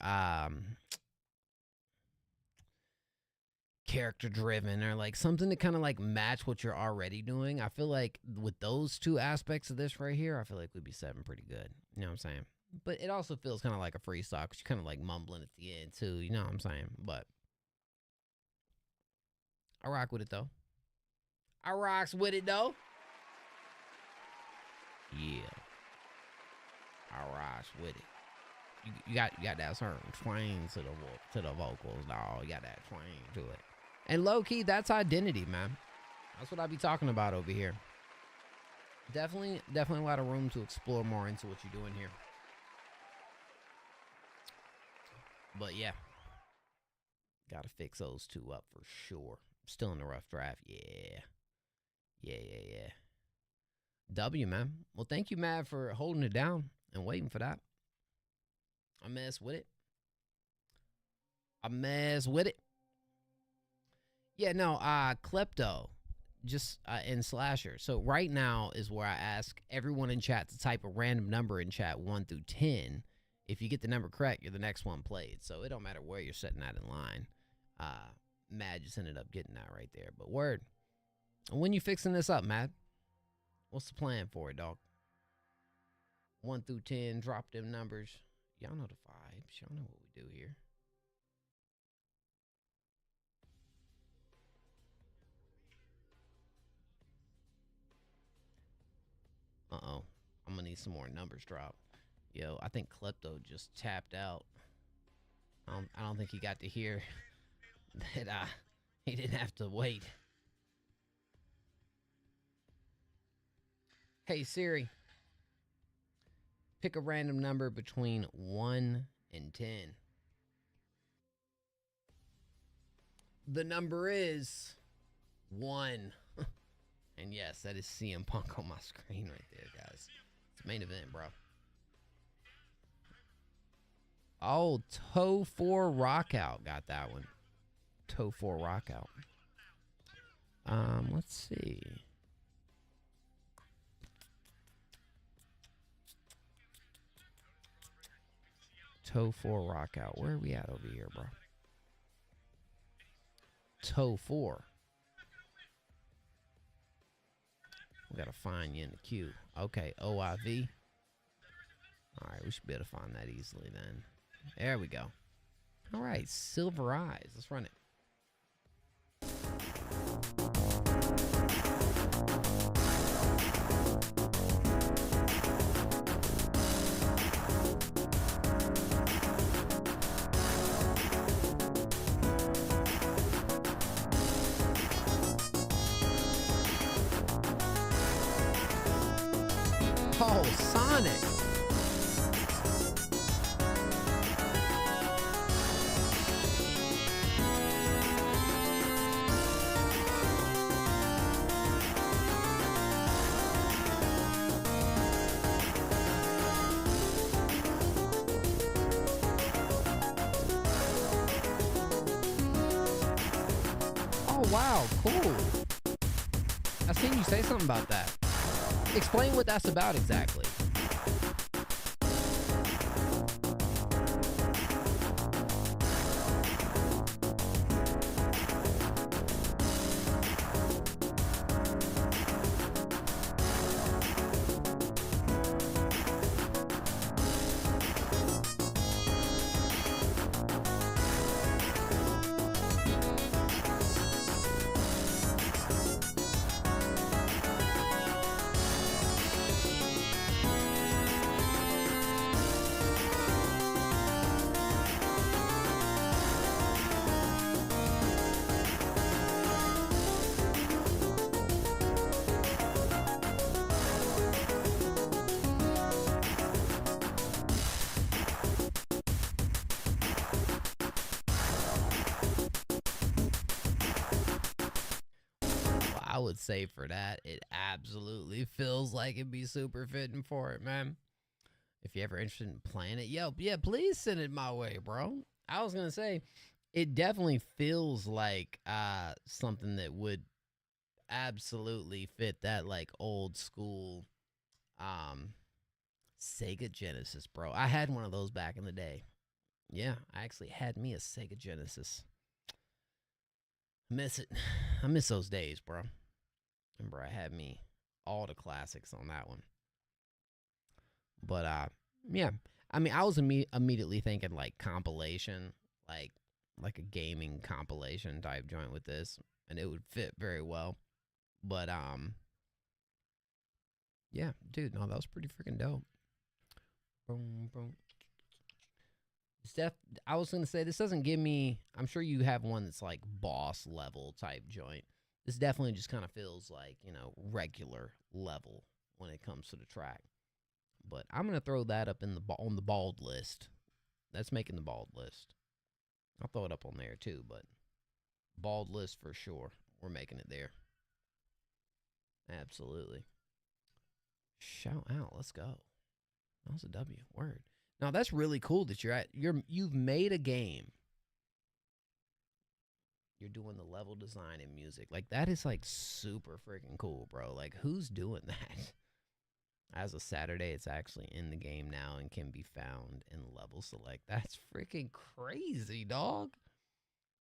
character driven, or like something to kind of like match what you're already doing. I feel like with those two aspects of this right here, I feel like we'd be setting pretty good. You know what I'm saying? But it also feels kind of like a freestyle because you're kind of like mumbling at the end too. You know what I'm saying? But I rock with it though. I rocks with it though. Yeah. I rocks with it. You got that certain twang to the vocals, dog. You got that twang to it. And low key, that's identity, man. That's what I be talking about over here. Definitely a lot of room to explore more into what you're doing here. But yeah. Gotta fix those two up for sure. Still in the rough draft. Yeah. W, man. Well, thank you, Matt, for holding it down and waiting for that. I mess with it. Yeah, no, Klepto, just in Slasher. So right now is where I ask everyone in chat to type a random number in chat 1 through 10. If you get the number correct, you're the next one played. So it don't matter where you're sitting at in line. Matt just ended up getting that right there. But word. When you fixing this up, Matt? What's the plan for it, dog? 1 through 10, drop them numbers. Y'all know the vibes. Y'all know what we do here. Uh-oh. I'm going to need some more numbers dropped. Yo, I think Klepto just tapped out. I don't think he got to hear that he didn't have to wait. Hey, Siri. Pick a random number between 1 and 10. The number is 1. And yes, that is CM Punk on my screen right there, guys. It's main event, bro. Oh, Toe 4 Rockout got that one. Toe 4 Rockout. Let's see. Toe 4 Rockout. Where are we at over here, bro? Toe 4. We gotta find you in the queue. Okay, OIV. Alright, we should be able to find that easily then. There we go. Alright, Silver Eyes. Let's run it. Oh, Sonic. Oh, wow, cool. I seen you say something about that. Explain what that's about exactly. I would say for that, it absolutely feels like it'd be super fitting for it, man. If you're ever interested in playing it, yo, yeah, please send it my way, bro. I was gonna say, it definitely feels like something that would absolutely fit that like old school Sega Genesis, bro. I had one of those back in the day. Yeah, I actually had me a Sega Genesis. Miss it. I miss those days, bro. Remember, I had me all the classics on that one. But yeah. I mean, I was immediately thinking like compilation, like a gaming compilation type joint with this, and it would fit very well. But yeah, dude, no, that was pretty freaking dope. Boom, boom. I was gonna say, this doesn't give me. I'm sure you have one that's like boss level type joint. This definitely just kind of feels like, you know, regular level when it comes to the track. But I'm gonna throw that up in on the bald list. That's making the bald list. I'll throw it up on there too, but bald list for sure. We're making it there. Absolutely. Shout out. Let's go. That was a W. Word. Now that's really cool that you've made a game. You're doing the level design and music. Like, that is like super freaking cool, bro. Like, who's doing that? As of Saturday, it's actually in the game now and can be found in level select. That's freaking crazy, dog.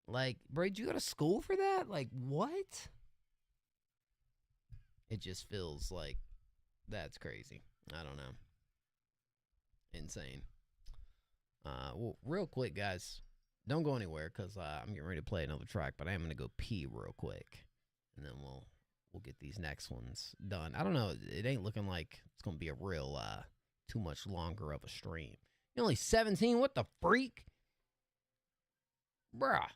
Like, bro, did you go to school for that? Like, what? It just feels like that's crazy. I don't know. Insane. Well, real quick, guys. Don't go anywhere because I'm getting ready to play another track, but I am going to go pee real quick. And then we'll get these next ones done. I don't know. It ain't looking like it's going to be a real too much longer of a stream. You're only 17? What the freak? Bruh.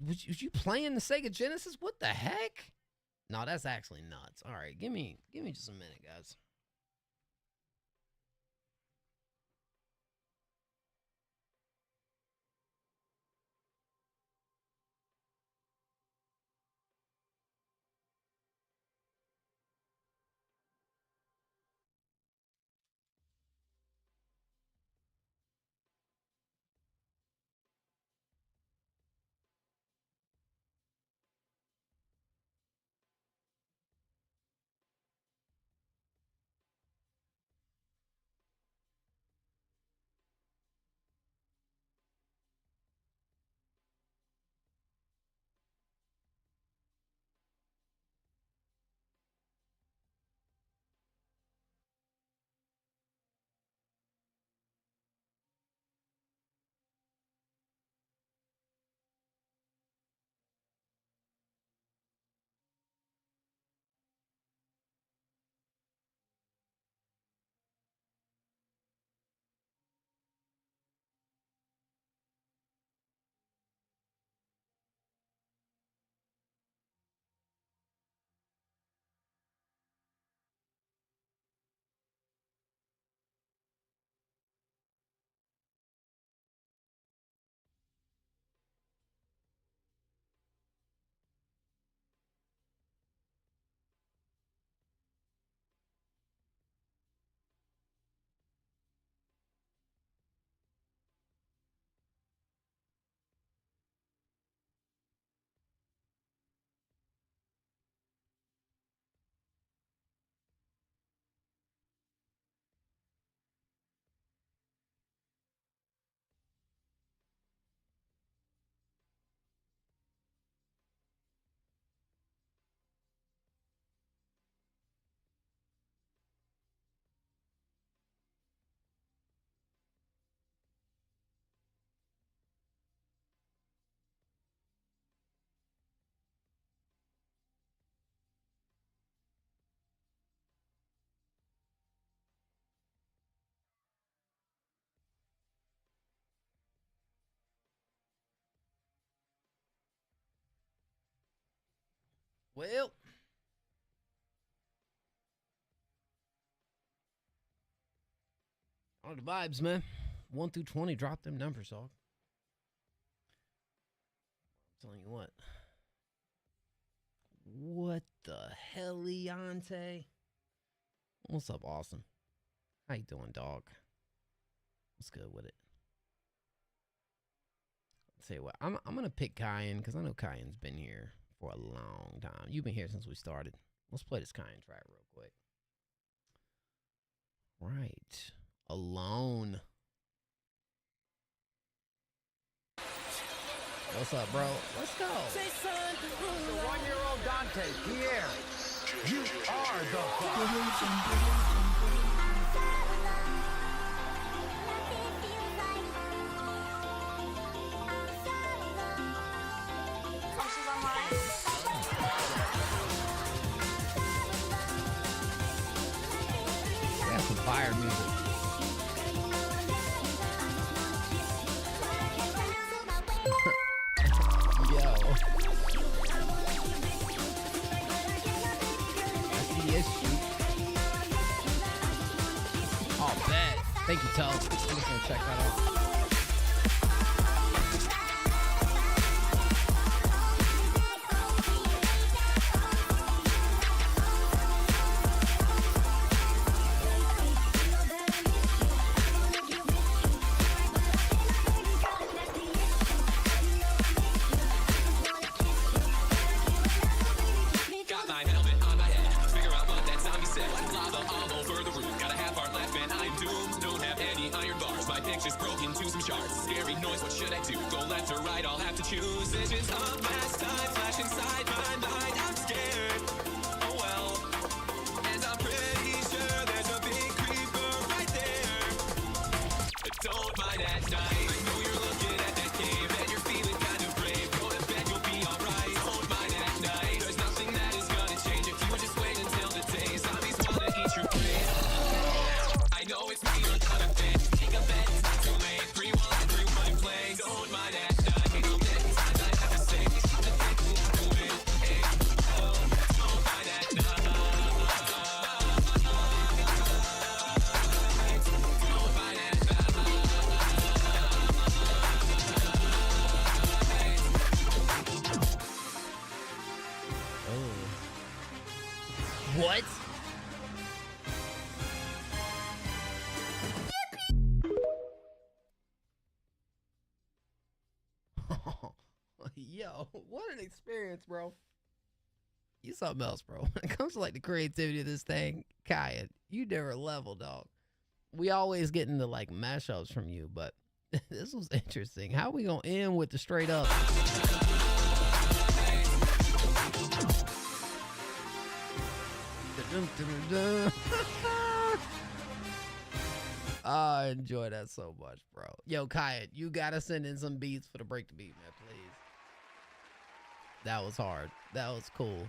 Was you playing the Sega Genesis? What the heck? No, that's actually nuts. All right, give me just a minute, guys. Well, all the vibes, man. 1 through 20, drop them numbers, dog. I'm telling you what. What the hell, Leonte? What's up, Austin? How you doing, dog? What's good with it? I'll tell you what, I'm gonna pick Kyan because I know Kyan's been here for a long time. You've been here since we started. Let's play this Kyan track real quick. Right. Alone. What's up, bro? Let's go. The 1-year-old Dante, Pierre, you are the We have some fire music. Yo. I see this shoot. Oh, bet. Thank you, Toe. I'm just gonna check that out. Just broke into some shards. Scary noise, what should I do? Go left or right, I'll have to choose. Visions of last time flash inside my mind. I'm scared, oh well. And I'm pretty sure there's a big creeper right there. Don't mind at night. I know you're looking at that cave and you're feeling kind of brave. Go to bed, you'll be alright. Don't mind at night. There's nothing that is gonna change if you just wait until the day. Zombies wanna eat your prey. I know it's me you're gonna fit. Take a bet. Don't mind at night. Ain't no many times I have to say I'm addicted to it. Hey, oh, don't mind at night. Don't mind at night. Oh. What? Yo, what an experience, bro. You something else, bro. When it comes to like the creativity of this thing, Kaya, you never level, dog. We always get into like mashups from you, but this was interesting. How we gonna end with the straight up? I enjoy that so much, bro. Yo, Kaya, you gotta send in some beats for the break the beat, man, please. That was hard. That was cool.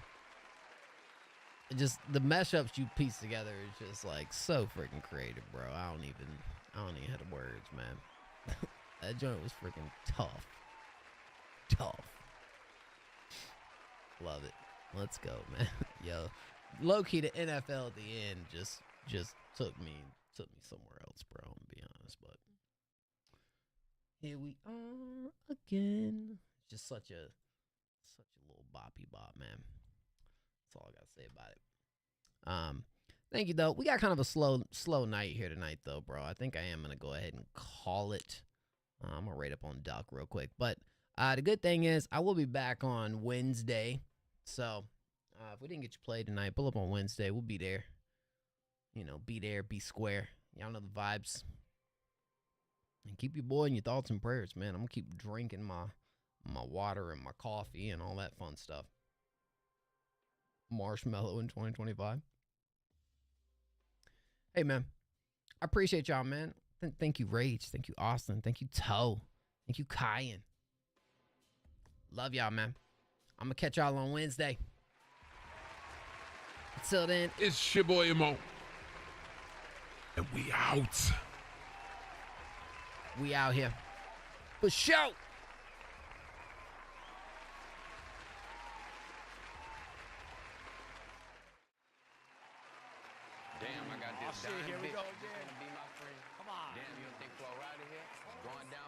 Just the mashups you piece together is just like so freaking creative, bro. I don't even have the words, man. That joint was freaking tough. Tough. Love it. Let's go, man. Yo, low key the NFL at the end just took me somewhere else, bro. I'm gonna be honest, but here we are again. Just such a little boppy bop, man. That's all I gotta say about it. Thank you though. We got kind of a slow night here tonight though, bro. I think I am gonna go ahead and call it. I'm gonna rate up on Duck real quick, but the good thing is I will be back on Wednesday. So if we didn't get you played tonight, pull up on Wednesday. We'll be there. You know, be there, be square. Y'all know the vibes. And keep your boy in your thoughts and prayers, man. I'm gonna keep drinking my water and my coffee and all that fun stuff. Marshmallow in 2025. Hey, man. I appreciate y'all, man. Thank you, Rage. Thank you, Austin. Thank you, Toe. Thank you, Kyan. Love y'all, man. I'm gonna catch y'all on Wednesday. Until then, it's your boy Mo. And we out. We out here. For sure. shit, here we go again. Be my friend. Come on. Damn, you don't think Flo Rida here? Going down